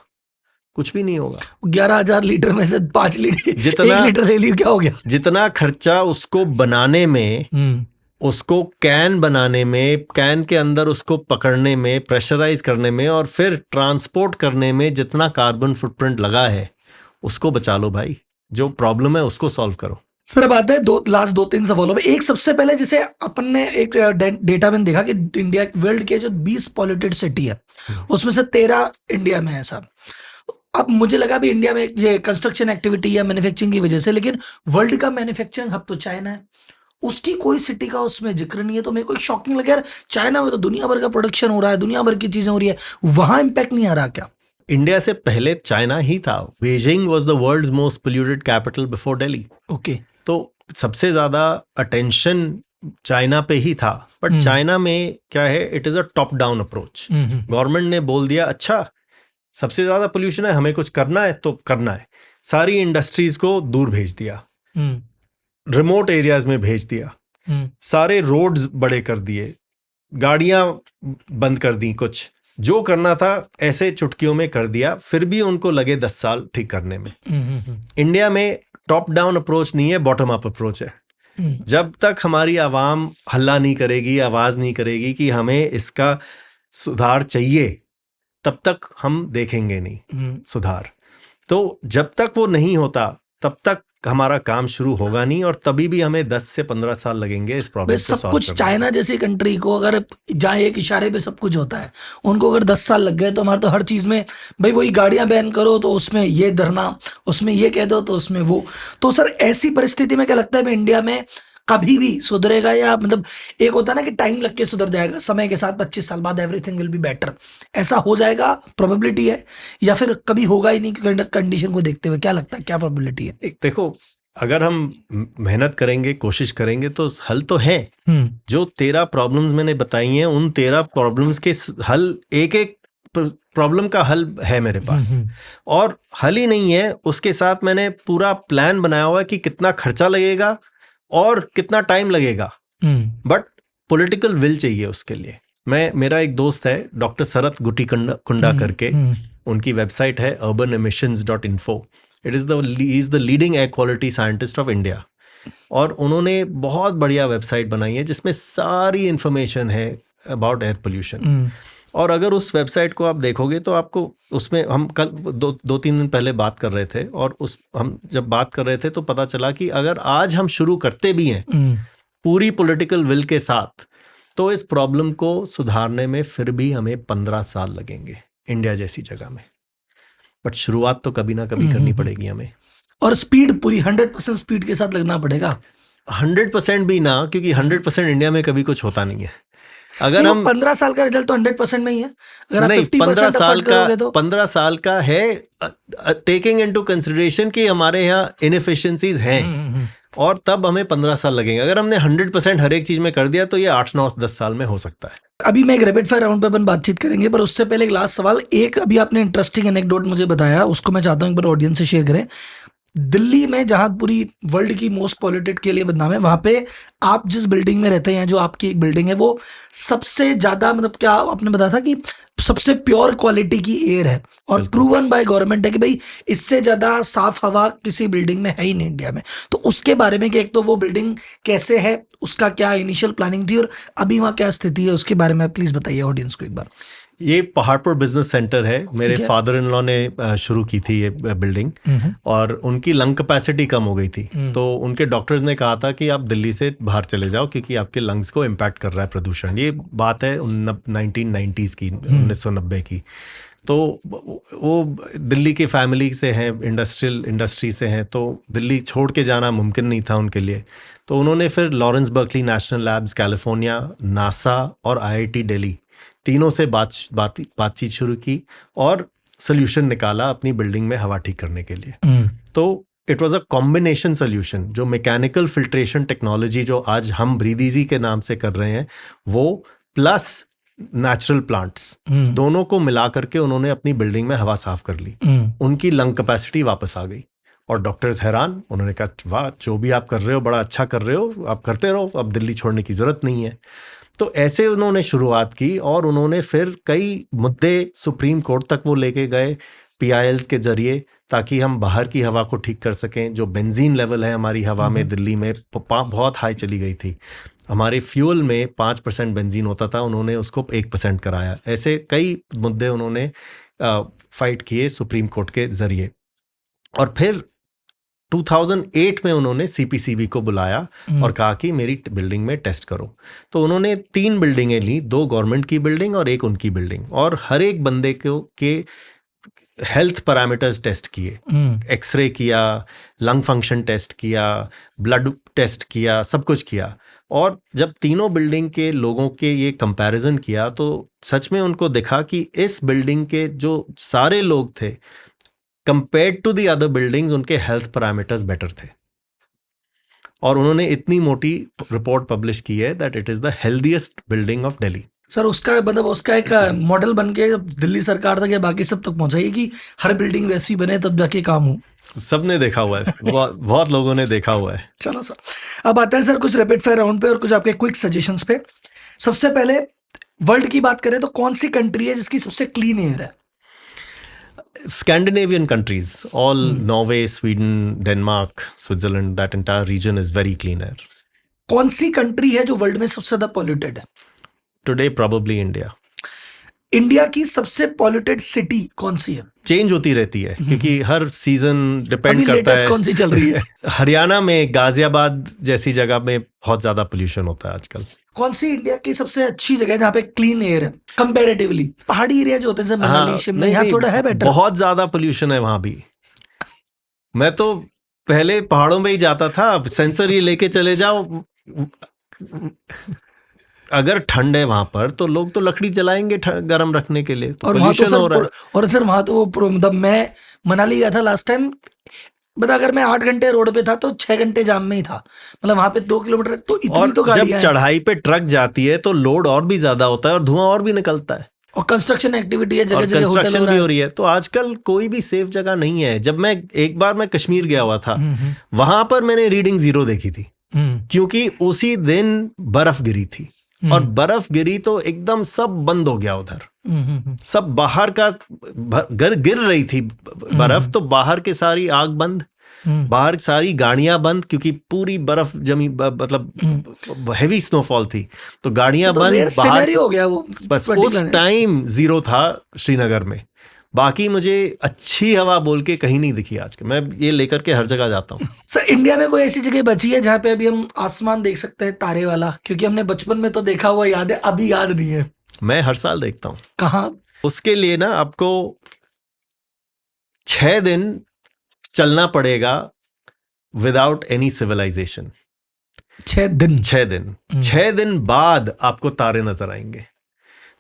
कुछ भी नहीं होगा। 11,000 लीटर में से 5 लीटर, जितना 1 लीटर ले लिया, क्या हो गया? जितना खर्चा उसको बनाने में उसको कैन बनाने में, कैन के अंदर उसको पकड़ने में, प्रेशराइज करने में और फिर ट्रांसपोर्ट करने में जितना कार्बन फुटप्रिंट लगा है उसको बचा लो भाई। जो प्रॉब्लम है उसको सॉल्व करो। सर अब आते हैं लास्ट 2-3 सवालों में। एक सबसे पहले जैसे अपन ने एक डेटा में देखा कि इंडिया वर्ल्ड के जो 20 पॉल्यूटेड सिटी है उसमें से 13 इंडिया में है साहब। अब मुझे लगा भी इंडिया में ये कंस्ट्रक्शन एक्टिविटी या मैन्युफैक्चरिंग की वजह से, लेकिन वर्ल्ड का मैन्युफैक्चरिंग हब तो चाइना है, उसकी कोई सिटी का उसमें जिक्र नहीं है। तो मेरे को एक शॉकिंग लगा यार, चाइना में तो दुनिया भर का प्रोडक्शन हो रहा है, दुनिया भर की चीजें हो रही है, वहां इंपैक्ट नहीं आ रहा क्या? इंडिया से पहले चाइना ही था। Beijing was the world's most polluted capital before Delhi. Okay. तो सबसे ज्यादा अटेंशन चाइना पे ही था। बट चाइना में क्या है, it is a top down approach. Government ने बोल दिया अच्छा सबसे ज्यादा पोल्यूशन है, हमें कुछ करना है तो करना है। सारी इंडस्ट्रीज को दूर भेज दिया, रिमोट एरियाज में भेज दिया, सारे रोड्स बड़े कर दिए, गाड़ियां बंद कर दी, कुछ जो करना था ऐसे चुटकियों में कर दिया। फिर भी उनको लगे 10 साल ठीक करने में। इंडिया में टॉप डाउन अप्रोच नहीं है, बॉटम अप अप्रोच है। जब तक हमारी आवाम हल्ला नहीं करेगी, आवाज नहीं करेगी कि हमें इसका सुधार चाहिए, तब तक हम देखेंगे नहीं सुधार। तो जब तक वो नहीं होता तब तक हमारा काम शुरू होगा नहीं, और तभी भी हमें 10 से 15 साल लगेंगे इस प्रॉब्लम को सब सॉल्व कुछ करने में। चाइना जैसी कंट्री को अगर जहाँ एक इशारे पे सब कुछ होता है, उनको अगर 10 साल लग गए तो हमारे तो हर चीज में भाई वही गाड़ियां बैन करो तो उसमें ये धरना, उसमें ये कह दो तो उसमें वो। तो सर ऐसी परिस्थिति में क्या लगता है मैं इंडिया में कभी भी सुधरेगा, या मतलब एक होता है ना कि टाइम लग के सुधर जाएगा, समय के साथ 25 साल बाद एवरीथिंग विल बी बेटर, ऐसा हो जाएगा प्रोबेबिलिटी है, या फिर कभी होगा ही नहीं कंडीशन को देखते हुए? क्या लगता है क्या प्रोबेबिलिटी है? देखो, अगर हम मेहनत करेंगे, कोशिश करेंगे तो हल तो है। जो 13 प्रॉब्लम्स मैंने बताई हैं, उन 13 प्रॉब्लम्स के हल, एक एक प्रॉब्लम का हल है मेरे पास। और हल ही नहीं है, उसके साथ मैंने पूरा प्लान बनाया हुआ है कि कितना खर्चा लगेगा और कितना टाइम लगेगा। बट पॉलिटिकल विल चाहिए उसके लिए। मेरा एक दोस्त है डॉक्टर शरत गुट्टीकुंडा करके, उनकी वेबसाइट है urbanemissions.info। It is the leading air quality scientist of India, और उन्होंने बहुत बढ़िया वेबसाइट बनाई है जिसमें सारी इंफॉर्मेशन है अबाउट एयर पोल्यूशन। और अगर उस वेबसाइट को आप देखोगे तो आपको उसमें, हम कल 2-3 दिन पहले बात कर रहे थे, और हम जब बात कर रहे थे तो पता चला कि अगर आज हम शुरू करते भी हैं पूरी पॉलिटिकल विल के साथ, तो इस प्रॉब्लम को सुधारने में फिर भी हमें 15 साल लगेंगे इंडिया जैसी जगह में। बट शुरुआत तो कभी ना कभी करनी पड़ेगी हमें। और स्पीड पूरी 100% स्पीड के साथ लगना पड़ेगा। 100% भी ना, क्योंकि 100% इंडिया में कभी कुछ होता नहीं है। अगर हम 15 साल का रिजल्ट तो 100% में ही है। अगर आप नहीं, 50% एफर्ट करोगे तो 15 साल का है, टेकिंग इनटू कंसिडरेशन कि हमारे यहाँ इनएफिशिएंसीज हैं, और तब हमें 15 साल लगेंगे। अगर हमने 100% हर एक चीज में कर दिया तो ये 8-9-10 साल में हो सकता है। अभी मैं एक रैपिड फायर राउंड पे अपन बातचीत करेंगे, पर उससे पहले एक लास्ट सवाल। एक अभी आपने इंटरेस्टिंग एनेक्डोट मुझे बताया, उसको मैं चाहता हूँ एक बार ऑडियंस से शेयर करें। दिल्ली में जहां पूरी वर्ल्ड की मोस्ट पॉल्यूटेड के लिए बदनाम है, वहां पे आप जिस बिल्डिंग में रहते हैं, जो आपकी एक बिल्डिंग है, वो सबसे ज्यादा, मतलब क्या आपने बताया था कि सबसे प्योर क्वालिटी की एयर है, और प्रूवन बाय गवर्नमेंट है कि भाई इससे ज्यादा साफ हवा किसी बिल्डिंग में है ही नहीं इंडिया में। तो उसके बारे में कि एक तो वो बिल्डिंग कैसे है, उसका क्या इनिशियल प्लानिंग थी, और अभी वहां क्या स्थिति है, उसके बारे में प्लीज बताइए ऑडियंस को एक बार। ये पहाड़पुर बिजनेस सेंटर है। मेरे फादर इन लॉ ने शुरू की थी ये बिल्डिंग, और उनकी लंग कैपेसिटी कम हो गई थी, तो उनके डॉक्टर्स ने कहा था कि आप दिल्ली से बाहर चले जाओ क्योंकि आपके लंग्स को इम्पैक्ट कर रहा है प्रदूषण। ये बात है 1990s की, 1990 की। तो वो दिल्ली की फैमिली से हैं, इंडस्ट्री से हैं, तो दिल्ली छोड़ के जाना मुमकिन नहीं था उनके लिए। तो उन्होंने फिर Lawrence Berkeley national labs, California, NASA और IIT दिल्ली, तीनों से बातचीत शुरू की और सोल्यूशन निकाला अपनी बिल्डिंग में हवा ठीक करने के लिए। तो it was a combination solution, जो मैकेनिकल फिल्ट्रेशन टेक्नोलॉजी जो आज हम ब्रीथ इजी के नाम से कर रहे हैं, वो प्लस नेचुरल प्लांट्स, दोनों को मिला करके उन्होंने अपनी बिल्डिंग में हवा साफ कर ली। उनकी लंग कैपेसिटी वापस आ गई, और डॉक्टर्स हैरान। उन्होंने कहा वाह, जो भी आप कर रहे हो बड़ा अच्छा कर रहे हो, आप करते रहो, अब दिल्ली छोड़ने की जरूरत नहीं है। तो ऐसे उन्होंने शुरुआत की, और उन्होंने फिर कई मुद्दे सुप्रीम कोर्ट तक वो लेके गए PILs के जरिए, ताकि हम बाहर की हवा को ठीक कर सकें। जो बेंजीन लेवल है हमारी हवा में दिल्ली में बहुत हाई चली गई थी। हमारे फ्यूल में 5% बेंजीन होता था, उन्होंने उसको 1% कराया। ऐसे कई मुद्दे उन्होंने फाइट किए सुप्रीम कोर्ट के जरिए। और फिर 2008 में उन्होंने सीपीसीबी को बुलाया और कहा कि मेरी बिल्डिंग में टेस्ट करो। तो उन्होंने 3 बिल्डिंगें ली, 2 गवर्नमेंट की बिल्डिंग और 1 उनकी बिल्डिंग, और हर एक बंदे के हेल्थ पैरामीटर्स टेस्ट किए। एक्सरे किया, लंग फंक्शन टेस्ट किया, ब्लड टेस्ट किया, सब कुछ किया। और जब तीनों बिल्डिंग के लोगों के ये कंपैरिजन किया तो सच में उनको दिखा कि इस बिल्डिंग के जो सारे लोग थे, compared to the other buildings, उनके हेल्थ पैरामीटर्स बेटर थे। और उन्होंने इतनी मोटी रिपोर्ट पब्लिश की है that it is the healthiest building of Delhi. Sir उसका मतलब उसका एक मॉडल बन के दिल्ली सरकार तक या बाकी सब तक पहुंचाइए कि हर बिल्डिंग वैसी बने तब जाके काम हो। सबने देखा हुआ है, बहुत लोगों ने देखा हुआ है। चलो सर, अब आते हैं सर कुछ रैपिड फायर राउंड पे और कुछ आपके क्विक सजेशंस पे। सबसे पहले वर्ल्ड की बात करें तो कौन सी कंट्री है जिसकी सबसे क्लीन एयर है? Scandinavian countries, all Norway, Sweden, Denmark, Switzerland, that entire region is very clean air. कौन सी कंट्री है जो वर्ल्ड में सबसे ज्यादा पॉल्यूटेड है? Today probably India. इंडिया की सबसे पॉल्यूटेड सिटी कौन सी है? चेंज होती रहती है क्योंकि हर सीजन डिपेंड अभी करता लेटेस्ट है। कौन सी चल रही है? हरियाणा में गाजियाबाद जैसी जगह में बहुत ज्यादा पोल्यूशन होता है आजकल। कौन सी इंडिया की सबसे अच्छी जगह है जहाँ पे क्लीन एयर है कंपैरेटिवली? पहाड़ी एरिया जो होते हैं मनाली, शिमला, यहाँ थोड़ा है बेटर। बहुत ज्यादा पोल्यूशन है वहां भी। मैं तो पहले पहाड़ों में ही जाता था, सेंसर ही लेके चले जाओ। अगर ठंड है वहां पर तो लोग तो लकड़ी जलाएंगे गर्म रखने के लिए, तो पोल्यूशन हो रहा है। और सर वहां तो मतलब मैं मनाली गया था लास्ट टाइम, बता अगर मैं 8 घंटे रोड पे था तो 6 घंटे जाम में ही था। मतलब वहां पे 2 किलोमीटर तो इतनी तो गाड़ियां हैं। जब चढ़ाई पे ट्रक जाती है तो लोड और भी ज्यादा होता है और धुआं और भी निकलता है। और कंस्ट्रक्शन एक्टिविटी है, जगह जगह कंस्ट्रक्शन भी हो रही है। तो आजकल कोई भी सेफ जगह नहीं है। जब मैं एक बार मैं कश्मीर गया हुआ था, वहां पर मैंने रीडिंग 0 देखी थी क्योंकि उसी दिन बर्फ गिरी थी। और बर्फ गिरी तो एकदम सब बंद हो गया उधर। सब बाहर का गिर रही थी बर्फ, तो बाहर के सारी आग बंद, बाहर सारी गाड़ियां बंद क्योंकि पूरी बर्फ जमी, मतलब हेवी स्नोफॉल थी, तो गाड़ियां बंद, बाहर हो गया वो। बस उस टाइम 0 था श्रीनगर में। बाकी मुझे अच्छी हवा बोल के कहीं नहीं दिखी आज के। मैं ये लेकर के हर जगह जाता हूँ। सर इंडिया में कोई ऐसी जगह बची है जहाँ पे अभी हम आसमान देख सकते हैं तारे वाला? क्योंकि हमने बचपन में तो देखा हुआ याद है, अभी याद नहीं है। मैं हर साल देखता हूँ। कहाँ? उसके लिए ना आपको 6 दिन चलना पड़ेगा विदाउट एनी सिविलाइजेशन। 6 दिन? 6 दिन बाद आपको तारे नजर आएंगे।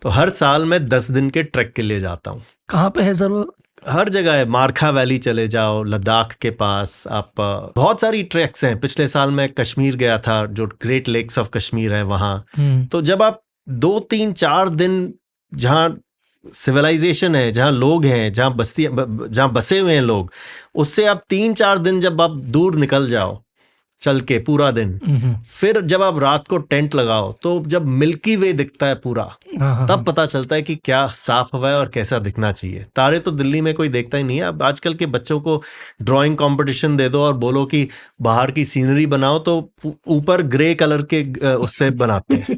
तो हर साल मैं 10 दिन के ट्रैक के लिए जाता हूँ। कहाँ पे है सर वो? हर जगह है। मारखा वैली चले जाओ, लद्दाख के पास आप, बहुत सारी ट्रैक्स हैं। पिछले साल मैं कश्मीर गया था, जो ग्रेट लेक्स ऑफ कश्मीर है वहाँ। तो जब आप 2, 3, 4 दिन जहाँ सिविलाइजेशन है, जहाँ लोग हैं, जहाँ बसे हुए हैं लोग, उससे आप 3-4 दिन जब आप दूर निकल जाओ चल के पूरा दिन, फिर जब आप रात को टेंट लगाओ तो जब मिल्की वे दिखता है पूरा, तब पता चलता है कि क्या साफ हवा है और कैसा दिखना चाहिए। तारे तो दिल्ली में कोई देखता ही नहीं है। अब आजकल के बच्चों को ड्राइंग कंपटीशन दे दो और बोलो कि बाहर की सीनरी बनाओ, तो ऊपर ग्रे कलर के उससे बनाते हैं।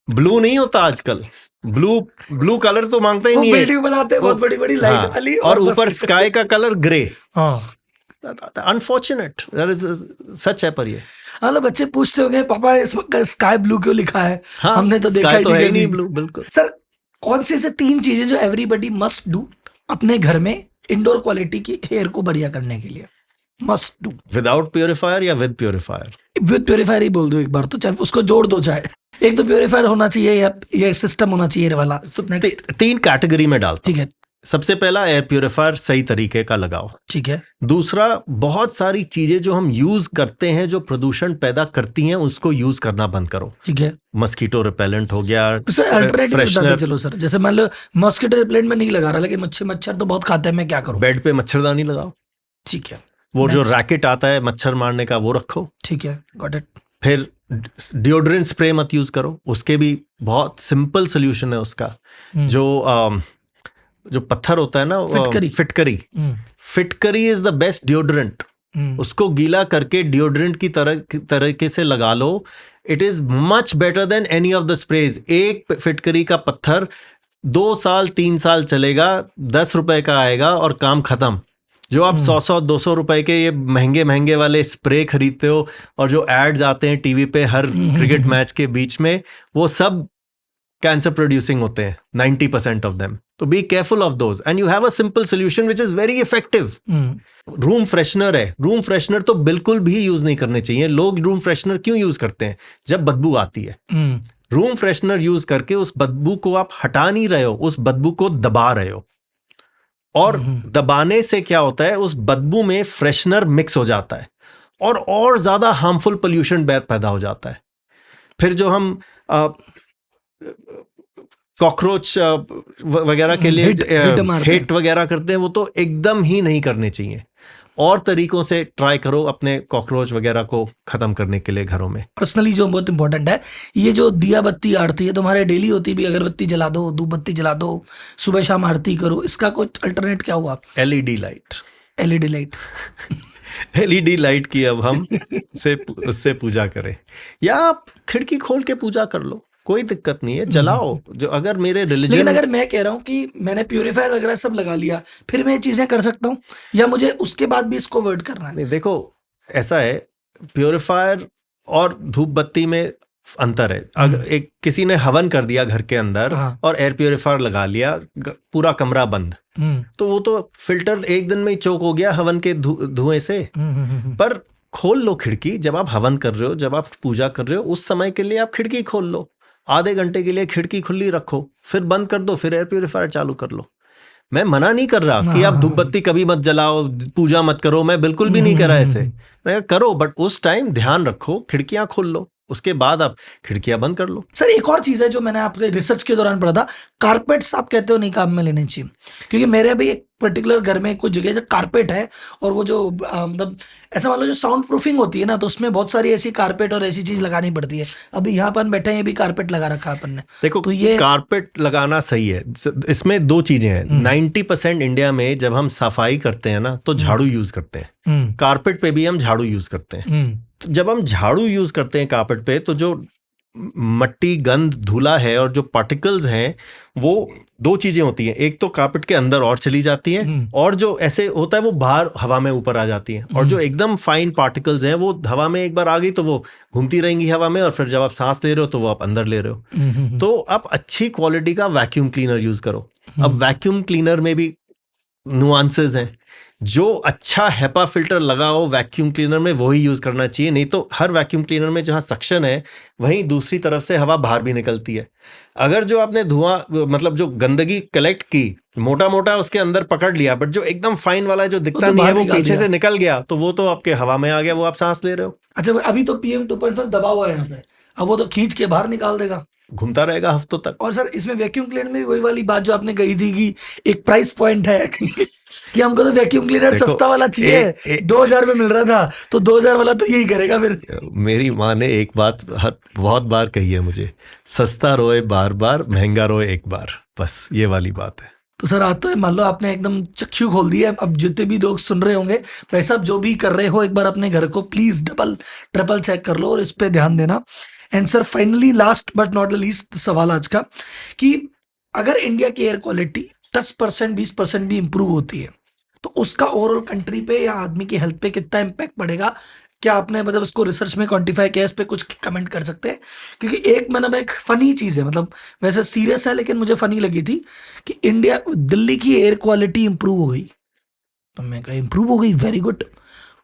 ब्लू नहीं होता आजकल। ब्लू कलर तो मांगता ही नहीं है। बिल्डिंग बनाते हैं बहुत बड़ी बड़ी लाइट वाली, और ऊपर स्काई का कलर ग्रे। अनफॉर्चुनेट, सच है। पर ये मतलब बच्चे पूछते होंगे पापा इसमें स्काई ब्लू क्यों लिखा है? हाँ, हमने तो देखा ही तो है नहीं ब्लू। बिल्कुल। सर कौन सी ऐसे 3 चीजें जो एवरीबॉडी मस्ट डू अपने घर में इंडोर क्वालिटी की एयर को बढ़िया करने के लिए? Must do. विदाउट प्योरीफायर या विद प्योरीफायर? विद प्योरीफायर ही बोल दो एक बार तो, चाहे उसको जोड़ दो। चाहे एक तो प्योरीफायर होना चाहिए या ये सिस्टम होना चाहिए वाला। 3 कैटेगरी में डालता। ठीक है। सबसे पहला, एयर प्योरीफायर सही तरीके का लगाओ। ठीक है। दूसरा, बहुत सारी चीजें जो हम यूज करते हैं जो प्रदूषण पैदा करती हैं, उसको यूज करना बंद करो। ठीक है। मस्कीटो रिपेलेंट हो गया, फ्रेशनर। चलो सर, जैसे मान लो मस्कीटो रिपेलेंट में नहीं लगा रहा, लेकिन मच्छर तो बहुत खाते हैं, मैं क्या करूं? बेड पे मच्छरदानी लगाओ। ठीक है। वो जो रैकेट आता है मच्छर मारने का, वो रखो। ठीक है, गॉट इट। फिर डिओड्रेंट स्प्रे मत यूज करो, उसके भी बहुत सिंपल सोल्यूशन है उसका। जो जो पत्थर होता है ना, फिटकरी इज द बेस्ट डिओड्रेंट। उसको गीला करके डिओड्रेंट की तरीके से लगा लो, it is much better than any of the sprays. एक फिटकरी का पत्थर 2 साल 3 साल चलेगा, 10 रुपए का आएगा और काम खत्म। जो आप 100-200 रुपए के ये महंगे वाले स्प्रे खरीदते हो और जो एड्स आते हैं टीवी पे हर क्रिकेट मैच के बीच में, वो सब कैंसर प्रोड्यूसिंग होते हैं, 90% ऑफ देम। तो be careful of those and you have a simple solution which is very effective. Room freshener है, रूम फ्रेशनर तो बिल्कुल भी यूज नहीं करने चाहिए। लोग रूम फ्रेशनर क्यों यूज करते हैं? जब बदबू आती है। रूम फ्रेशनर यूज करके उस बदबू को आप हटा नहीं रहे हो, उस बदबू को दबा रहे हो। और दबाने से क्या होता है, उस बदबू में फ्रेशनर मिक्स हो जाता है और ज्यादा हार्मफुल पोल्यूशन पैदा हो जाता है। फिर जो हम कॉकरोच वगैरह के लिए हिट वगैरह करते हैं, वो तो एकदम ही नहीं करने चाहिए। और तरीकों से ट्राई करो अपने कॉकरोच वगैरह को खत्म करने के लिए घरों में। पर्सनली जो बहुत इंपॉर्टेंट है, ये जो दिया बत्ती आरती है तुम्हारे डेली होती भी, अगरबत्ती जला दो, धूप बत्ती जला दो, सुबह शाम आरती करो, इसका कुछ अल्टरनेट क्या हुआ? LED light. LED light LED light की अब हम उससे पूजा करें, या आप खिड़की खोल के पूजा कर लो, कोई दिक्कत नहीं है, जलाओ। जो अगर मेरे रिलीजन, लेकिन अगर मैं कह रहा हूँ कि मैंने प्यूरिफायर वगैरह सब लगा लिया, फिर मैं ये चीजें कर सकता हूँ या मुझे उसके बाद भी इसको अवॉइड करना है? नहीं, देखो ऐसा है, प्यूरिफायर और धूप बत्ती में अंतर है। अगर एक किसी ने हवन कर दिया घर के अंदर और एयर प्यूरिफायर लगा लिया, पूरा कमरा बंद, तो वो तो फिल्टर एक दिन में ही चोक हो गया हवन के धुएं से। पर खोल लो खिड़की, जब आप हवन कर रहे हो, जब आप पूजा कर रहे हो, उस समय के लिए आप खिड़की खोल लो, आधे घंटे के लिए खिड़की खुली रखो, फिर बंद कर दो, फिर एयर प्यूरिफायर चालू कर लो। मैं मना नहीं कर रहा कि आप धूप बत्ती कभी मत जलाओ, पूजा मत करो, मैं बिल्कुल भी नहीं कर रहा ऐसे। करो, बट उस टाइम ध्यान रखो, खिड़कियां खोल लो, उसके बाद आप खिड़कियां बंद कर लो। सर एक और चीज है जो मैंने आपके रिसर्च के दौरान पढ़ा था, कारपेट्स आप कहते हो नहीं काम में लेने चाहिए, क्योंकि मेरे भी एक पर्टिकुलर घर में कुछ जगह कारपेट है, और वो जो मतलब ऐसा मान लो जो साउंड प्रूफिंग होती है ना, तो उसमें बहुत सारी ऐसी कारपेट और ऐसी चीज लगानी पड़ती है। अभी यहाँ पर बैठे हैं, ये भी कारपेट लगा रखा है अपन ने। देखो, तो ये कारपेट लगाना सही है। इसमें 2 चीजें हैं। 90% इंडिया में जब हम सफाई करते हैं ना, तो झाड़ू यूज करते हैं। कारपेट पे भी हम झाड़ू यूज करते हैं। तो जब हम झाड़ू यूज करते हैं कारपेट पे, तो जो मट्टी, गंद, धूला है और जो पार्टिकल्स हैं, वो 2 चीजें होती हैं। एक तो कारपेट के अंदर और चली जाती हैं, और जो ऐसे होता है वो बाहर हवा में ऊपर आ जाती हैं। और जो एकदम फाइन पार्टिकल्स हैं, वो हवा में एक बार आ गई तो वो घूमती रहेंगी हवा में, और फिर जब आप सांस ले रहे हो तो वो आप अंदर ले रहे हो। तो आप अच्छी क्वालिटी का वैक्यूम क्लीनर यूज करो। अब वैक्यूम क्लीनर में भी नुआंसेस हैं। जो अच्छा हेपा फिल्टर लगा हो वैक्यूम क्लीनर में, वही यूज करना चाहिए। नहीं तो हर वैक्यूम क्लीनर में जहां सक्शन है, वहीं दूसरी तरफ से हवा बाहर भी निकलती है। अगर जो आपने धुआं, मतलब जो गंदगी कलेक्ट की, मोटा मोटा उसके अंदर पकड़ लिया, बट जो एकदम फाइन वाला है, जो दिखता तो नहीं है, वो पीछे से निकल गया, तो वो तो आपके हवा में आ गया, वो आप सांस ले रहे हो। अच्छा, अभी तो PM 2.5 दबा हुआ है यहाँ पे, अब वो तो खींच के बाहर निकाल देगा, घूमता रहेगा हफ्तों तक। और सर इसमें वैक्यूम क्लीनर में वही वाली बात जो आपने कही थी कि एक प्राइस पॉइंट है कि हमको तो वैक्यूम क्लीनर सस्ता वाला चाहिए। 2000 में मिल रहा था, तो 2000 वाला तो यही करेगा फिर। मेरी माँ ने एक बात बहुत बार कही है मुझे, सस्ता रोए बार बार, महंगा रोए एक बार, बस ये वाली बात है। तो सर आज तो मान लो आपने एकदम चक्षु खोल दिया। अब जितने भी लोग सुन रहे होंगे, भाई साहब जो भी कर रहे हो, एक बार अपने घर को प्लीज डबल ट्रिपल चेक कर लो और इस पे ध्यान देना। And sir finally, last but not the least सवाल आज का, कि अगर इंडिया की एयर क्वालिटी 10% 20% भी इंप्रूव होती है, तो उसका ओवरऑल कंट्री पे या आदमी की हेल्थ पे कितना इम्पैक्ट पड़ेगा? क्या आपने मतलब इसको रिसर्च में क्वांटिफाई किया? इस पे कुछ कमेंट कर सकते हैं? क्योंकि एक मतलब एक फनी चीज है, मतलब वैसे सीरियस है लेकिन मुझे फनी लगी थी कि दिल्ली की एयर क्वालिटी इंप्रूव हो गई। तो मैं कहा इंप्रूव हो गई, वेरी गुड।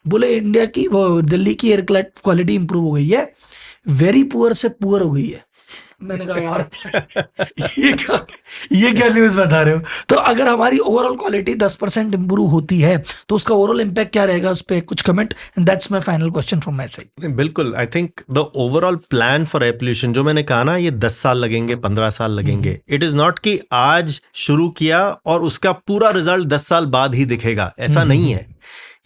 बोले इंडिया की वो दिल्ली की एयर क्वालिटी इंप्रूव हो गई है, वेरी पुअर से पुअर हो गई है। मैंने कहा यार ये क्या न्यूज बता रहे हो? तो अगर हमारी ओवरऑल क्वालिटी 10% इंप्रूव होती है, तो उसका ओवरऑल इम्पैक्ट क्या रहेगा? उस पर कुछ comment, and that's my final question from my side. बिल्कुल, I think the overall plan for air pollution, जो मैंने कहा ना, ये 10 साल लगेंगे, 15 साल लगेंगे। इट इज नॉट कि आज शुरू किया और उसका पूरा रिजल्ट 10 साल बाद ही दिखेगा, ऐसा नहीं है।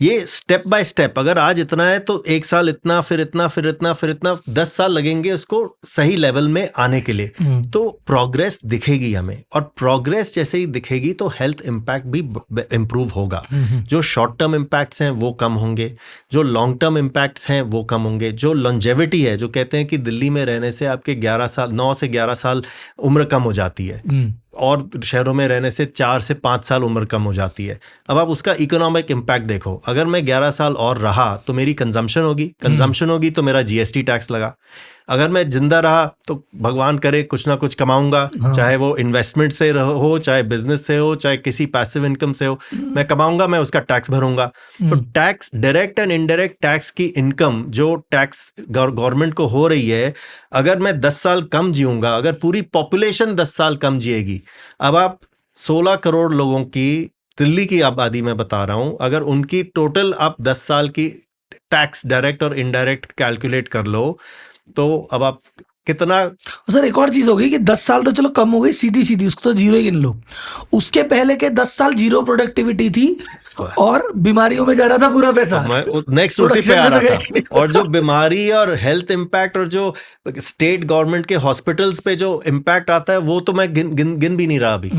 ये स्टेप बाय स्टेप, अगर आज इतना है तो 1 साल इतना, फिर इतना, फिर इतना, फिर इतना, 10 साल लगेंगे उसको सही लेवल में आने के लिए। तो प्रोग्रेस दिखेगी हमें, और प्रोग्रेस जैसे ही दिखेगी तो हेल्थ इम्पैक्ट भी इम्प्रूव होगा। जो शॉर्ट टर्म इम्पैक्ट्स हैं वो कम होंगे, जो लॉन्ग टर्म इम्पैक्ट्स हैं वो कम होंगे। जो लॉन्जेविटी है, जो कहते हैं कि दिल्ली में रहने से आपके 9 से 11 साल उम्र कम हो जाती है, और शहरों में रहने से 4 से 5 साल उम्र कम हो जाती है। अब आप उसका इकोनॉमिक इम्पैक्ट देखो, अगर मैं 11 साल और रहा तो मेरी कंजम्पशन होगी तो मेरा जीएसटी टैक्स लगा। अगर मैं जिंदा रहा तो भगवान करे कुछ ना कुछ कमाऊंगा, चाहे वो इन्वेस्टमेंट से हो, चाहे बिजनेस से हो, चाहे किसी पैसिव इनकम से हो, मैं कमाऊंगा, मैं उसका टैक्स भरूंगा। तो tax, direct and indirect tax की इनकम जो टैक्स गवर्नमेंट को हो रही है, अगर मैं 10 साल कम जीऊंगा, अगर पूरी पॉपुलेशन 10 साल कम जिएगी, अब आप 16 करोड़ लोगों की, दिल्ली की आबादी में बता रहा हूं, अगर उनकी टोटल आप 10 साल की टैक्स डायरेक्ट और इनडायरेक्ट कैलकुलेट कर लो, तो अब आप कितना। सर एक और चीज हो गई कि 10 साल तो चलो कम हो गई, सीधी सीधी उसको तो जीरो ही गिन लो। उसके पहले के 10 साल जीरो प्रोडक्टिविटी थी और बीमारियों में जा रहा था पूरा पैसा। नेक्स्ट उसी पे आ रहा था। और जो बीमारी और हेल्थ इम्पैक्ट और जो स्टेट गवर्नमेंट के हॉस्पिटल्स पे जो इम्पैक्ट आता है वो तो मैं गिन भी नहीं रहा अभी।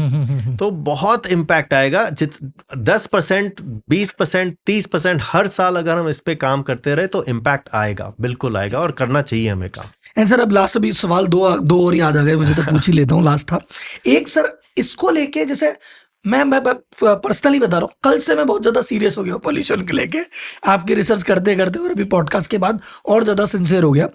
तो बहुत इम्पैक्ट आएगा। 10%, 20%, 30% हर साल अगर हम इस पे काम करते रहे तो इम्पैक्ट आएगा, बिल्कुल आएगा, और करना चाहिए हमें काम। एंड सर अब लास्ट अभी सवाल दो और याद आ गए मुझे, तो पूछ ही लेता हूँ। लास्ट था एक सर, इसको लेके जैसे मैं पर्सनली बता रहा हूँ, कल से मैं बहुत ज्यादा सीरियस हो गया पॉल्यूशन के लेके, आपकी रिसर्च करते करते, और अभी पॉडकास्ट के बाद और ज्यादा सिंसियर हो गया।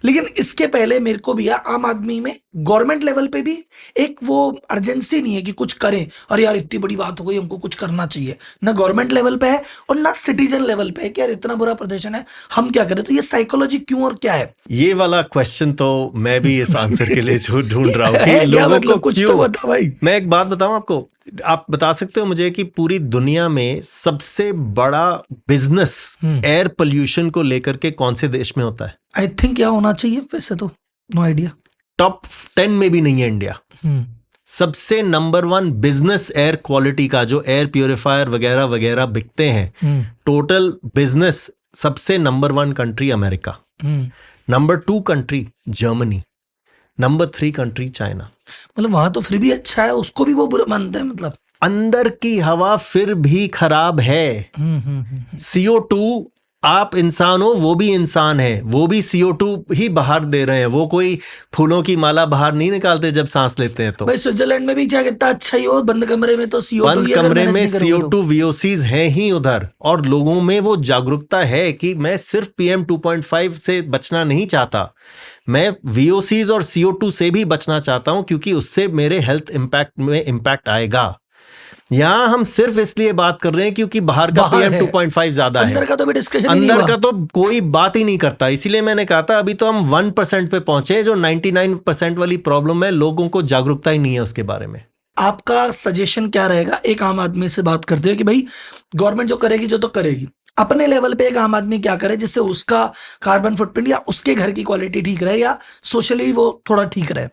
लेकिन इसके पहले मेरे को भी आम आदमी में गवर्नमेंट लेवल पे भी एक वो अर्जेंसी नहीं है कि कुछ करें, और यार इतनी बड़ी बात हो गई हमको कुछ करना चाहिए, ना गवर्नमेंट लेवल पे है और ना सिटीजन लेवल पे है कि यार इतना बुरा प्रदर्शन है हम क्या करें। तो ये साइकोलॉजी क्यों और क्या है? ये वाला क्वेश्चन तो मैं भी इस आंसर के लिए ढूंढ रहा हूँ कि लोगों को कुछ तो बता भाई। मैं एक बात बताऊं आपको, आप बता सकते हो मुझे कि पूरी दुनिया में सबसे बड़ा बिजनेस एयर पोल्यूशन को लेकर के कौन से देश में होता है? आई थिंक क्या होना चाहिए, वैसे तो नो आइडिया, टॉप 10 में भी नहीं है इंडिया। सबसे नंबर 1 बिजनेस एयर क्वालिटी का, जो एयर प्यूरिफायर वगैरह वगैरह बिकते हैं, टोटल बिजनेस, सबसे number 1 country America, number 2 country Germany, number 3 country China. मतलब वहां तो फिर भी अच्छा है, उसको भी वो बुरा मानते हैं। मतलब अंदर की हवा फिर भी खराब है। CO2, आप इंसान हो, वो भी इंसान है, वो भी CO2 ही बाहर दे रहे हैं। वो कोई फूलों की माला बाहर नहीं निकालते जब सांस लेते हैं। तो भाई स्विट्जरलैंड में भी क्या कितना अच्छा ही हो, बंद कमरे में तो CO2 बंद कमरे में CO2 VOCs हैं ही उधर, और लोगों में वो जागरूकता है कि मैं सिर्फ PM 2.5 से बचना नहीं चाहता, मैं VOCs और CO2 से भी बचना चाहता हूं, क्योंकि उससे मेरे हेल्थ इम्पैक्ट में इम्पैक्ट आएगा। यहां हम सिर्फ इसलिए बात कर रहे हैं क्योंकि बाहर का PM 2.5 ज्यादा है, अंदर का तो भी डिस्कशन अंदर का तो कोई बात ही नहीं करता। इसीलिए मैंने कहा था अभी तो हम 1% पे पहुंचे, जो 99% वाली प्रॉब्लम है, लोगों को जागरूकता ही नहीं है उसके बारे में। आपका सजेशन क्या रहेगा एक आम आदमी से बात करते हो कि भाई गवर्नमेंट जो करेगी जो तो करेगी, अपने लेवल पे एक आम आदमी क्या करे जिससे उसका कार्बन फुटप्रिंट या उसके घर की क्वालिटी ठीक रहे या सोशली वो थोड़ा ठीक रहे,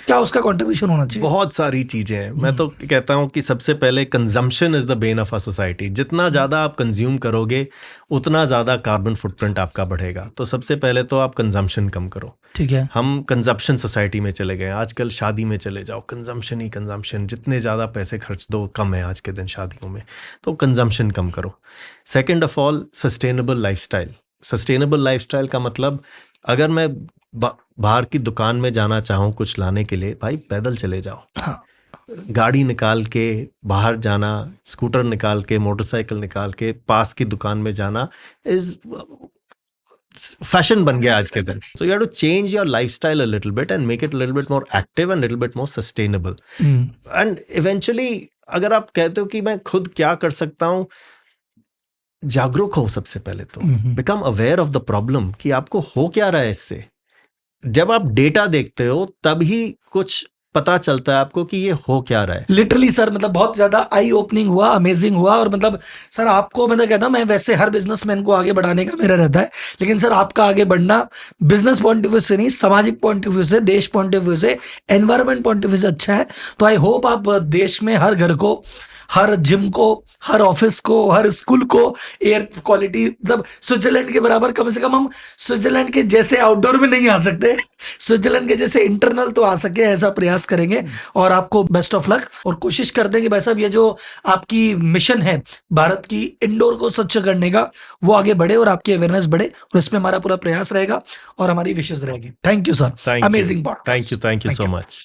क्या उसका कंट्रीब्यूशन होना चाहिए? बहुत सारी चीजें हैं। मैं तो कहता हूं कि सबसे पहले consumption is the Ben of a society. जितना ज्यादा आप कंज्यूम करोगे उतना ज्यादा कार्बन फुटप्रिंट आपका बढ़ेगा। तो सबसे पहले तो आप कंजम्पशन कम करो। ठीक है, हम कंजम्पशन सोसाइटी में चले गए। आजकल शादी में चले जाओ, कंजम्पशन ही कंजम्पशन, जितने ज्यादा पैसे खर्च दो कम है आज के दिन शादियों में। तो कंजम्पशन कम करो। Second of all, sustainable lifestyle. Sustainable lifestyle का मतलब, अगर मैं बाहर की दुकान में जाना चाहूँ कुछ लाने के लिए, भाई पैदल चले जाओ। हाँ। गाड़ी निकाल के बाहर जाना, स्कूटर निकाल के, मोटरसाइकिल निकाल के पास की दुकान में जाना इज फैशन बन गया आज के दिन। So you have to change your lifestyle a little bit and make it a little bit more active and little bit more sustainable. And eventually अगर आप कहते हो कि मैं खुद क्या कर सकता हूँ, जागरूक हो सबसे पहले तो, become aware of the problem कि आपको हो क्या रहा है इससे। जब आप डेटा देखते हो तभी कुछ पता चलता है आपको कि ये हो क्या रहा है। लिटरली सर, मतलब बहुत ज्यादा आई ओपनिंग हुआ, अमेजिंग हुआ। और मतलब सर आपको, मैं कहता हूँ, मैं वैसे हर बिजनेसमैन को आगे बढ़ाने का मेरा रहता है, लेकिन सर आपका आगे बढ़ना बिजनेस पॉइंट ऑफ व्यू से नहीं, सामाजिक पॉइंट ऑफ व्यू से, देश पॉइंट ऑफ व्यू से, एनवायरमेंट पॉइंट ऑफ व्यू से अच्छा है। तो आई होप आप देश में हर घर को हर जिम को, हर ऑफिस को, हर स्कूल को एयर क्वालिटी, मतलब स्विट्जरलैंड के बराबर कम से कम हम स्विट्जरलैंड के जैसे आउटडोर में नहीं आ सकते, स्विट्जरलैंड के जैसे इंटरनल तो आ सके, ऐसा प्रयास करेंगे। और आपको बेस्ट ऑफ लक, और कोशिश कर देंगे भाई साहब ये जो आपकी मिशन है भारत की इंडोर को स्वच्छ करने का, वो आगे बढ़े और आपकी अवेयरनेस बढ़े, और इसमें हमारा पूरा प्रयास रहेगा और हमारी विशेष रहेगी। Thank you sir, thank you, amazing thank you, podcast. Thank you so much.